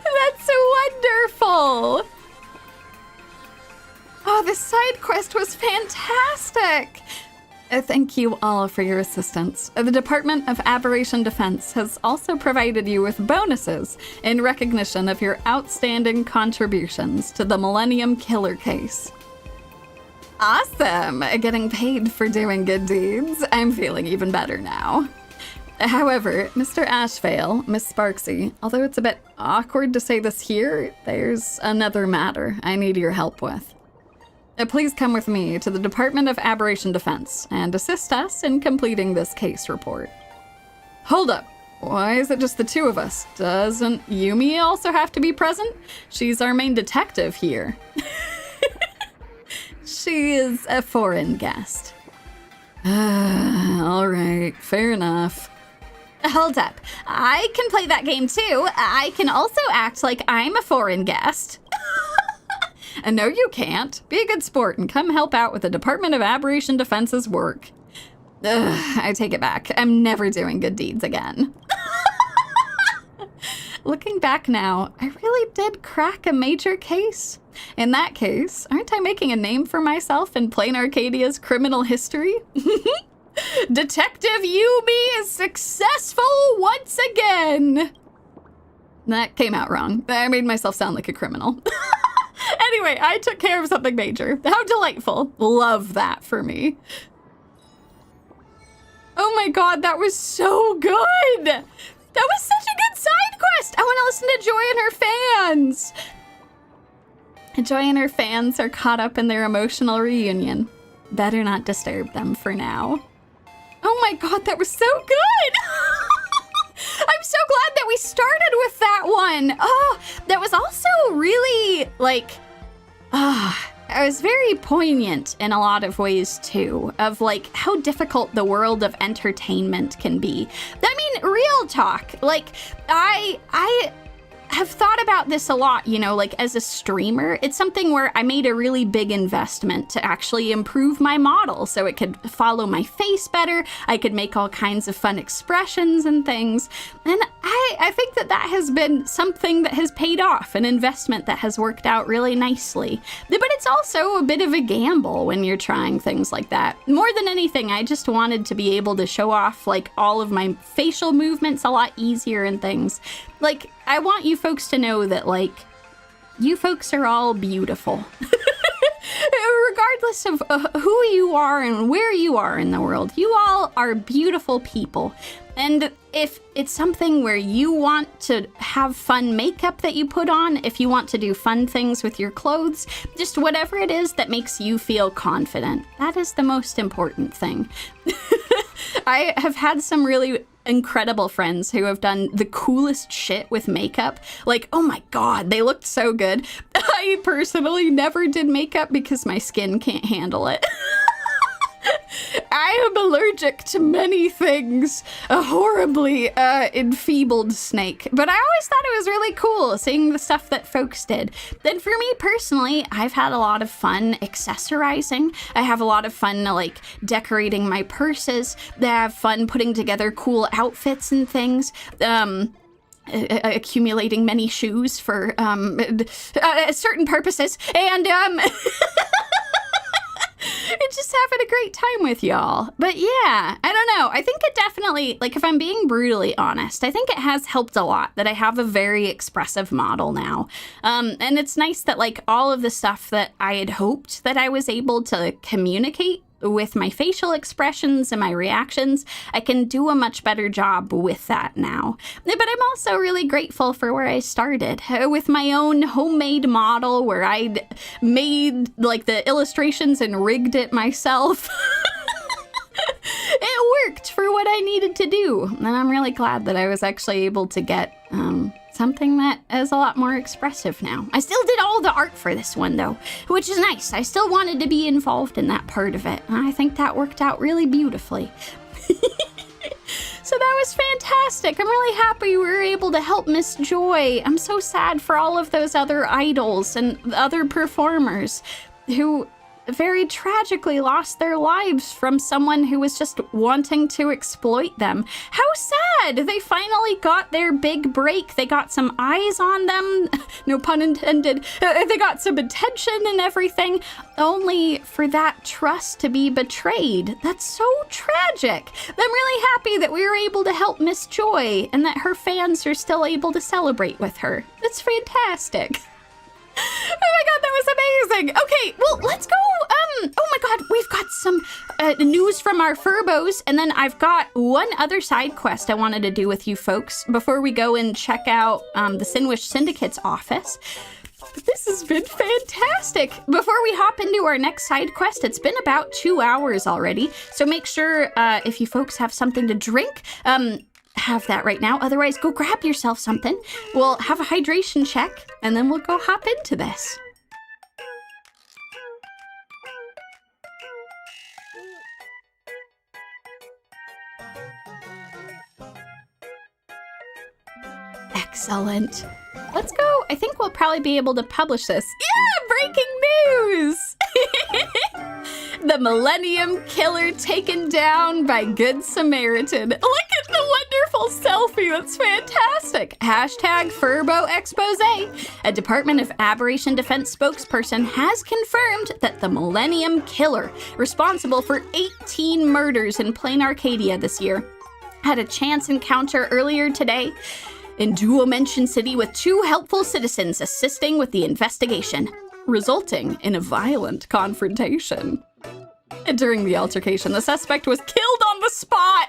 That's wonderful! Oh, this side quest was fantastic! Thank you all for your assistance. The Department of Aberration Defense has also provided you with bonuses in recognition of your outstanding contributions to the Millennium Killer case. Awesome! Getting paid for doing good deeds. I'm feeling even better now. However, Mr. Ashvale, Miss Sparksy, although it's a bit awkward to say this here, there's another matter I need your help with. Please come with me to the Department of Aberration Defense and assist us in completing this case report. Hold up. Why is it just the two of us? Doesn't Yumi also have to be present? She's our main detective here. She is a foreign guest. All right, fair enough. Hold up. I can play that game too. I can also act like I'm a foreign guest. No, you can't. Be a good sport and come help out with the Department of Aberration Defense's work. I take it back. I'm never doing good deeds again. Looking back now, I really did crack a major case. In that case, aren't I making a name for myself in Planarcadia's criminal history? Detective Yumi is successful once again! That came out wrong. I made myself sound like a criminal. Anyway, I took care of something major. How delightful. Love that for me. Oh my god, that was so good! That was such a good side quest! I want to listen to Joy and her fans! Joy and her fans are caught up in their emotional reunion. Better not disturb them for now. Oh my god, that was so good! I'm so glad that we started with that one! Oh, that was also really, like... it was very poignant in a lot of ways, too, of, like, how difficult the world of entertainment can be. I mean, real talk. Like, have thought about this a lot, you know, like as a streamer. It's something where I made a really big investment to actually improve my model so it could follow my face better. I could make all kinds of fun expressions and things. And I think that that has been something that has paid off, an investment that has worked out really nicely. But it's also a bit of a gamble when you're trying things like that. More than anything, I just wanted to be able to show off like all of my facial movements a lot easier and things. Like, I want you folks to know that, like, you folks are all beautiful. Regardless of who you are and where you are in the world, you all are beautiful people. And if it's something where you want to have fun makeup that you put on, if you want to do fun things with your clothes, just whatever it is that makes you feel confident, that is the most important thing. I have had some really incredible friends who have done the coolest shit with makeup. Like, oh my god, they looked so good. I personally never did makeup because my skin can't handle it. I am allergic to many things. A horribly enfeebled snake. But I always thought it was really cool seeing the stuff that folks did. Then for me personally, I've had a lot of fun accessorizing. I have a lot of fun like decorating my purses. I have fun putting together cool outfits and things. Accumulating many shoes for certain purposes. And it's just having a great time with y'all. But yeah, I don't know. I think it definitely, like, if I'm being brutally honest, I think it has helped a lot that I have a very expressive model now. And it's nice that, like, all of the stuff that I had hoped that I was able to communicate with my facial expressions and my reactions, I can do a much better job with that now. But I'm also really grateful for where I started with my own homemade model where I'd made like the illustrations and rigged it myself. It worked for what I needed to do. And I'm really glad that I was actually able to get something that is a lot more expressive now. I still did all the art for this one though, which is nice. I still wanted to be involved in that part of it. And I think that worked out really beautifully. So that was fantastic. I'm really happy we were able to help Miss Joy. I'm so sad for all of those other idols and other performers who very tragically lost their lives from someone who was just wanting to exploit them. How sad! They finally got their big break. They got some eyes on them, no pun intended. They got some attention and everything, only for that trust to be betrayed. That's so tragic. I'm really happy that we were able to help Miss Joy and that her fans are still able to celebrate with her. That's fantastic. Oh my god, that was amazing. Okay, well, let's go. Oh my god, we've got some news from our Furbos, and then I've got one other side quest I wanted to do with you folks before we go and check out the Sinwish Syndicate's office. This has been fantastic. Before we hop into our next side quest, it's been about 2 hours already, so make sure if you folks have something to drink, have that right now. Otherwise, go grab yourself something. We'll have a hydration check, and then we'll go hop into this. Excellent. Let's go. I think we'll probably be able to publish this. Yeah, breaking news! The Millennium Killer taken down by Good Samaritan. Look at the wonderful selfie. That's fantastic. Hashtag Furbo Expose. A Department of Aberration Defense spokesperson has confirmed that the Millennium Killer, responsible for 18 murders in Planarcadia this year, had a chance encounter earlier today in Duomension City with 2 helpful citizens assisting with the investigation, resulting in a violent confrontation. During the altercation, the suspect was killed on the spot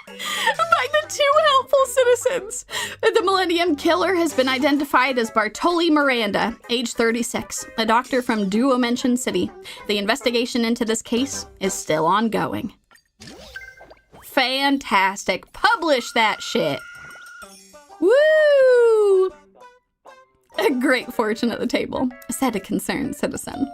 by the 2 helpful citizens. The Millennium Killer has been identified as Bartoli Miranda, age 36, a doctor from Duomension City. The investigation into this case is still ongoing. Fantastic. Publish that shit. Woo! A great fortune at the table, said a concerned citizen.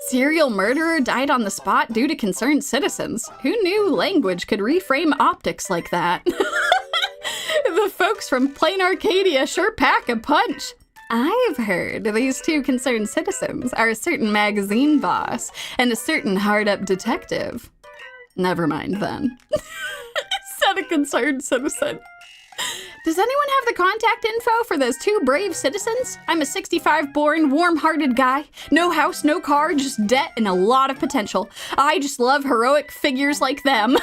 Serial murderer died on the spot due to concerned citizens. Who knew language could reframe optics like that? The The folks from Planarcadia sure pack a punch. I've heard these two concerned citizens are a certain magazine boss and a certain hard-up detective. Never mind then. Said a concerned citizen. Does anyone have the contact info for those two brave citizens? I'm a 65-born, warm-hearted guy. No house, no car, just debt and a lot of potential. I just love heroic figures like them.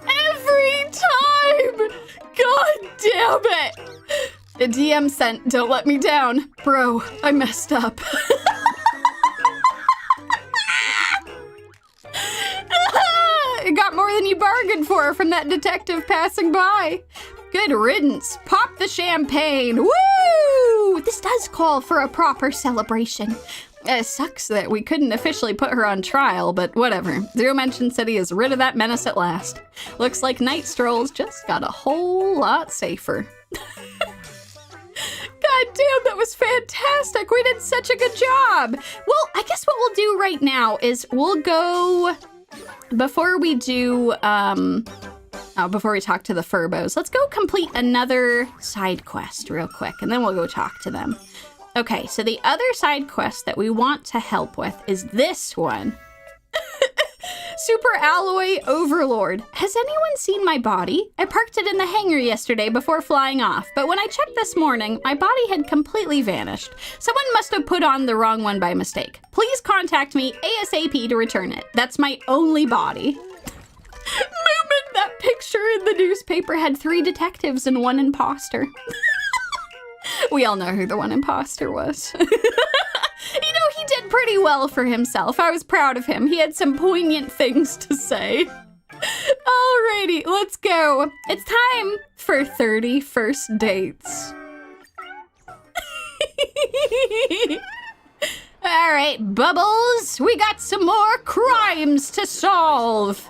Every time! God damn it! A DM sent, don't let me down. Bro, I messed up. It got more than you bargained for from that detective passing by. Good riddance. Pop the champagne. Woo! This does call for a proper celebration. It sucks that we couldn't officially put her on trial, but whatever. Zero Mention City is rid of that menace at last. Looks like night strolls just got a whole lot safer. God damn, that was fantastic. We did such a good job. Well, I guess what we'll do right now is we'll go... Before we do, before we talk to the Furbos, let's go complete another side quest real quick, and then we'll go talk to them. Okay, so the other side quest that we want to help with is this one. Super Alloy Overlord. Has anyone seen my body? I parked it in the hangar yesterday before flying off, but when I checked this morning, my body had completely vanished. Someone must have put on the wrong one by mistake. Please contact me ASAP to return it. That's my only body. Moment, that picture in the newspaper had 3 detectives and 1 imposter. We all know who the one imposter was. You know, he did pretty well for himself. I was proud of him. He had some poignant things to say. Alrighty, let's go. It's time for 30 first dates. Alright, Bubbles, we got some more crimes to solve.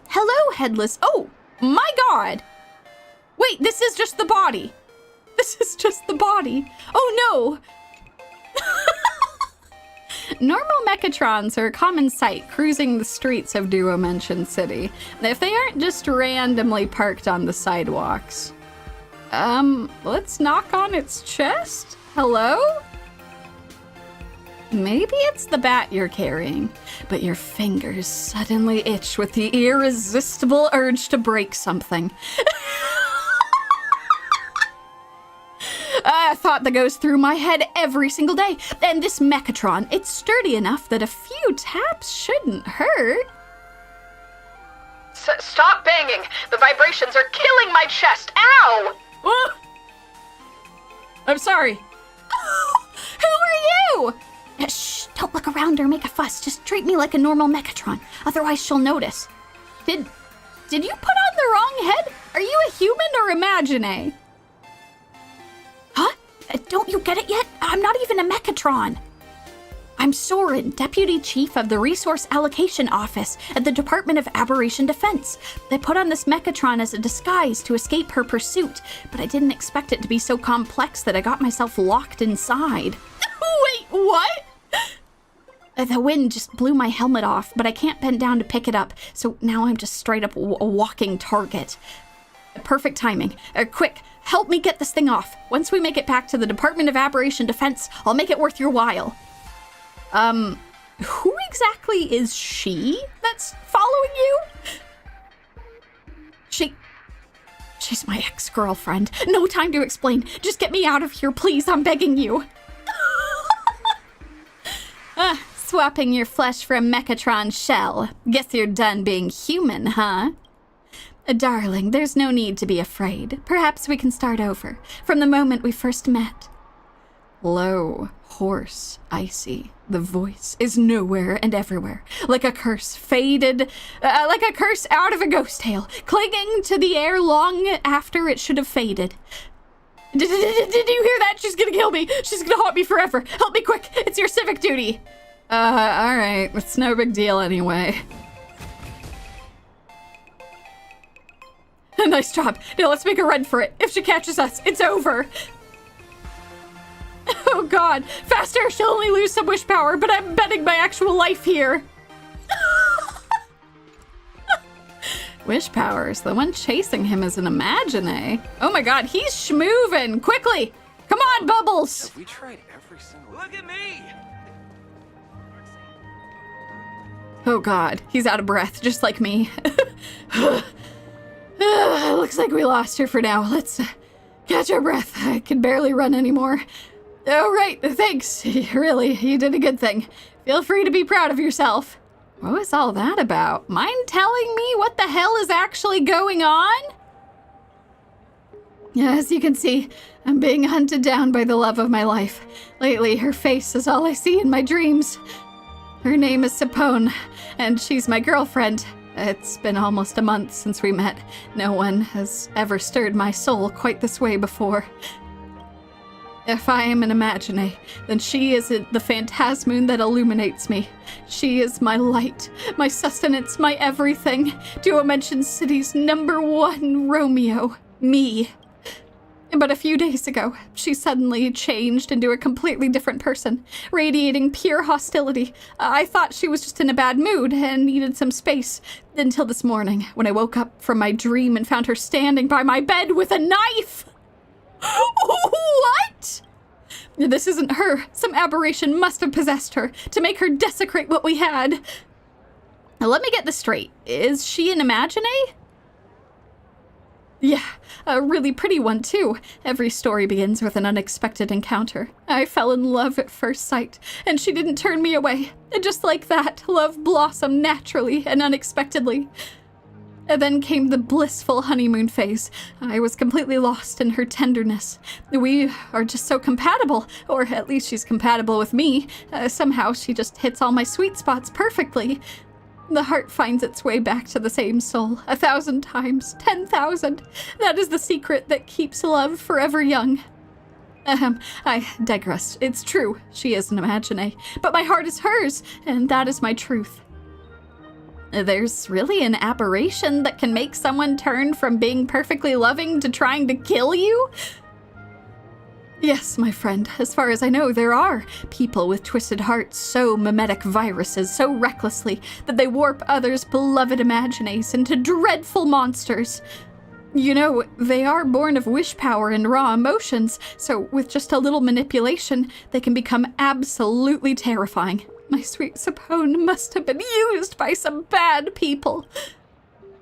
Hello, Headless. Oh, my God. Wait, this is just the body. This is just the body. Oh, no. Normal Mechatrons are a common sight cruising the streets of Duo Mention City, if they aren't just randomly parked on the sidewalks. Let's knock on its chest? Hello? Maybe it's the bat you're carrying, but your fingers suddenly itch with the irresistible urge to break something. A thought that goes through my head every single day. And this Mechatron, it's sturdy enough that a few taps shouldn't hurt. Stop banging! The vibrations are killing my chest! Ow! I'm sorry. Who are you? Shh, don't look around or make a fuss. Just treat me like a normal Mechatron. Otherwise, she'll notice. Did you put on the wrong head? Are you a human or imagine? Huh? Don't you get it yet? I'm not even a Mechatron. I'm Soren, Deputy Chief of the Resource Allocation Office at the Department of Aberration Defense. They put on this Mechatron as a disguise to escape her pursuit, but I didn't expect it to be so complex that I got myself locked inside. Wait, what? The wind just blew my helmet off, but I can't bend down to pick it up, so now I'm just straight up a walking target. Perfect timing. Quick, help me get this thing off. Once we make it back to the Department of Aberration Defense, I'll make it worth your while. Who exactly is she that's following you? She's my ex-girlfriend. No time to explain. Just get me out of here, please. I'm begging you. Swapping your flesh for a Mechatron shell. Guess you're done being human, huh? Darling, there's no need to be afraid. Perhaps we can start over, from the moment we first met. Low, hoarse, icy. The voice is nowhere and everywhere, like a curse faded, like a curse out of a ghost tale, clinging to the air long after it should have faded. Did you hear that? She's gonna kill me. She's gonna haunt me forever. Help me quick. It's your civic duty. Alright. It's no big deal anyway. Nice job. Now let's make a run for it. If she catches us, it's over. Oh God, faster! She'll only lose some wish power, but I'm betting my actual life here. Wish powers. The one chasing him is an imagine. Oh my god, he's schmoovin'! Quickly! Come on, Bubbles! We tried every single. Look at me! Oh god, he's out of breath, just like me. Looks like we lost her for now. Let's catch our breath. I can barely run anymore. Oh, right, thanks. Really, you did a good thing. Feel free to be proud of yourself. What was all that about? Mind telling me what the hell is actually going on? As you can see, I'm being hunted down by the love of my life. Lately, her face is all I see in my dreams. Her name is Sapone, and she's my girlfriend. It's been almost a month since we met. No one has ever stirred my soul quite this way before. If I am an imagine, then she is the phantasmoon that illuminates me. She is my light, my sustenance, my everything. Duo Mention City's #1 Romeo, me. But a few days ago, she suddenly changed into a completely different person, radiating pure hostility. I thought she was just in a bad mood and needed some space, until this morning, when I woke up from my dream and found her standing by my bed with a knife! What? This isn't her. Some aberration must have possessed her to make her desecrate what we had. Now, let me get this straight. Is she an imagine? Yeah, a really pretty one, too. Every story begins with an unexpected encounter. I fell in love at first sight, and she didn't turn me away. And just like that, love blossomed naturally and unexpectedly. And then came the blissful honeymoon phase. I was completely lost in her tenderness. We are just so compatible, or at least she's compatible with me. Somehow she just hits all my sweet spots perfectly. The heart finds its way back to the same soul 1,000 times, 10,000. That is the secret that keeps love forever young. I digress. It's true, she is an imagine, but my heart is hers, and that is my truth. There's really an aberration that can make someone turn from being perfectly loving to trying to kill you? Yes, my friend, as far as I know, there are people with twisted hearts so mimetic viruses so recklessly that they warp others' beloved imagines into dreadful monsters. You know, they are born of wish power and raw emotions, so with just a little manipulation, they can become absolutely terrifying. My sweet Sapone must have been used by some bad people.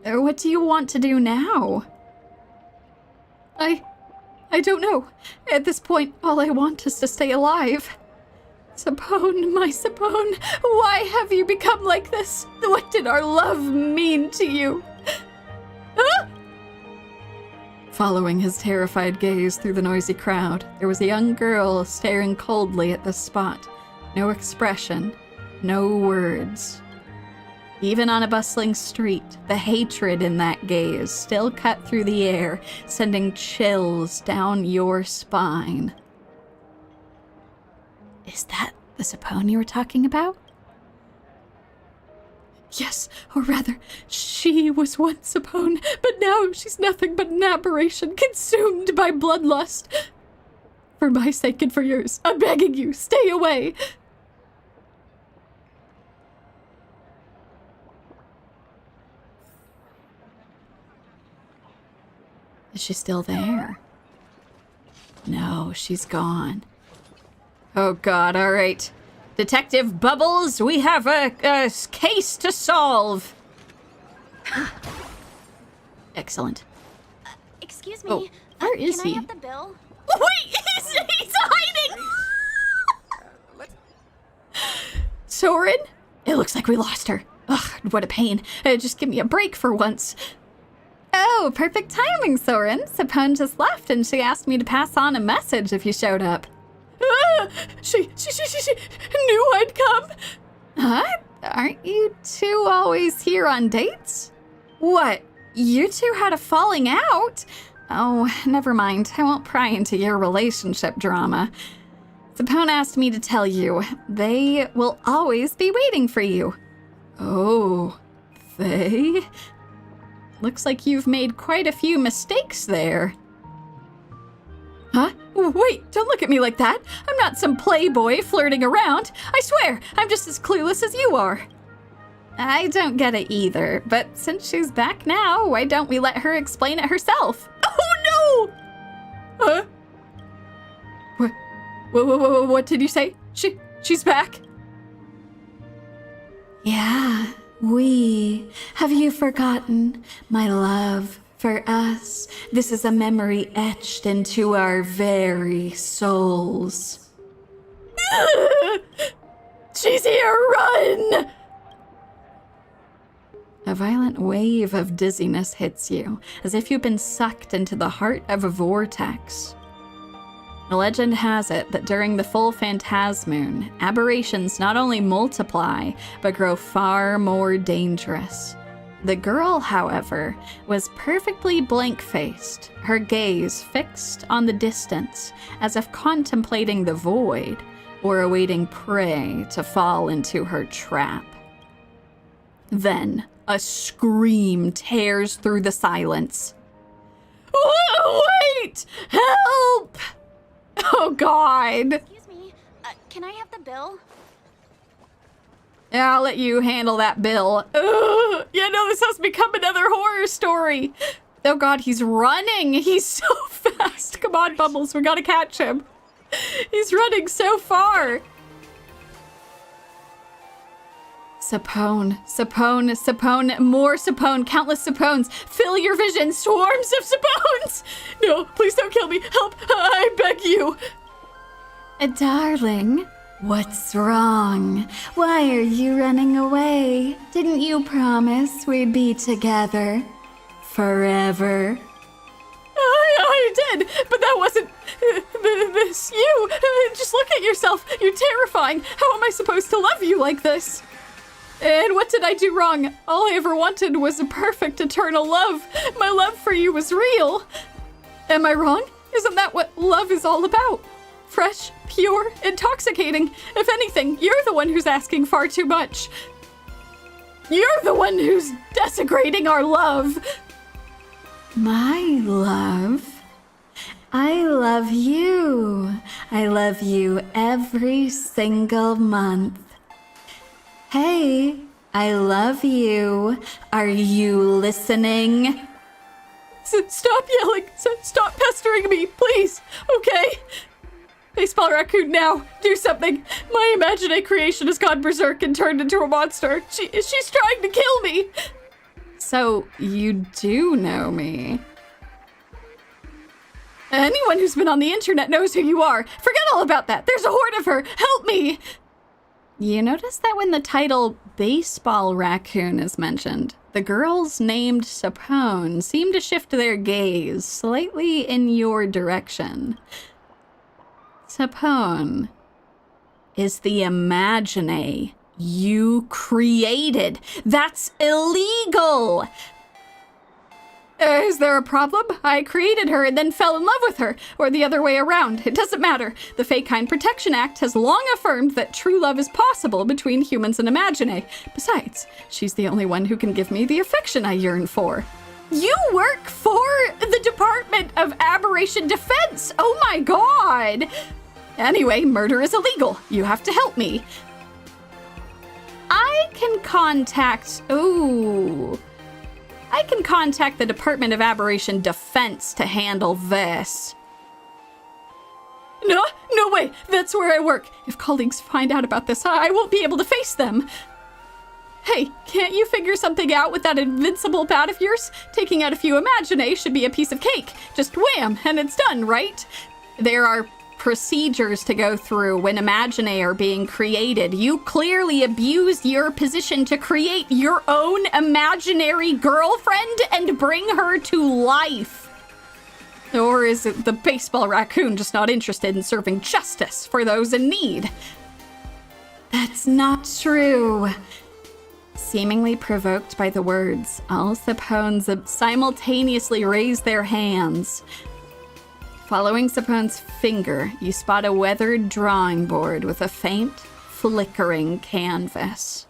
What do you want to do now? I don't know. At this point, all I want is to stay alive. Sapone, my Sapone, why have you become like this? What did our love mean to you? Ah! Following his terrified gaze through the noisy crowd, there was a young girl staring coldly at the spot. No expression, no words. Even on a bustling street, the hatred in that gaze still cut through the air, sending chills down your spine. Is that the Sapone you were talking about? Yes, or rather, she was once Sapone, but now she's nothing but an aberration consumed by bloodlust. For my sake and for yours, I'm begging you, stay away. Is she still there? No, she's gone. Oh god, all right. Detective Bubbles, we have a case to solve. Excellent. Excuse me. Oh, where is he? Can I have the bill? Wait, he's hiding! Soren? It looks like we lost her. Ugh, what a pain. Just give me a break for once. Oh, perfect timing, Soren. Sapone just left and she asked me to pass on a message if you showed up. She knew I'd come. Huh? Aren't you two always here on dates? What? You two had a falling out? Oh, never mind. I won't pry into your relationship drama. Sapone asked me to tell you, they will always be waiting for you. Oh, they? Looks like you've made quite a few mistakes there. Huh? Wait, don't look at me like that. I'm not some playboy flirting around. I swear, I'm just as clueless as you are. I don't get it either, but since she's back now, why don't we let her explain it herself? Oh no! Huh? What did you say? She's back? Yeah, have you forgotten? My love, for us, this is a memory etched into our very souls. She's here, run! A violent wave of dizziness hits you, as if you've been sucked into the heart of a vortex. The legend has it that during the full phantasmoon, aberrations not only multiply, but grow far more dangerous. The girl, however, was perfectly blank-faced, her gaze fixed on the distance, as if contemplating the void, or awaiting prey to fall into her trap. Then, a scream tears through the silence. Wait! Help! Oh, God. Excuse me, can I have the bill? Yeah, I'll let you handle that bill. Ugh. Yeah, no, this has become another horror story. Oh, God, he's running. He's so fast. Come on, Bubbles, we gotta catch him. He's running so far. Sapone, more Sapone, countless Sapones. Fill your vision, swarms of Sapones. No, please don't kill me. Help, I beg you. Darling, what's wrong? Why are you running away? Didn't you promise we'd be together forever? I did, but that wasn't this you. Just look at yourself. You're terrifying. How am I supposed to love you like this? And what did I do wrong? All I ever wanted was a perfect eternal love. My love for you was real. Am I wrong? Isn't that what love is all about? Fresh, pure, intoxicating. If anything, you're the one who's asking far too much. You're the one who's desecrating our love. My love? I love you. I love you every single month. Hey, I love you. Are you listening? Stop yelling. Stop pestering me, please. Okay? Baseball raccoon now. Do something. My imaginary creation has gone berserk and turned into a monster. She's trying to kill me. So, you do know me. Anyone who's been on the internet knows who you are. Forget all about that. There's a horde of her. Help me. You notice that when the title Baseball Raccoon is mentioned, the girls named Sapone seem to shift their gaze slightly in your direction. Sapone is the imaginary you created. That's illegal! Is there a problem? I created her and then fell in love with her, or the other way around. It doesn't matter. The Fake-Kind Protection Act has long affirmed that true love is possible between humans and imaginary. Besides, she's the only one who can give me the affection I yearn for. You work for the Department of Aberration Defense! Oh my god! Anyway, murder is illegal. You have to help me. I can contact the Department of Aberration Defense to handle this. No way. That's where I work. If colleagues find out about this, I won't be able to face them. Hey, can't you figure something out with that invincible bat of yours? Taking out a few imaginary should be a piece of cake. Just wham, and it's done, right? There are procedures to go through when imaginary are being created. You clearly abused your position to create your own imaginary girlfriend and bring her to life. Or is it the baseball raccoon just not interested in serving justice for those in need? That's not true. Seemingly provoked by the words, all Sapones simultaneously raise their hands. Following Sapone's finger, you spot a weathered drawing board with a faint, flickering canvas.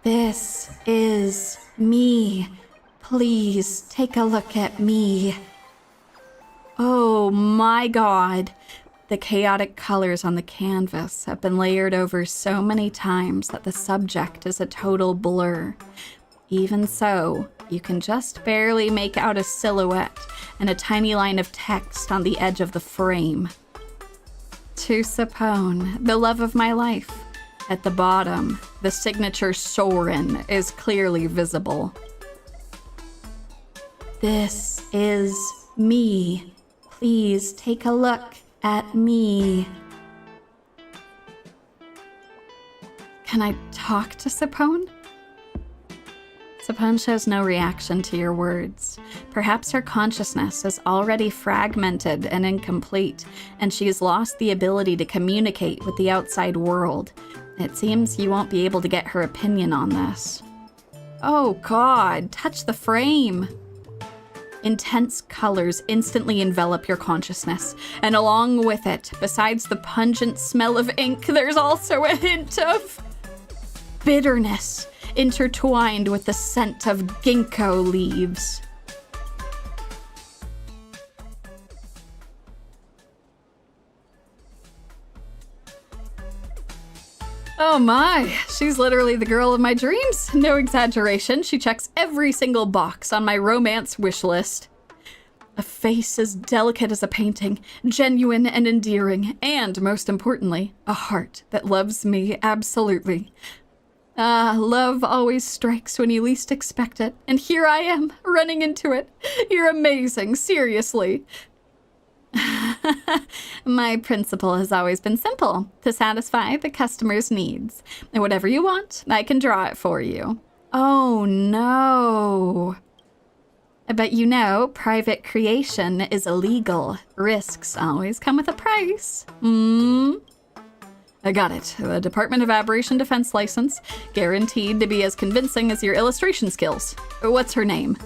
This is me. Please take a look at me. Oh my god. The chaotic colors on the canvas have been layered over so many times that the subject is a total blur. Even so, you can just barely make out a silhouette and a tiny line of text on the edge of the frame. To Sapone, the love of my life. At the bottom, the signature Soren is clearly visible. This is me. Please take a look at me. Can I talk to Sapone? Sapone shows no reaction to your words. Perhaps her consciousness is already fragmented and incomplete, and she has lost the ability to communicate with the outside world. It seems you won't be able to get her opinion on this. Oh God, touch the frame. Intense colors instantly envelop your consciousness, and along with it, besides the pungent smell of ink, there's also a hint of bitterness, intertwined with the scent of ginkgo leaves. Oh my, she's literally the girl of my dreams. No exaggeration, she checks every single box on my romance wish list. A face as delicate as a painting, genuine and endearing, and most importantly, a heart that loves me absolutely. Love always strikes when you least expect it, and here I am, running into it. You're amazing, seriously. My principle has always been simple, to satisfy the customer's needs. And whatever you want, I can draw it for you. Oh no. But you know, private creation is illegal. Risks always come with a price. I got it. The Department of Aberration Defense license, guaranteed to be as convincing as your illustration skills. What's her name?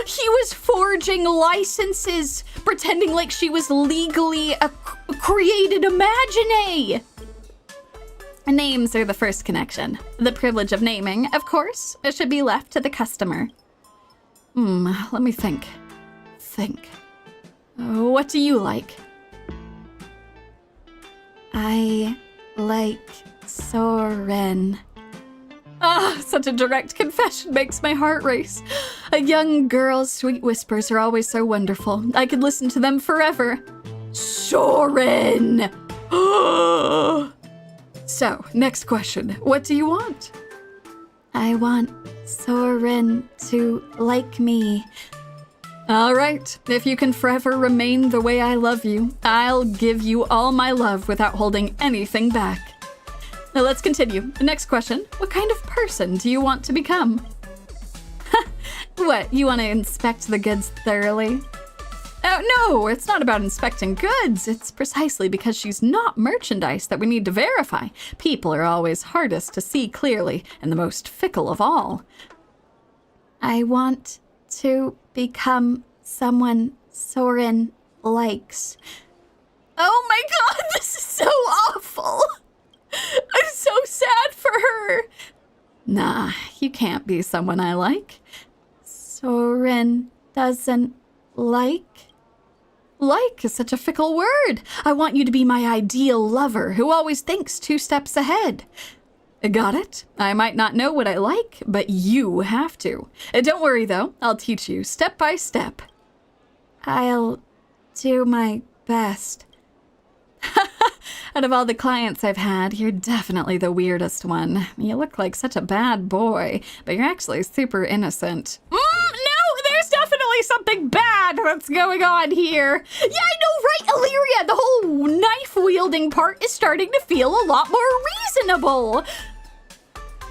He was forging licenses, pretending like she was legally a created imagine. Names are the first connection. The privilege of naming, of course, should be left to the customer. Let me think. What do you like? I like Soren. Such a direct confession makes my heart race. A young girl's sweet whispers are always so wonderful. I could listen to them forever. Soren! So, next question. What do you want? I want Soren to like me. All right, if you can forever remain the way I love you, I'll give you all my love without holding anything back. Now let's continue. Next question, what kind of person do you want to become? What, you want to inspect the goods thoroughly? Oh no, it's not about inspecting goods. It's precisely because she's not merchandise that we need to verify. People are always hardest to see clearly and the most fickle of all. I want to become someone Soren likes. Oh my God, this is so awful. I'm so sad for her. Nah, you can't be someone I like. Soren doesn't like? Like is such a fickle word. I want you to be my ideal lover who always thinks 2 steps ahead. Got it? I might not know what I like, but you have to. Don't worry, though. I'll teach you step by step. I'll do my best. Out of all the clients I've had, you're definitely the weirdest one. You look like such a bad boy, but you're actually super innocent. No, there's definitely something bad that's going on here. Yeah, I know, right, Illyria? The whole knife-wielding part is starting to feel a lot more reasonable.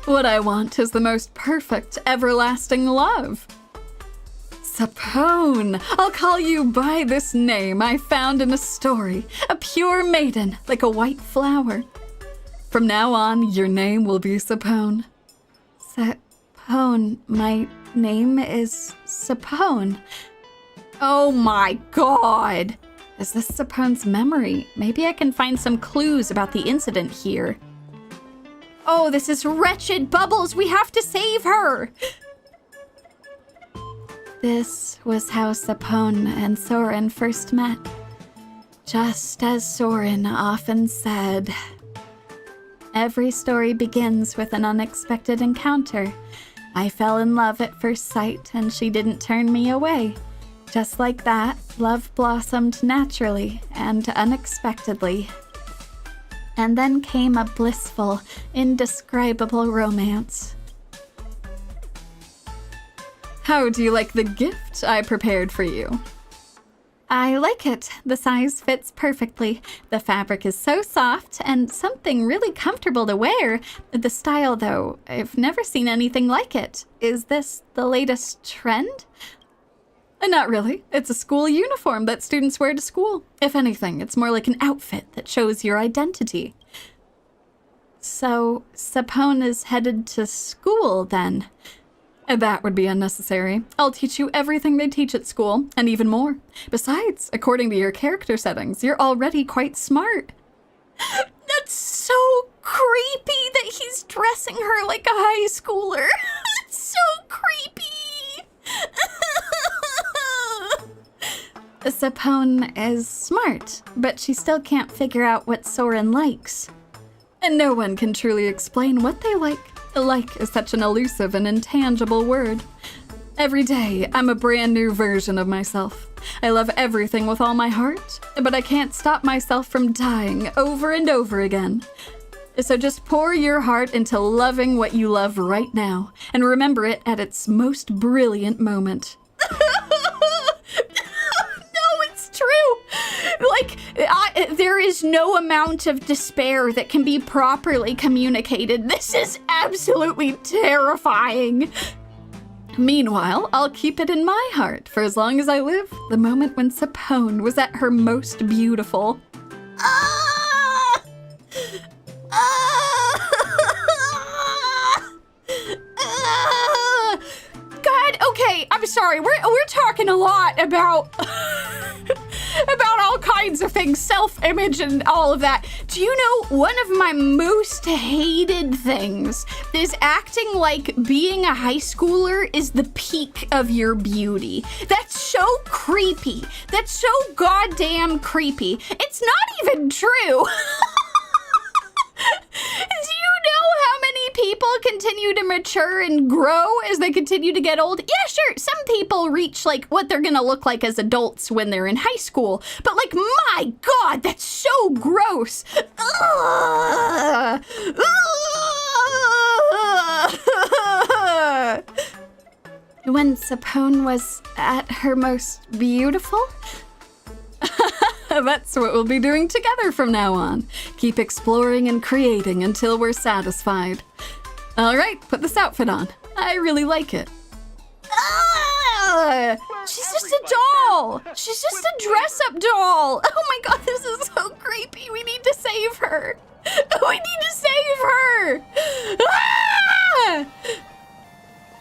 What I want is the most perfect, everlasting love. Sapone. I'll call you by this name I found in a story. A pure maiden, like a white flower. From now on, your name will be Sapone. Sapone. My name is Sapone. Oh my God. Is this Sapone's memory? Maybe I can find some clues about the incident here. Oh, this is wretched. Bubbles, we have to save her. This was how Sapone and Soren first met. Just as Soren often said, every story begins with an unexpected encounter. I fell in love at first sight, and she didn't turn me away. Just like that, love blossomed naturally and unexpectedly. And then came a blissful, indescribable romance. How do you like the gift I prepared for you? I like it. The size fits perfectly. The fabric is so soft and something really comfortable to wear. The style, though, I've never seen anything like it. Is this the latest trend? Not really. It's a school uniform that students wear to school. If anything, it's more like an outfit that shows your identity. So, Sapone is headed to school, then? That would be unnecessary. I'll teach you everything they teach at school, and even more. Besides, according to your character settings, you're already quite smart. That's so creepy that he's dressing her like a high schooler. It's so creepy. Sapone is smart, but she still can't figure out what Soren likes. And no one can truly explain what they like. Like is such an elusive and intangible word. Every day, I'm a brand new version of myself. I love everything with all my heart, but I can't stop myself from dying over and over again. So just pour your heart into loving what you love right now, and remember it at its most brilliant moment. True. There is no amount of despair that can be properly communicated. This is absolutely terrifying. Meanwhile, I'll keep it in my heart for as long as I live, the moment when Sapone was at her most beautiful. God, okay, I'm sorry. We're talking a lot about about all kinds of things, self-image and all of that. Do you know one of my most hated things is acting like being a high schooler is the peak of your beauty? That's so creepy. That's so goddamn creepy. It's not even true. Do you know how many people continue to mature and grow as they continue to get old? Yeah, sure. Some people reach like what they're gonna look like as adults when they're in high school. But like, my God, that's so gross. Ugh. When Sapone was at her most beautiful? That's what we'll be doing together from now on. Keep exploring and creating until we're satisfied. All right, put this outfit on. I really like it. She's just a doll. She's just a dress-up doll. Oh my God, this is so creepy. We need to save her. We need to save her. Ah!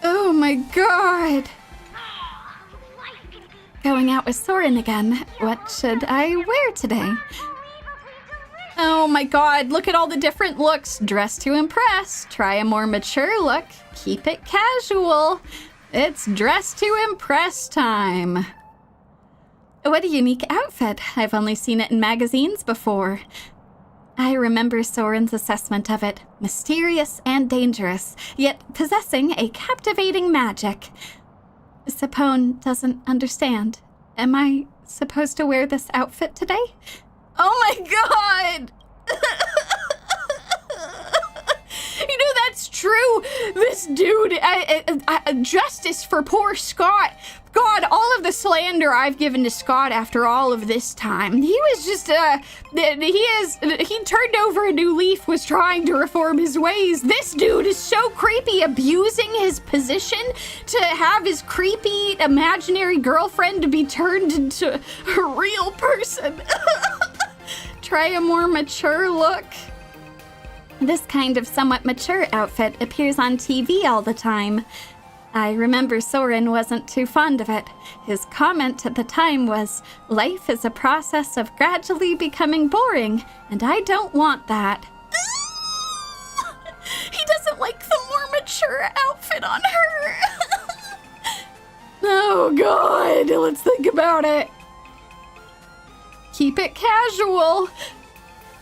Oh my God. Going out with Soren again. What should I wear today? Oh my God, look at all the different looks. Dress to impress. Try a more mature look. Keep it casual. It's dress to impress time. What a unique outfit. I've only seen it in magazines before. I remember Soren's assessment of it. Mysterious and dangerous, yet possessing a captivating magic. Sapone doesn't understand. Am I supposed to wear this outfit today? Oh my God! You know, that's true. This dude, justice for poor Scott. God, all of the slander I've given to Scott after all of this time. He was just, he turned over a new leaf, was trying to reform his ways. This dude is so creepy, abusing his position to have his creepy imaginary girlfriend to be turned into a real person. Try a more mature look. This kind of somewhat mature outfit appears on TV all the time. I remember Soren wasn't too fond of it. His comment at the time was, "Life is a process of gradually becoming boring, and I don't want that." He doesn't like the more mature outfit on her. Oh God, let's think about it. Keep it casual.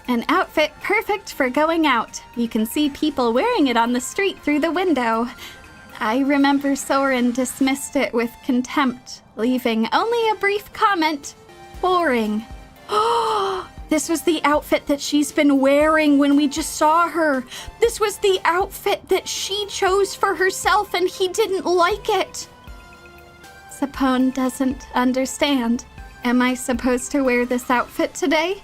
An outfit perfect for going out. You can see people wearing it on the street through the window. I remember Soren dismissed it with contempt, leaving only a brief comment. Boring. Oh, this was the outfit that she's been wearing when we just saw her. This was the outfit that she chose for herself and he didn't like it. Sapone doesn't understand. Am I supposed to wear this outfit today?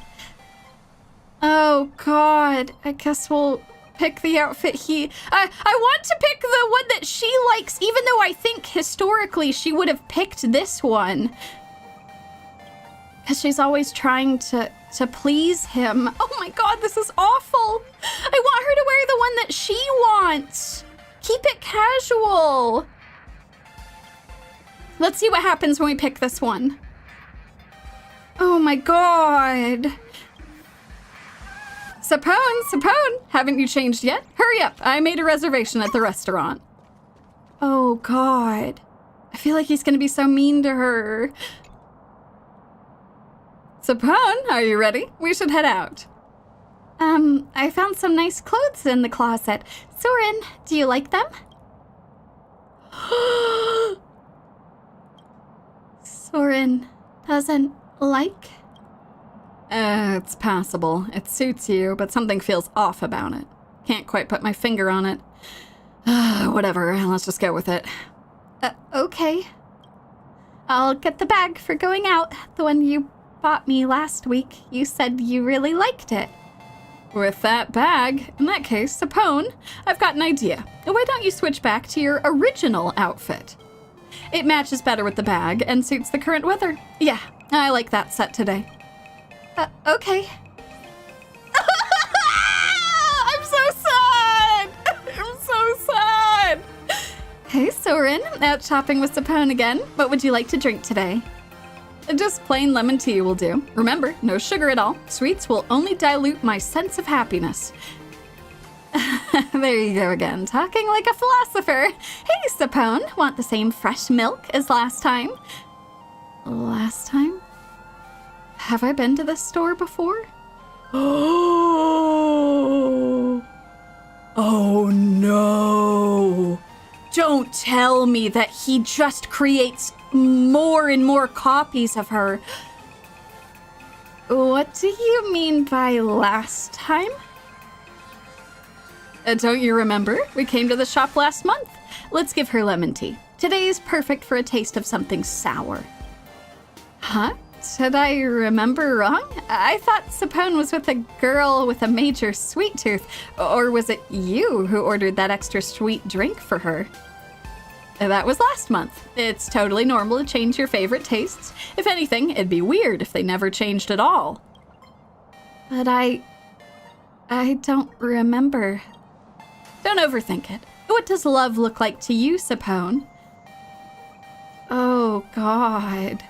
Oh God, I guess we'll pick the outfit I want to pick the one that she likes, even though I think historically she would have picked this one. Because she's always trying to please him. Oh my God, this is awful. I want her to wear the one that she wants. Keep it casual. Let's see what happens when we pick this one. Oh my God. Sapone, haven't you changed yet? Hurry up, I made a reservation at the restaurant. Oh God. I feel like he's gonna be so mean to her. Sapone, are you ready? We should head out. I found some nice clothes in the closet. Soren, do you like them? Soren doesn't like? It's passable. It suits you, but something feels off about it. Can't quite put my finger on it. Whatever, let's just go with it. Okay. I'll get the bag for going out. The one you bought me last week. You said you really liked it. With that bag, in that case, Sapone, I've got an idea. Why don't you switch back to your original outfit? It matches better with the bag and suits the current weather. Yeah, I like that set today. Okay. I'm so sad! I'm so sad! Hey, Soren, out shopping with Sapone again. What would you like to drink today? Just plain lemon tea will do. Remember, no sugar at all. Sweets will only dilute my sense of happiness. There you go again, talking like a philosopher. Hey, Sapone, want the same fresh milk as last time? Last time? Have I been to this store before? Oh no! Don't tell me that he just creates more and more copies of her. What do you mean by last time? Don't you remember? We came to the shop last month. Let's give her lemon tea. Today is perfect for a taste of something sour. Huh? Did I remember wrong? I thought Sapone was with a girl with a major sweet tooth. Or was it you who ordered that extra sweet drink for her? That was last month. It's totally normal to change your favorite tastes. If anything, it'd be weird if they never changed at all. But I don't remember. Don't overthink it. What does love look like to you, Sapone? Oh, God.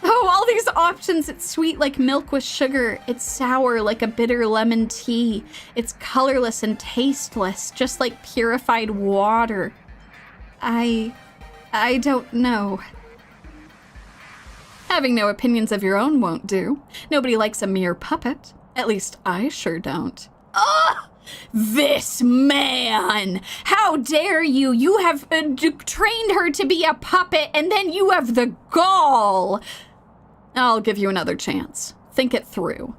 Oh, all these options. It's sweet like milk with sugar. It's sour like a bitter lemon tea. It's colorless and tasteless, just like purified water. I don't know. Having no opinions of your own won't do. Nobody likes a mere puppet. At least I sure don't. Ugh! This man! How dare you! You have trained her to be a puppet, and then you have the gall! I'll give you another chance. Think it through.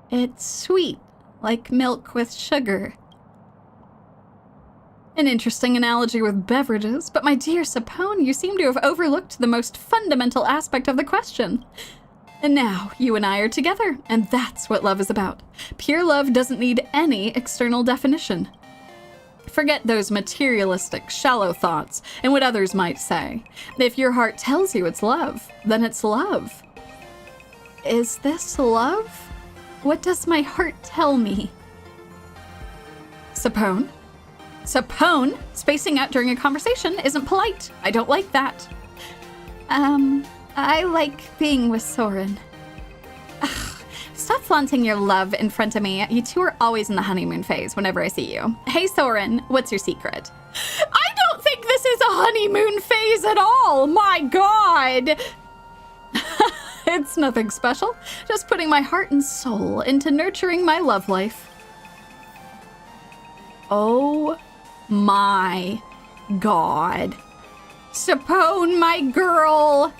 It's sweet, like milk with sugar. An interesting analogy with beverages, but my dear Sapone, you seem to have overlooked the most fundamental aspect of the question. And now, you and I are together, and that's what love is about. Pure love doesn't need any external definition. Forget those materialistic, shallow thoughts and what others might say. If your heart tells you it's love, then it's love. Is this love? What does my heart tell me? Sapone? Sapone? Spacing out during a conversation isn't polite. I don't like that. I like being with Soren. Ugh. Stop flaunting your love in front of me. You two are always in the honeymoon phase whenever I see you. Hey, Soren, what's your secret? I don't think this is the honeymoon phase at all. My God. It's nothing special. Just putting my heart and soul into nurturing my love life. Oh my God. Sapone, my girl.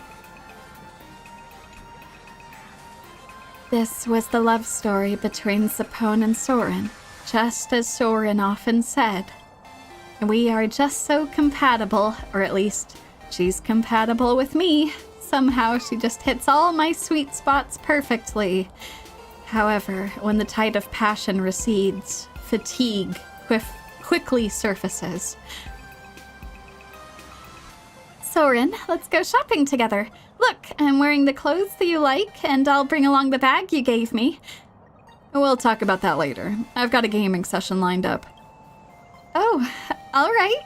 This was the love story between Sapone and Soren, just as Soren often said. We are just so compatible, or at least she's compatible with me. Somehow she just hits all my sweet spots perfectly. However, when the tide of passion recedes, fatigue quickly surfaces. Soren, let's go shopping together. Look, I'm wearing the clothes that you like, and I'll bring along the bag you gave me. We'll talk about that later. I've got a gaming session lined up. Oh, all right.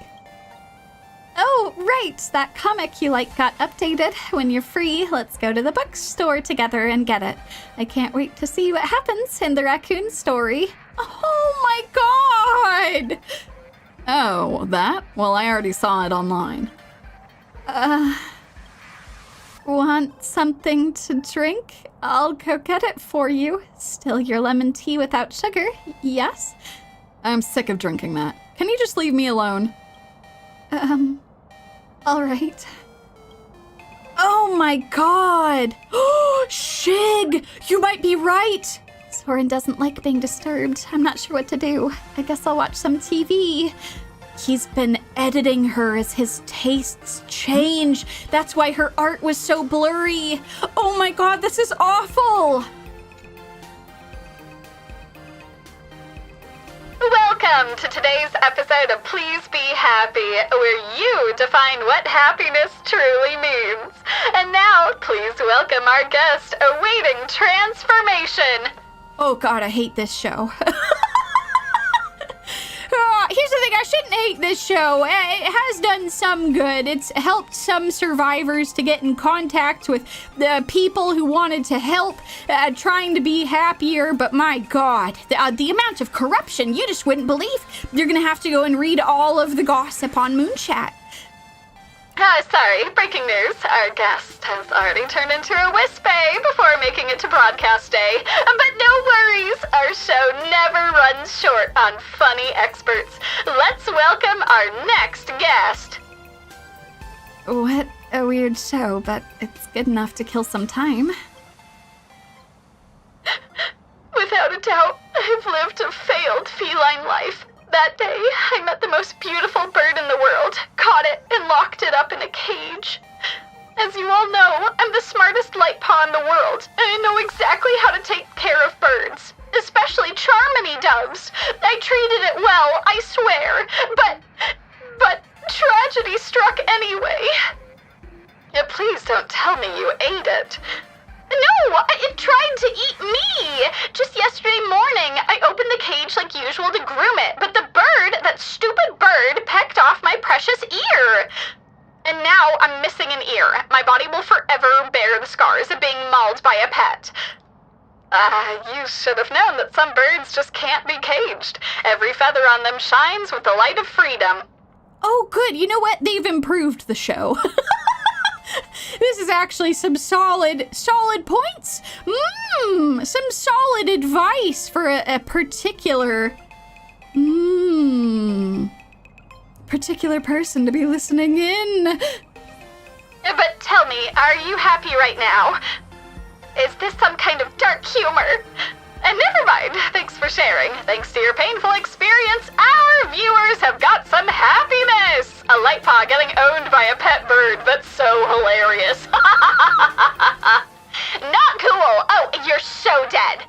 Oh, right, that comic you like got updated. When you're free, let's go to the bookstore together and get it. I can't wait to see what happens in the raccoon story. Oh my God! Oh, that? Well, I already saw it online. Want something to drink? I'll go get it for you. Still your lemon tea without sugar, yes? I'm sick of drinking that. Can you just leave me alone? All right. Oh my God! Shig! You might be right! Soren doesn't like being disturbed. I'm not sure what to do. I guess I'll watch some TV. He's been editing her as his tastes change. That's why her art was so blurry. Oh my God, this is awful! Welcome to today's episode of Please Be Happy, where you define what happiness truly means. And now, please welcome our guest awaiting transformation. Oh God, I hate this show. Here's the thing, I shouldn't hate this show. It has done some good. It's helped some survivors to get in contact with the people who wanted to help, trying to be happier, but my God, the amount of corruption, you just wouldn't believe. You're gonna have to go and read all of the gossip on Moonshot. Sorry, breaking news. Our guest has already turned into a wispy before making it to broadcast day. But no worries, our show never runs short on funny experts. Let's welcome our next guest. What a weird show, but it's good enough to kill some time. Without a doubt, I've lived a failed feline life. That day, I met the most beautiful bird in the world, caught it, and locked it up in a cage. As you all know, I'm the smartest light paw in the world, and I know exactly how to take care of birds, especially Charmony doves. I treated it well, I swear, but tragedy struck anyway. Please don't tell me you ate it. No, it tried to eat me! Just yesterday morning, I opened the cage like usual to groom it, but the bird, that stupid bird, pecked off my precious ear! And now I'm missing an ear. My body will forever bear the scars of being mauled by a pet. You should have known that some birds just can't be caged. Every feather on them shines with the light of freedom. Oh, good. You know what? They've improved the show. This is actually some solid points. Some solid advice for a particular person to be listening in. But tell me, are you happy right now? Is this some kind of dark humor? And never mind, thanks for sharing. Thanks to your painful experience, our viewers have got some happiness! A light paw getting owned by a pet bird, that's so hilarious. Not cool! Oh, you're so dead!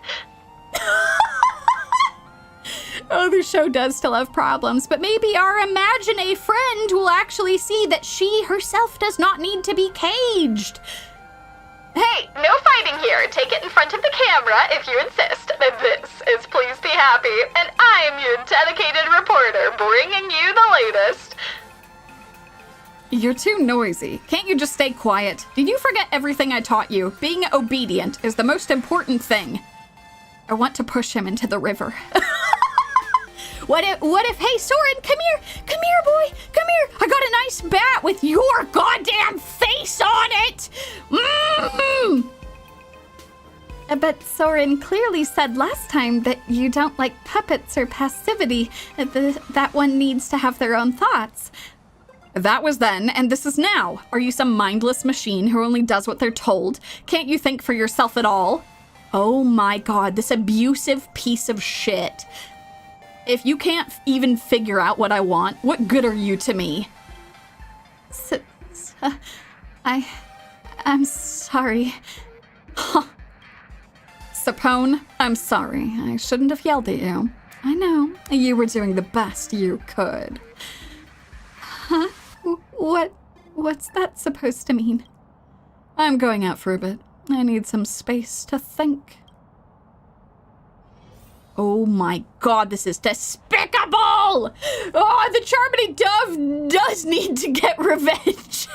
Oh, the show does still have problems, but maybe our Imagine friend will actually see that she herself does not need to be caged. Hey, no fighting here. Take it in front of the camera if you insist. This is Please Be Happy, and I am your dedicated reporter bringing you the latest. You're too noisy. Can't you just stay quiet? Did you forget everything I taught you? Being obedient is the most important thing. I want to push him into the river. What if, hey, Soren, come here, boy, come here. I got a nice bat with your goddamn face on it. But Soren clearly said last time that you don't like puppets or passivity, that one needs to have their own thoughts. That was then, and this is now. Are you some mindless machine who only does what they're told? Can't you think for yourself at all? Oh my god, this abusive piece of shit. If you can't even figure out what I want, what good are you to me? I'm sorry. Huh. Sapone, I'm sorry. I shouldn't have yelled at you. I know, you were doing the best you could. Huh? What's that supposed to mean? I'm going out for a bit. I need some space to think. Oh my god, this is despicable! Oh, the Charmony Dove does need to get revenge.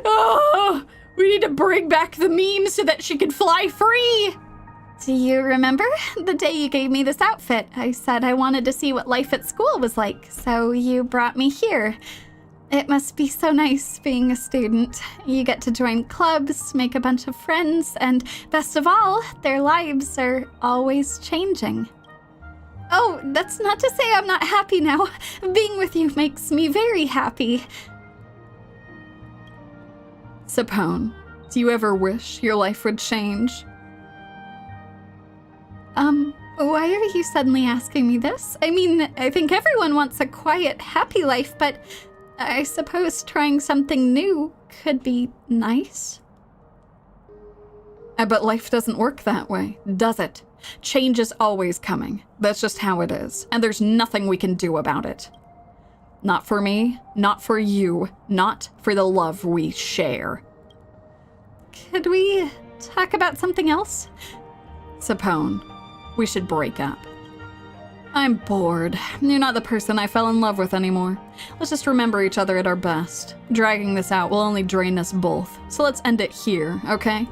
Oh, we need to bring back the meme so that she can fly free. Do you remember the day you gave me this outfit? I said I wanted to see what life at school was like, so you brought me here. It must be so nice being a student. You get to join clubs, make a bunch of friends, and best of all, their lives are always changing. Oh, that's not to say I'm not happy now. Being with you makes me very happy. Sapone, do you ever wish your life would change? Why are you suddenly asking me this? I mean, I think everyone wants a quiet, happy life, but I suppose trying something new could be nice. But life doesn't work that way, does it? Change is always coming. That's just how it is, and there's nothing we can do about it. Not for me, not for you, not for the love we share. Could we talk about something else? Sapone, we should break up. I'm bored. You're not the person I fell in love with anymore. Let's just remember each other at our best. Dragging this out will only drain us both, so let's end it here, okay?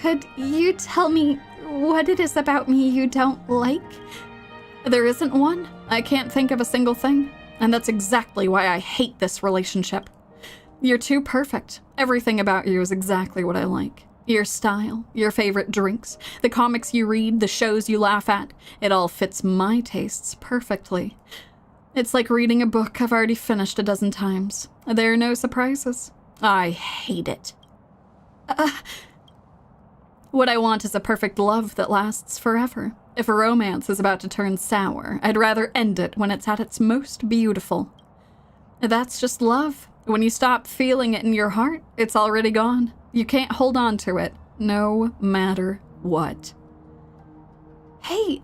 Could you tell me what it is about me you don't like? There isn't one. I can't think of a single thing. And that's exactly why I hate this relationship. You're too perfect. Everything about you is exactly what I like. Your style, your favorite drinks, the comics you read, the shows you laugh at. It all fits my tastes perfectly. It's like reading a book I've already finished a dozen times. There are no surprises. I hate it. What I want is a perfect love that lasts forever. If a romance is about to turn sour, I'd rather end it when it's at its most beautiful. That's just love. When you stop feeling it in your heart, it's already gone. You can't hold on to it, no matter what. Hey,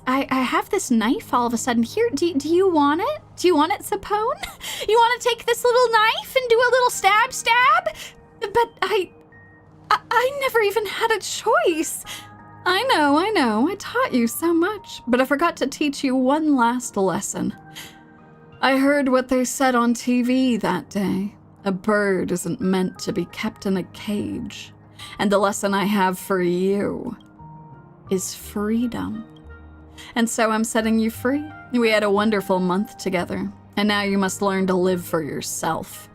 I have this knife all of a sudden here. Do you want it? Do you want it, Sapone? You want to take this little knife and do a little stab? But I never even had a choice. I know. I taught you so much, but I forgot to teach you one last lesson. I heard what they said on TV that day. A bird isn't meant to be kept in a cage. And the lesson I have for you is freedom. And so I'm setting you free. We had a wonderful month together, and now you must learn to live for yourself.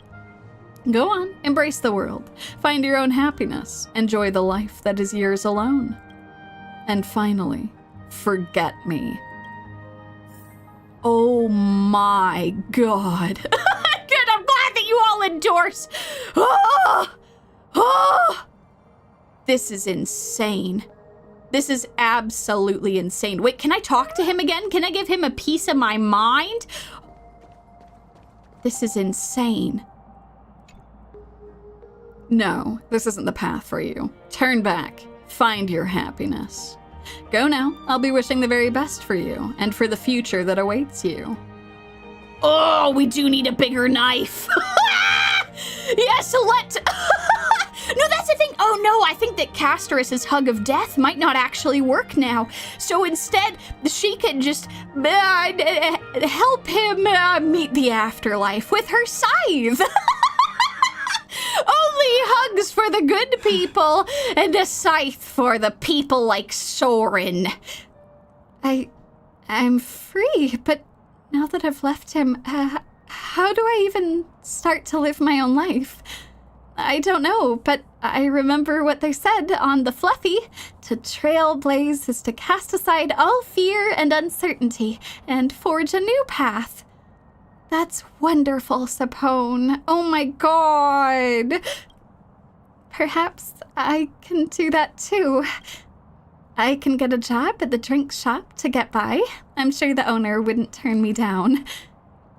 Go on, embrace the world. Find your own happiness. Enjoy the life that is yours alone. And finally, forget me. Oh my god. Good, I'm glad that you all endorse. This is insane. This is absolutely insane. Wait, can I talk to him again? Can I give him a piece of my mind? This is insane. No, this isn't the path for you. Turn back. Find your happiness. Go now. I'll be wishing the very best for you and for the future that awaits you. Oh, we do need a bigger knife. Yes, No, that's the thing. Oh no, I think that Castorus's hug of death might not actually work now. So instead, she could just help him meet the afterlife with her scythe. Only hugs for for the good people and a scythe for the people like Soren. I'm free, but now that I've left him, how do I even start to live my own life? I don't know, but I remember what they said on the Fluffy. To trailblaze is to cast aside all fear and uncertainty and forge a new path. That's wonderful, Sapone. Oh my god. Perhaps I can do that too. I can get a job at the drink shop to get by. I'm sure the owner wouldn't turn me down.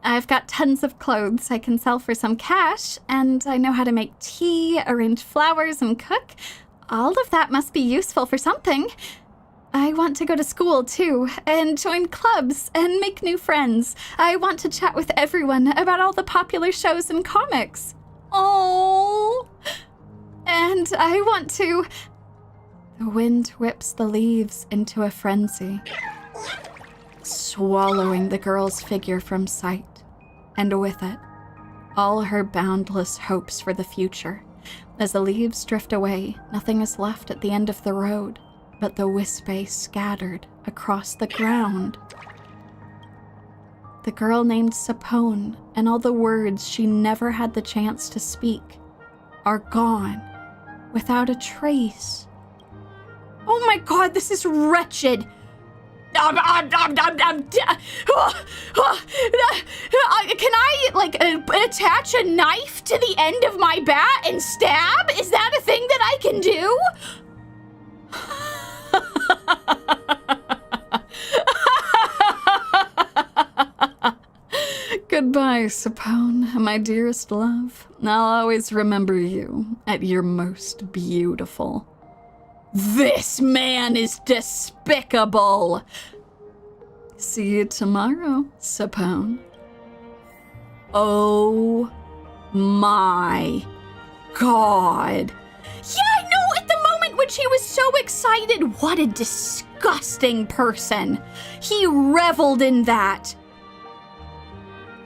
I've got tons of clothes I can sell for some cash, and I know how to make tea, arrange flowers, and cook. All of that must be useful for something. I want to go to school, too, and join clubs and make new friends. I want to chat with everyone about all the popular shows and comics. Oh, and I want to... The wind whips the leaves into a frenzy, swallowing the girl's figure from sight, and with it, all her boundless hopes for the future. As the leaves drift away, nothing is left at the end of the road but the wispy scattered across the ground. The girl named Sapone and all the words she never had the chance to speak are gone, without a trace. Oh my god, this is wretched! Can I, attach a knife to the end of my bat and stab? Is that a thing that I can do? Goodbye, Sapone, my dearest love. I'll always remember you at your most beautiful. This man is despicable. See you tomorrow, Sapone. Oh my god. Yeah, I know, at the moment when she was so excited. What a disgusting person. He reveled in that.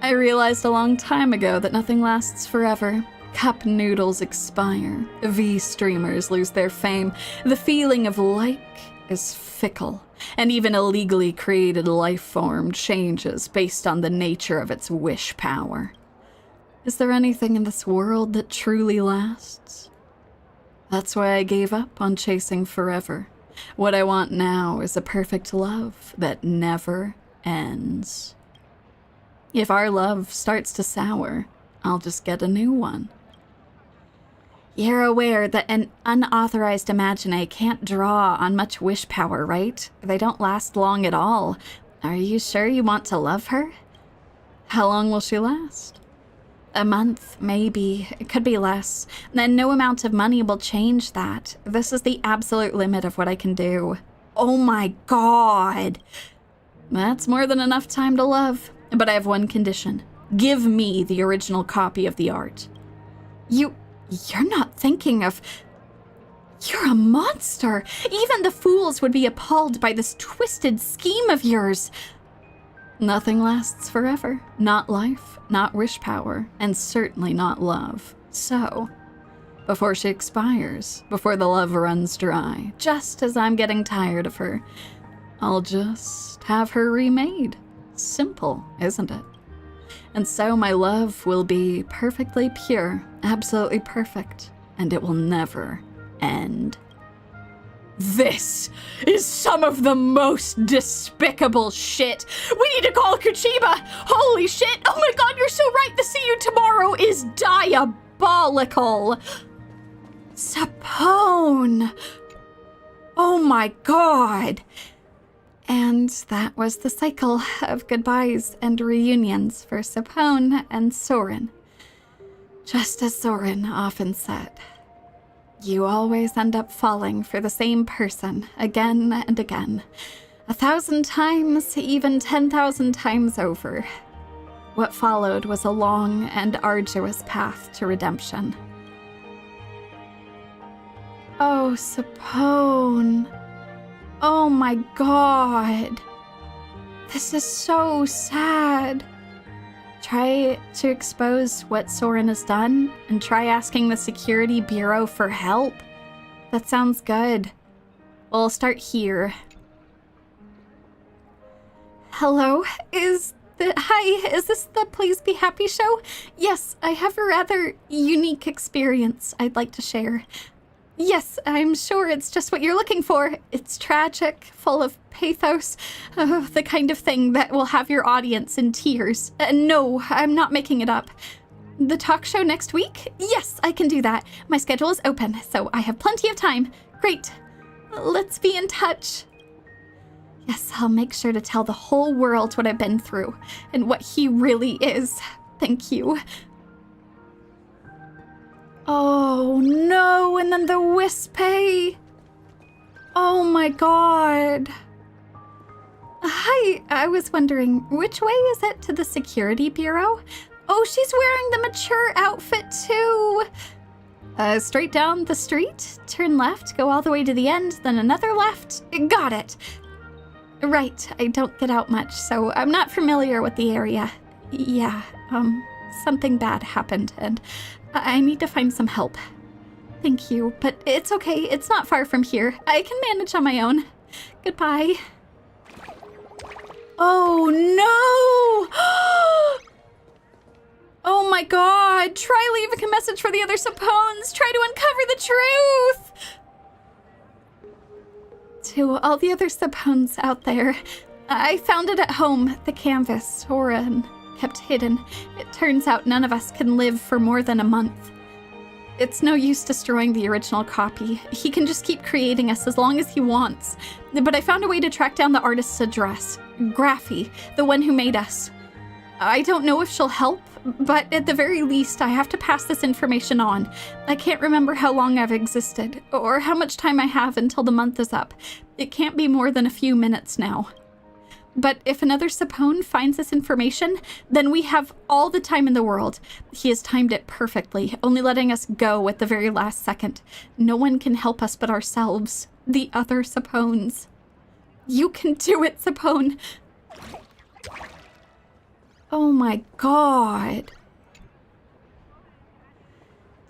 I realized a long time ago that nothing lasts forever. Cup noodles expire. V-streamers lose their fame. The feeling of like is fickle, and even a legally created life form changes based on the nature of its wish power. Is there anything in this world that truly lasts? That's why I gave up on chasing forever. What I want now is a perfect love that never ends. If our love starts to sour, I'll just get a new one. You're aware that an unauthorized imagine can't draw on much wish power, right? They don't last long at all. Are you sure you want to love her? How long will she last? A month, maybe. It could be less. And no amount of money will change that. This is the absolute limit of what I can do. Oh my god. That's more than enough time to love. But I have one condition. Give me the original copy of the art. You're not thinking of... You're a monster! Even the fools would be appalled by this twisted scheme of yours. Nothing lasts forever. Not life, not wish power, and certainly not love. So, before she expires, before the love runs dry, just as I'm getting tired of her, I'll just have her remade. Simple, isn't it? And so my love will be perfectly pure, absolutely perfect, and it will never end. This is some of the most despicable shit. We need to call Kuchiba. Holy shit. Oh my god, you're so right. The see you tomorrow is diabolical. Sapone. Oh my god. And that was the cycle of goodbyes and reunions for Sapone and Soren. Just as Soren often said, you always end up falling for the same person again and again. 1,000 times, even 10,000 times over. What followed was a long and arduous path to redemption. Oh, Sapone. Oh my god. This is so sad. Try to expose what Soren has done, and try asking the Security Bureau for help. That sounds good. We'll start here. Hello, is this the Please Be Happy show? Yes, I have a rather unique experience I'd like to share. Yes, I'm sure it's just what you're looking for. It's tragic, full of pathos, the kind of thing that will have your audience in tears. No, I'm not making it up. The talk show next week? Yes, I can do that. My schedule is open, so I have plenty of time. Great. Let's be in touch. Yes, I'll make sure to tell the whole world what I've been through and what he really is. Thank you. Oh no, and then the Wispay. Oh my god. Hi, I was wondering, which way is it to the Security Bureau? Oh, she's wearing the mature outfit too. Straight down the street, turn left, go all the way to the end, then another left. Got it. Right, I don't get out much, so I'm not familiar with the area. Yeah, something bad happened, and I need to find some help. Thank you, but it's okay, it's not far from here. I can manage on my own. Goodbye. Oh no! Oh my god, try leaving a message for the other Sapones. Try to uncover the truth. To all the other Sapones out there, I found it at home, the canvas Soren kept hidden. It turns out none of us can live for more than a month. It's no use destroying the original copy. He can just keep creating us as long as he wants. But I found a way to track down the artist's address. Graphy, the one who made us. I don't know if she'll help, but at the very least, I have to pass this information on. I can't remember how long I've existed, or how much time I have until the month is up. It can't be more than a few minutes now. But if another Sapone finds this information, then we have all the time in the world. He has timed it perfectly, only letting us go at the very last second. No one can help us but ourselves, the other Sapones. You can do it, Sapone. Oh my god.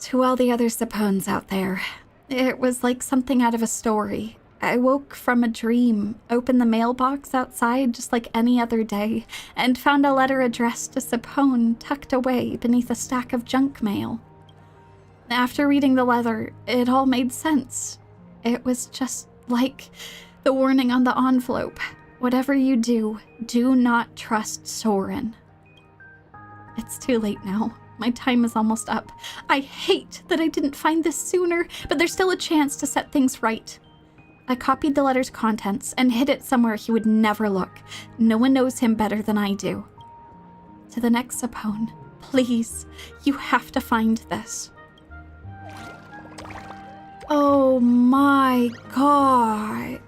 To all the other Sapones out there, it was like something out of a story. I woke from a dream, opened the mailbox outside just like any other day, and found a letter addressed to Sapone tucked away beneath a stack of junk mail. After reading the letter, it all made sense. It was just like the warning on the envelope. Whatever you do, do not trust Soren. It's too late now. My time is almost up. I hate that I didn't find this sooner, but there's still a chance to set things right. I copied the letter's contents and hid it somewhere he would never look. No one knows him better than I do. To the next Sapone, please, you have to find this. Oh my god.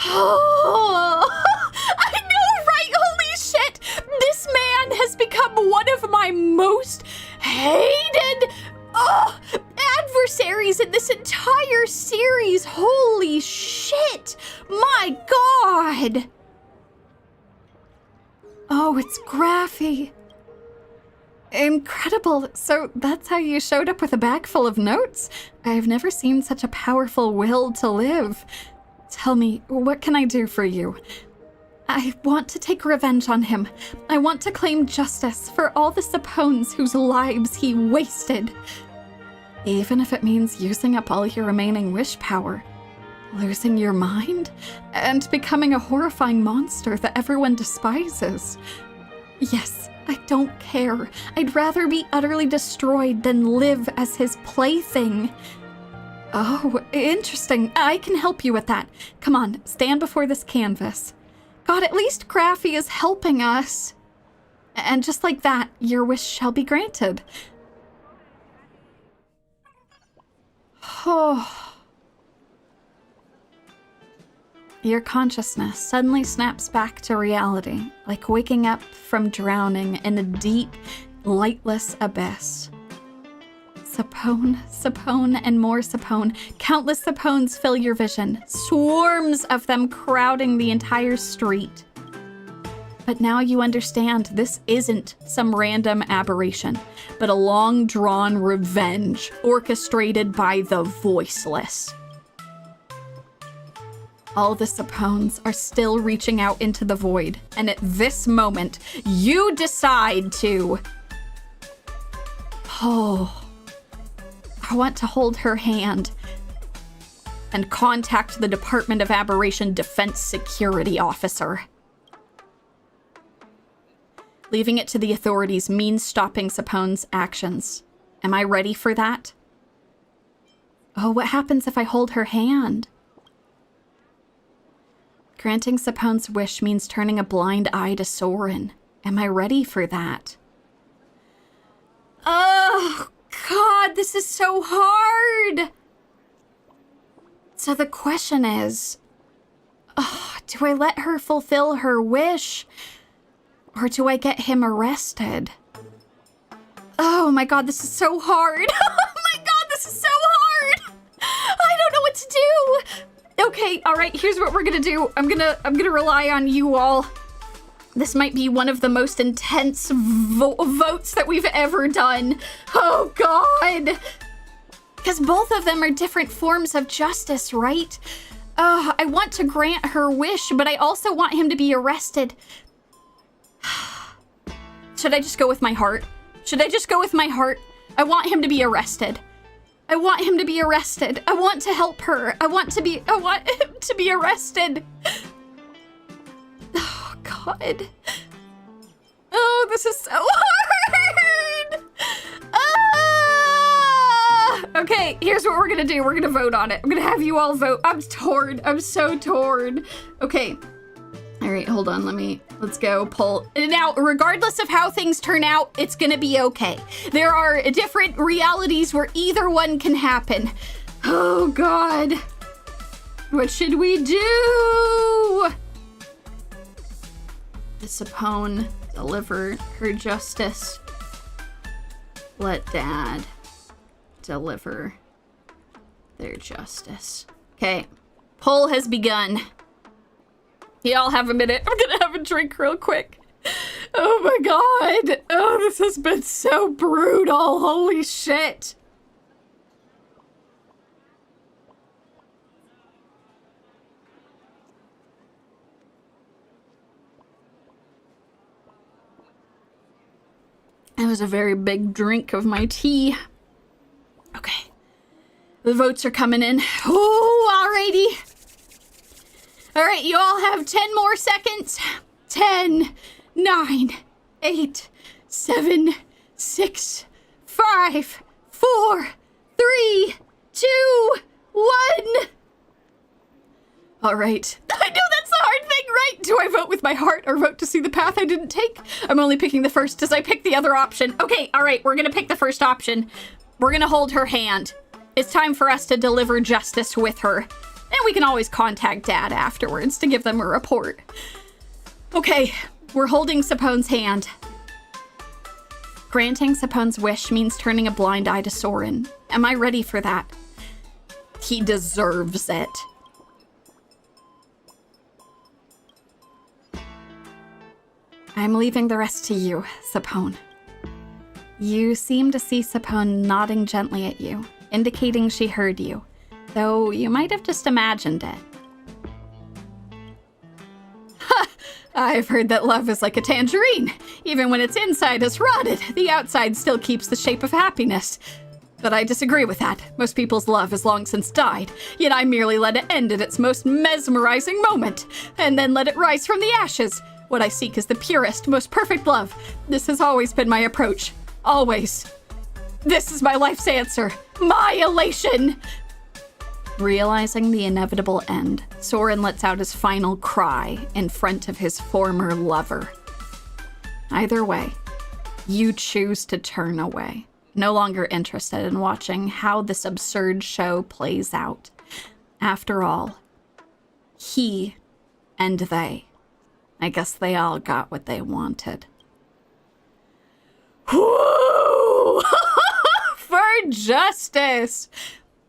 Oh, I know, right? Holy shit! This man has become one of my most hated adversaries in this entire series. Holy shit! My god! Oh, it's Graphy. Incredible. So that's how you showed up with a bag full of notes? I've never seen such a powerful will to live. Tell me, what can I do for you? I want to take revenge on him. I want to claim justice for all the Sapones whose lives he wasted. Even if it means using up all your remaining wish power, losing your mind, and becoming a horrifying monster that everyone despises. Yes, I don't care. I'd rather be utterly destroyed than live as his plaything. Oh, interesting. I can help you with that. Come on, stand before this canvas. God, at least Graphy is helping us. And just like that, your wish shall be granted. Oh. Your consciousness suddenly snaps back to reality, like waking up from drowning in a deep, lightless abyss. Sapone, Sapone, and more Sapone. Countless Sapones fill your vision, swarms of them crowding the entire street. But now you understand this isn't some random aberration, but a long-drawn revenge orchestrated by the voiceless. All the Sapones are still reaching out into the void, and at this moment, you decide to... Oh, I want to hold her hand and contact the Department of Aberration Defense Security Officer. Leaving it to the authorities means stopping Sapone's actions. Am I ready for that? Oh, what happens if I hold her hand? Granting Sapone's wish means turning a blind eye to Soren. Am I ready for that? Oh, God, this is so hard. So the question is, do I let her fulfill her wish? Or do I get him arrested? Oh my God, this is so hard. Oh my God, this is so hard. I don't know what to do. Okay, all right, here's what we're gonna do. I'm gonna rely on you all. This might be one of the most intense votes that we've ever done. Oh God. Because both of them are different forms of justice, right? I want to grant her wish, but I also want him to be arrested. Should I just go with my heart? Should I just go with my heart? I want him to be arrested. I want him to be arrested. I want to help her. I want him to be arrested. Oh, God. Oh, this is so hard. Okay, here's what we're gonna do. We're gonna vote on it. I'm gonna have you all vote. I'm torn. I'm so torn. Okay. All right, hold on. Let's go poll. Now, regardless of how things turn out, it's gonna be okay. There are different realities where either one can happen. Oh, God. What should we do? The Sapone deliver her justice. Let Dad deliver their justice. Okay, poll has begun. Y'all have a minute. I'm gonna have a drink real quick. Oh my God. Oh, this has been so brutal. Holy shit. That was a very big drink of my tea. Okay. The votes are coming in. Oh, alrighty. All right, you all have 10 more seconds. 10, 9, 8, 7, 6, 5, 4, 3, 2, 1. All right. I know that's the hard thing, right? Do I vote with my heart or vote to see the path I didn't take? I'm only picking the first as I pick the other option. Okay, all right, we're gonna pick the first option. We're gonna hold her hand. It's time for us to deliver justice with her. And we can always contact Dad afterwards to give them a report. Okay, we're holding Sapone's hand. Granting Sapone's wish means turning a blind eye to Soren. Am I ready for that? He deserves it. I'm leaving the rest to you, Sapone. You seem to see Sapone nodding gently at you, indicating she heard you. Though you might have just imagined it. Ha! I've heard that love is like a tangerine. Even when its inside is rotted, the outside still keeps the shape of happiness. But I disagree with that. Most people's love has long since died, yet I merely let it end at its most mesmerizing moment, and then let it rise from the ashes. What I seek is the purest, most perfect love. This has always been my approach. Always. This is my life's answer. My elation! Realizing the inevitable end, Soren lets out his final cry in front of his former lover. Either way, you choose to turn away, no longer interested in watching how this absurd show plays out. After all, he and they, I guess they all got what they wanted. Woo! For justice!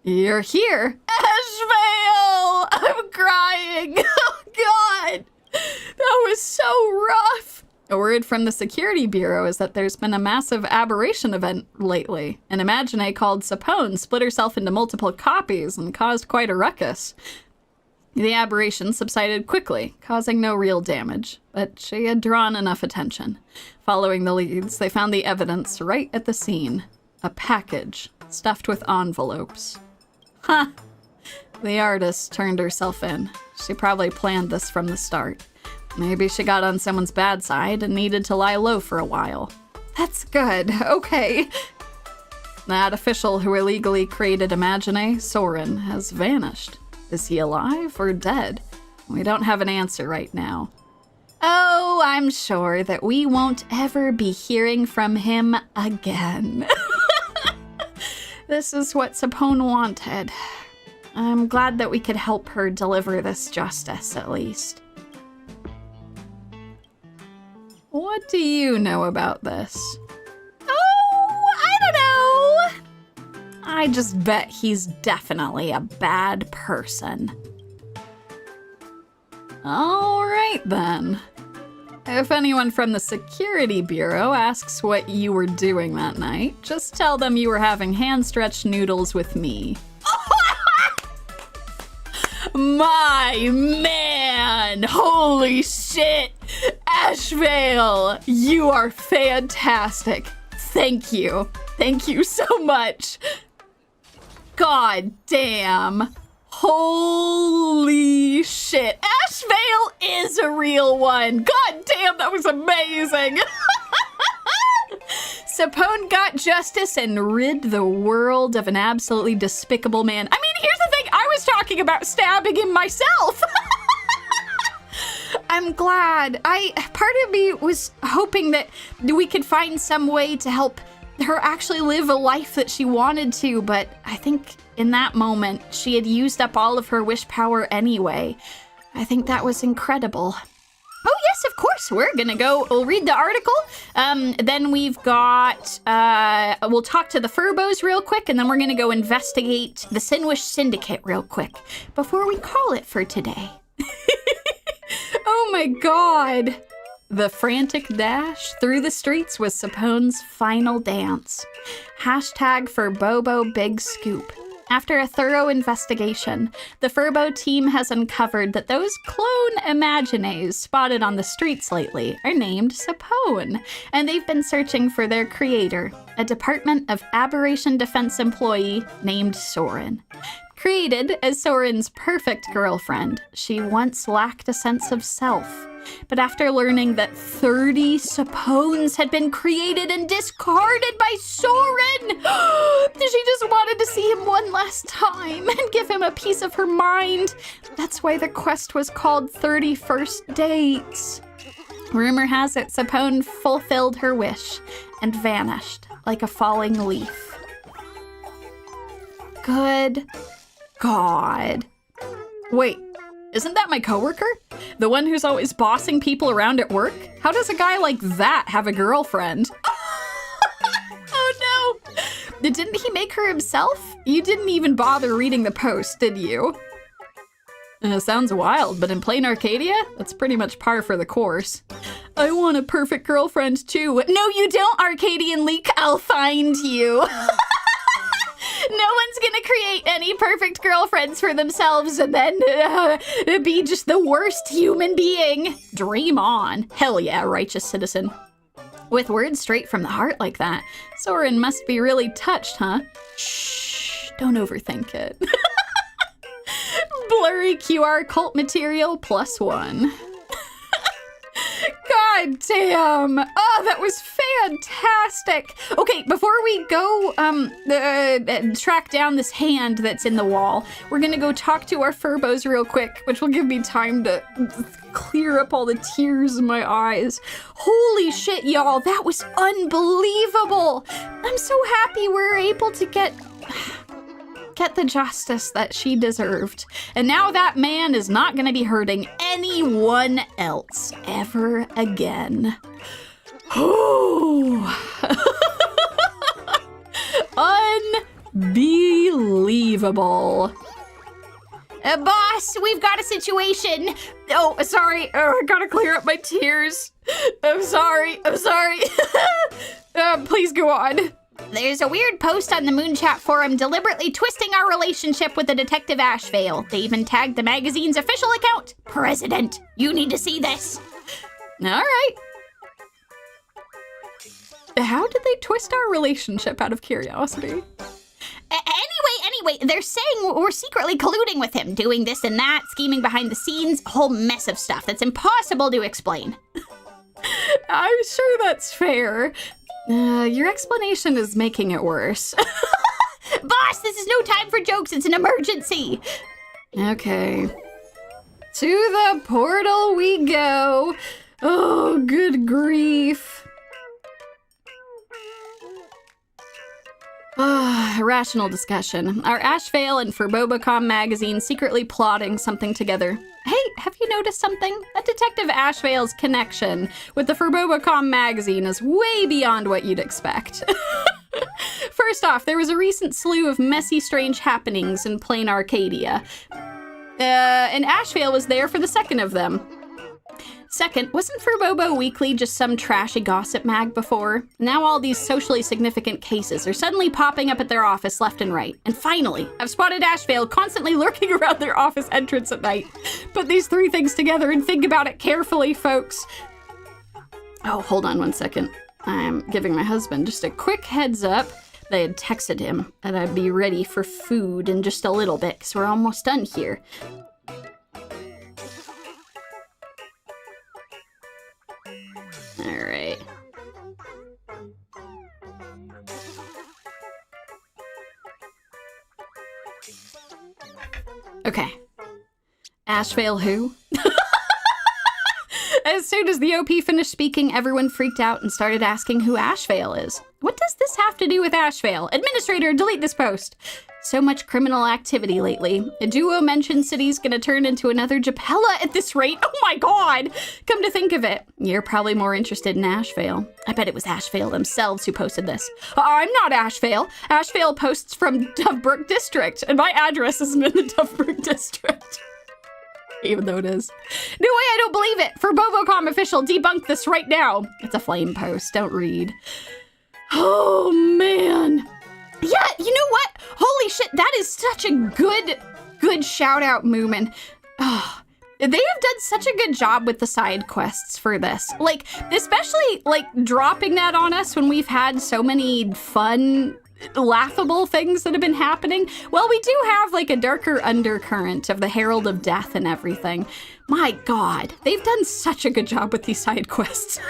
You're here. Ashvale! I'm crying. Oh, God. That was so rough. A word from the Security Bureau is that there's been a massive aberration event lately. An Imagine called Sapone split herself into multiple copies and caused quite a ruckus. The aberration subsided quickly, causing no real damage, but she had drawn enough attention. Following the leads, they found the evidence right at the scene. A package stuffed with envelopes. Huh. The artist turned herself in. She probably planned this from the start. Maybe she got on someone's bad side and needed to lie low for a while. That's good. Okay. That official who illegally created Imagine, Soren, has vanished. Is he alive or dead? We don't have an answer right now. Oh, I'm sure that we won't ever be hearing from him again. This is what Sapone wanted. I'm glad that we could help her deliver this justice, at least. What do you know about this? Oh, I don't know. I just bet he's definitely a bad person. All right, then. If anyone from the Security Bureau asks what you were doing that night, just tell them you were having hand-stretched noodles with me. My man! Holy shit! Ashvale, you are fantastic. Thank you. Thank you so much. God damn. Holy shit. Ashvale is a real one. God damn, that was amazing. Sapone got justice and rid the world of an absolutely despicable man. I mean, here's the thing. I was talking about stabbing him myself. I'm glad. Part of me was hoping that we could find some way to help her actually live a life that she wanted to, but I think in that moment, she had used up all of her wish power anyway. I think that was incredible. Oh yes, of course, we'll read the article. Then we've got, we'll talk to the Furbos real quick, and then we're gonna go investigate the Sinwish Syndicate real quick before we call it for today. Oh my god. The frantic dash through the streets was Sapone's final dance. Hashtag Furbobo Big Scoop. After a thorough investigation, the Furbo team has uncovered that those clone Imagines spotted on the streets lately are named Sapone, and they've been searching for their creator, a Department of Aberration Defense employee named Soren. Created as Soren's perfect girlfriend, she once lacked a sense of self. But after learning that 30 Sapones had been created and discarded by Soren, she just wanted to see him one last time and give him a piece of her mind. That's why the quest was called 31st Dates. Rumor has it Sapone fulfilled her wish and vanished like a falling leaf. Good God. Wait. Isn't that my coworker? The one who's always bossing people around at work? How does a guy like that have a girlfriend? Oh no! Didn't he make her himself? You didn't even bother reading the post, did you? Sounds wild, but in Planarcadia, that's pretty much par for the course. I want a perfect girlfriend too. No, you don't, Arcadian Leak. I'll find you. No one's gonna create any perfect girlfriends for themselves and then be just the worst human being. Dream on. Hell yeah, righteous citizen. With words straight from the heart like that, Soren must be really touched, huh? Shh, don't overthink it. Blurry QR cult material +1. God damn. Oh, that was fantastic. Okay, before we go track down this hand that's in the wall, we're gonna go talk to our Furbos real quick, which will give me time to clear up all the tears in my eyes. Holy shit, y'all, that was unbelievable. I'm so happy we're able to get the justice that she deserved. And now that man is not going to be hurting anyone else ever again. Unbelievable. Boss, we've got a situation. Oh, sorry. Oh, I gotta clear up my tears. I'm sorry. Please go on. There's a weird post on the Moon-Chat forum deliberately twisting our relationship with the Detective Ashvale. They even tagged the magazine's official account. President, you need to see this. All right. How did they twist our relationship out of curiosity? Anyway, they're saying we're secretly colluding with him, doing this and that, scheming behind the scenes, a whole mess of stuff that's impossible to explain. I'm sure that's fair. Your explanation is making it worse. Boss, this is no time for jokes, it's an emergency. Okay. To the portal we go. Oh, good grief. Rational discussion. Are Ashvale and Furbobocom magazine secretly plotting something together? Hey, have you noticed something? That Detective Ashvale's connection with the Furbobocom magazine is way beyond what you'd expect. First off, there was a recent slew of messy, strange happenings in Planarcadia. And Ashvale was there for the second of them. Second, wasn't Furbobo Weekly just some trashy gossip mag before? Now all these socially significant cases are suddenly popping up at their office left and right. And finally, I've spotted Ashvale constantly lurking around their office entrance at night. Put these three things together and think about it carefully, folks. Oh, hold on one second. I'm giving my husband just a quick heads up. They had texted him that I'd be ready for food in just a little bit, because we're almost done here. All right. Okay. Ashvale who? As soon as the OP finished speaking, everyone freaked out and started asking who Ashvale is. What does this have to do with Ashvale? Administrator, delete this post. So much criminal activity lately. A duo mentioned city's gonna turn into another Japella at this rate. Oh my god! Come to think of it, you're probably more interested in Ashvale. I bet it was Ashvale themselves who posted this. I'm not Ashvale. Ashvale posts from Dovebrook District, and my address isn't in the Dovebrook District. Even though it is. No way, I don't believe it! Furbobocom official, debunk this right now. It's a flame post, don't read. Oh man. Yeah, you know what? Holy shit, that is such a good shout out, Moomin. Oh, they have done such a good job with the side quests for this. Like, especially like dropping that on us when we've had so many fun, laughable things that have been happening. Well, we do have like a darker undercurrent of the Herald of Death and everything. My god, they've done such a good job with these side quests.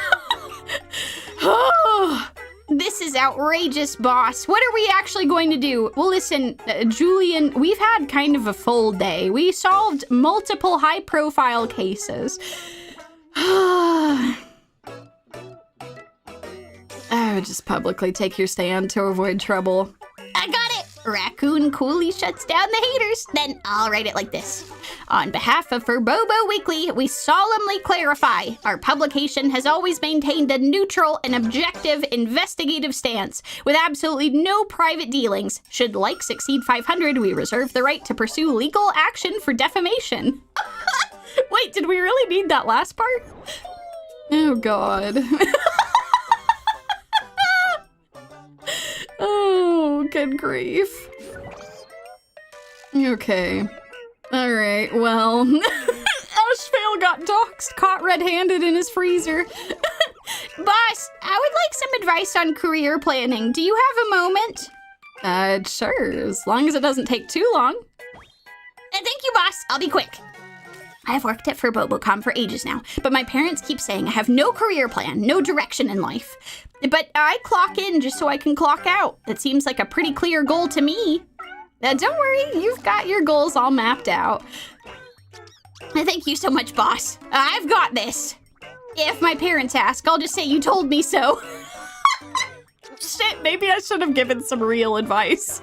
Oh. This is outrageous, boss. What are we actually going to do? Well, listen, Julian, we've had kind of a full day. We solved multiple high-profile cases. I would just publicly take your stand to avoid trouble. I got it! Raccoon coolly shuts down the haters. Then I'll write it like this. On behalf of Furbobo Weekly, we solemnly clarify our publication has always maintained a neutral and objective investigative stance with absolutely no private dealings. Should likes exceed 500, we reserve the right to pursue legal action for defamation. Wait, did we really need that last part? Oh god. Oh, good grief. Okay. Alright, well. Ashvale got doxxed, caught red-handed in his freezer. Boss, I would like some advice on career planning. Do you have a moment? Sure, as long as it doesn't take too long. Thank you, boss. I'll be quick. I've worked at Furbobocom for ages now, but my parents keep saying I have no career plan, no direction in life. But I clock in just so I can clock out. That seems like a pretty clear goal to me. Don't worry, you've got your goals all mapped out. Thank you so much, boss. I've got this. If my parents ask, I'll just say you told me so. Shit, maybe I should have given some real advice.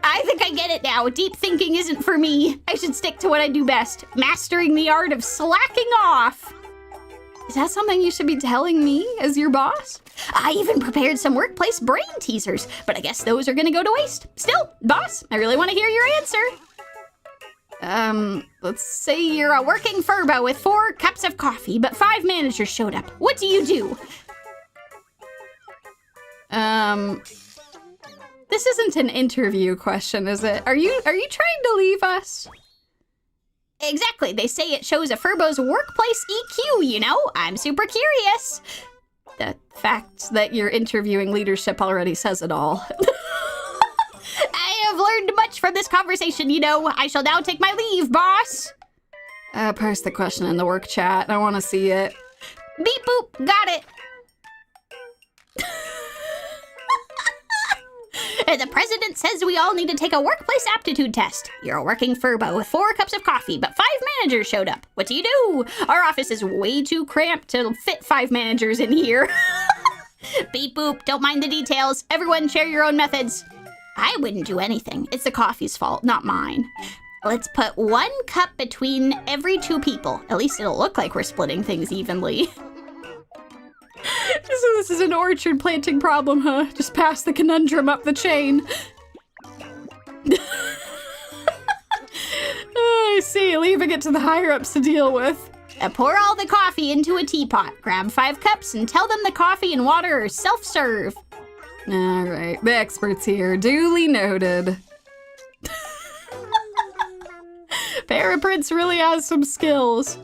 I think I get it now. Deep thinking isn't for me. I should stick to what I do best. Mastering the art of slacking off. Is that something you should be telling me as your boss? I even prepared some workplace brain teasers, but I guess those are gonna go to waste. Still, boss, I really want to hear your answer. Let's say you're a working Furbo with 4 cups of coffee, but 5 managers showed up. What do you do? This isn't an interview question, is it? Are you trying to leave us? Exactly. They say it shows a Furbo's workplace EQ, you know? I'm super curious. The fact that you're interviewing leadership already says it all. I have learned much from this conversation, you know. I shall now take my leave, boss. Post the question in the work chat. I want to see it. Beep boop. Got it. The president says we all need to take a workplace aptitude test. You're a working Furbo with 4 cups of coffee, but 5 managers showed up. What do you do? Our office is way too cramped to fit 5 managers in here. Beep boop, don't mind the details. Everyone share your own methods. I wouldn't do anything. It's the coffee's fault, not mine. Let's put 1 cup between every 2 people. At least it'll look like we're splitting things evenly. So this is an orchard planting problem, huh? Just pass the conundrum up the chain. Oh, I see. Leaving it to the higher-ups to deal with. Pour all the coffee into a teapot. Grab 5 cups and tell them the coffee and water are self-serve. All right, the experts here. Duly noted. Paraprince really has some skills.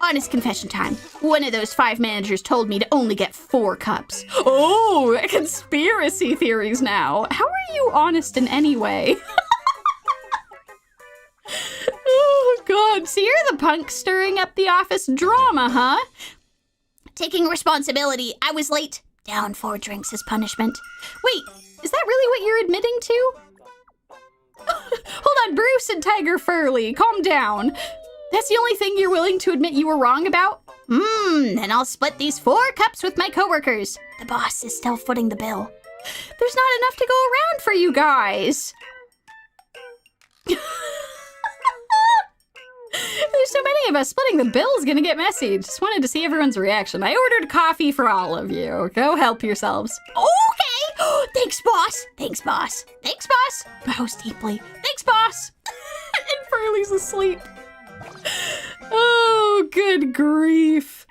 Honest confession time. One of those 5 managers told me to only get 4 cups. Oh, conspiracy theories now. How are you honest in any way? Oh, God. So you're the punk stirring up the office drama, huh? Taking responsibility. I was late. Down 4 drinks as punishment. Wait, is that really what you're admitting to? Hold on, Bruce and Tiger Furley, calm down. That's the only thing you're willing to admit you were wrong about? Then I'll split these 4 cups with my coworkers. The boss is still footing the bill. There's not enough to go around for you guys. There's so many of us. Splitting the bill is gonna get messy. Just wanted to see everyone's reaction. I ordered coffee for all of you. Go help yourselves. Okay. Thanks, boss. Thanks, boss. Thanks, boss. Bows deeply. Thanks, boss. And Furley's asleep. Oh, good grief.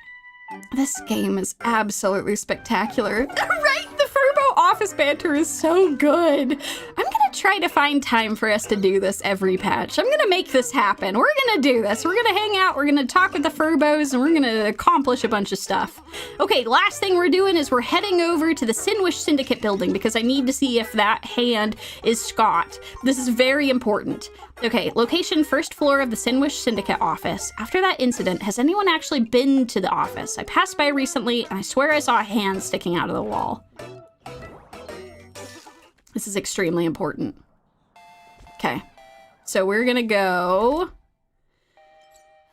This game is absolutely spectacular. Right? The Furbo office banter is so good. I'm gonna try to find time for us to do this every patch. I'm gonna make this happen. We're gonna do this. We're gonna hang out, we're gonna talk with the Furbos, and we're gonna accomplish a bunch of stuff. Okay, last thing we're doing is we're heading over to the Sinwish Syndicate building because I need to see if that hand is Scott. This is very important. Okay, location 1st floor of the Sinwish Syndicate office. After that incident, has anyone actually been to the office? I passed by recently, and I swear I saw a hand sticking out of the wall. This is extremely important. Okay, so we're gonna go...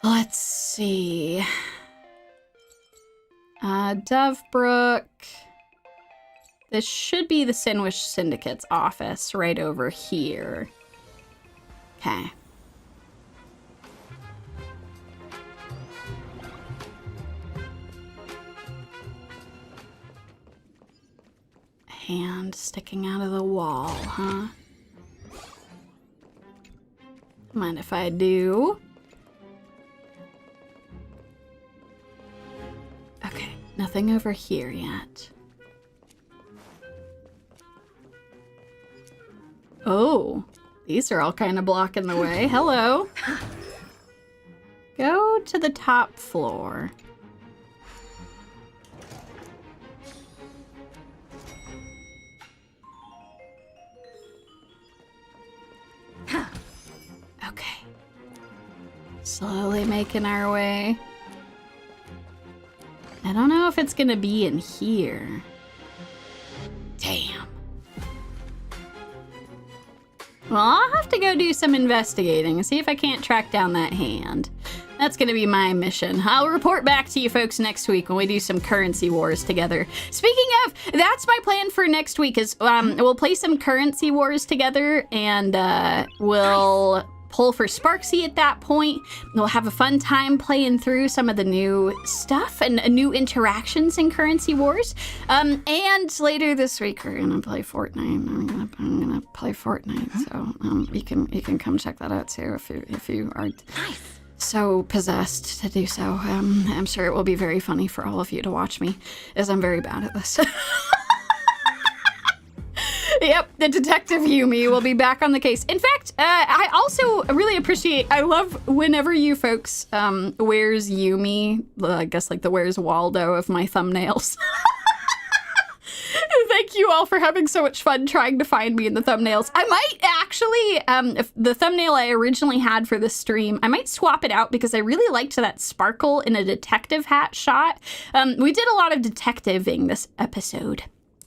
Let's see... Dovebrook... This should be the Sinwish Syndicate's office right over here. Okay. Hand sticking out of the wall, huh? Mind if I do? Okay, nothing over here yet. Oh. These are all kind of blocking the way. Hello. Go to the top floor. Okay. Slowly making our way. I don't know if it's gonna be in here. Damn. Well, I'll have to go do some investigating and see if I can't track down that hand. That's gonna be my mission. I'll report back to you folks next week when we do some currency wars together. Speaking of, that's my plan for next week is we'll play some currency wars together and we'll pull for Sparksy at that point. We'll have a fun time playing through some of the new stuff and new interactions in Currency Wars. And later this week, we're gonna play Fortnite. I'm gonna play Fortnite, so you can come check that out too if you aren't so possessed to do so. I'm sure it will be very funny for all of you to watch me, as I'm very bad at this. Yep, the Detective Yumi will be back on the case. In fact, I also really I love whenever you folks Where's Yumi, I guess like the Where's Waldo of my thumbnails. Thank you all for having so much fun trying to find me in the thumbnails. I might actually, if the thumbnail I originally had for this stream, I might swap it out because I really liked that sparkle in a detective hat shot. We did a lot of detectiving this episode.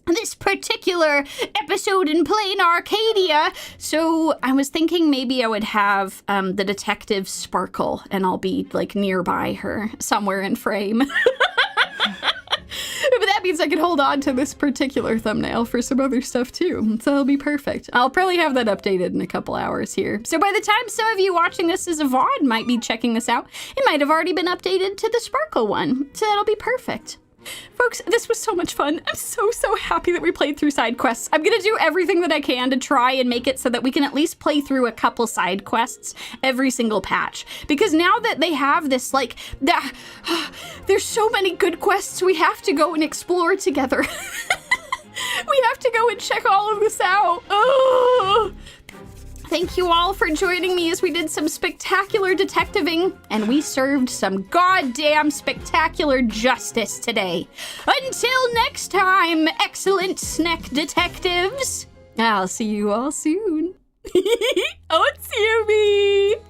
This particular episode in Planarcadia. So I was thinking maybe I would have the detective sparkle and I'll be like nearby her somewhere in frame. But that means I can hold on to this particular thumbnail for some other stuff too. So it'll be perfect. I'll probably have that updated in a couple hours here. So by the time some of you watching this as a VOD might be checking this out, it might have already been updated to the sparkle one. So that'll be perfect. Folks, this was so much fun. I'm so happy that we played through side quests. I'm gonna do everything that I can to try and make it so that we can at least play through a couple side quests every single patch. Because now that they have this, like, there's so many good quests we have to go and explore together. We have to go and check all of this out. Oh. Thank you all for joining me as we did some spectacular detectiving, and we served some goddamn spectacular justice today. Until next time, excellent snack detectives, I'll see you all soon. Oh, it's Yumi!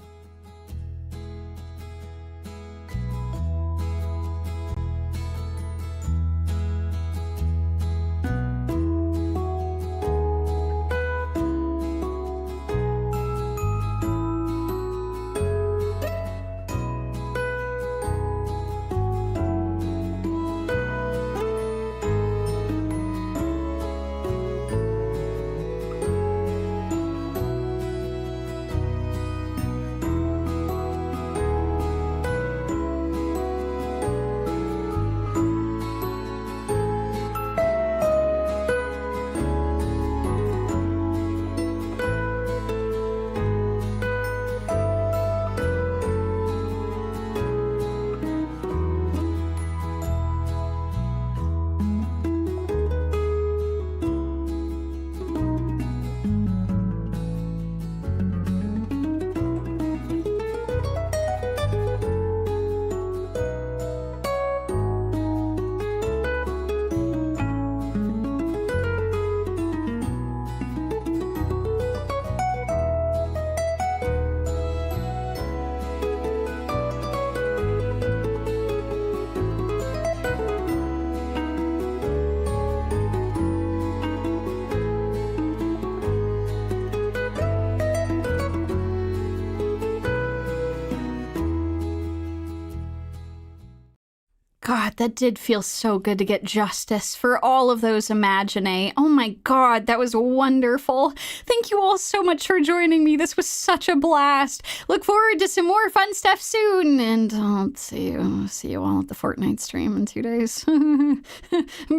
God, that did feel so good to get justice for all of those Imagine. Oh my God, that was wonderful. Thank you all so much for joining me. This was such a blast. Look forward to some more fun stuff soon, and I'll see you all at the Fortnite stream in 2 days.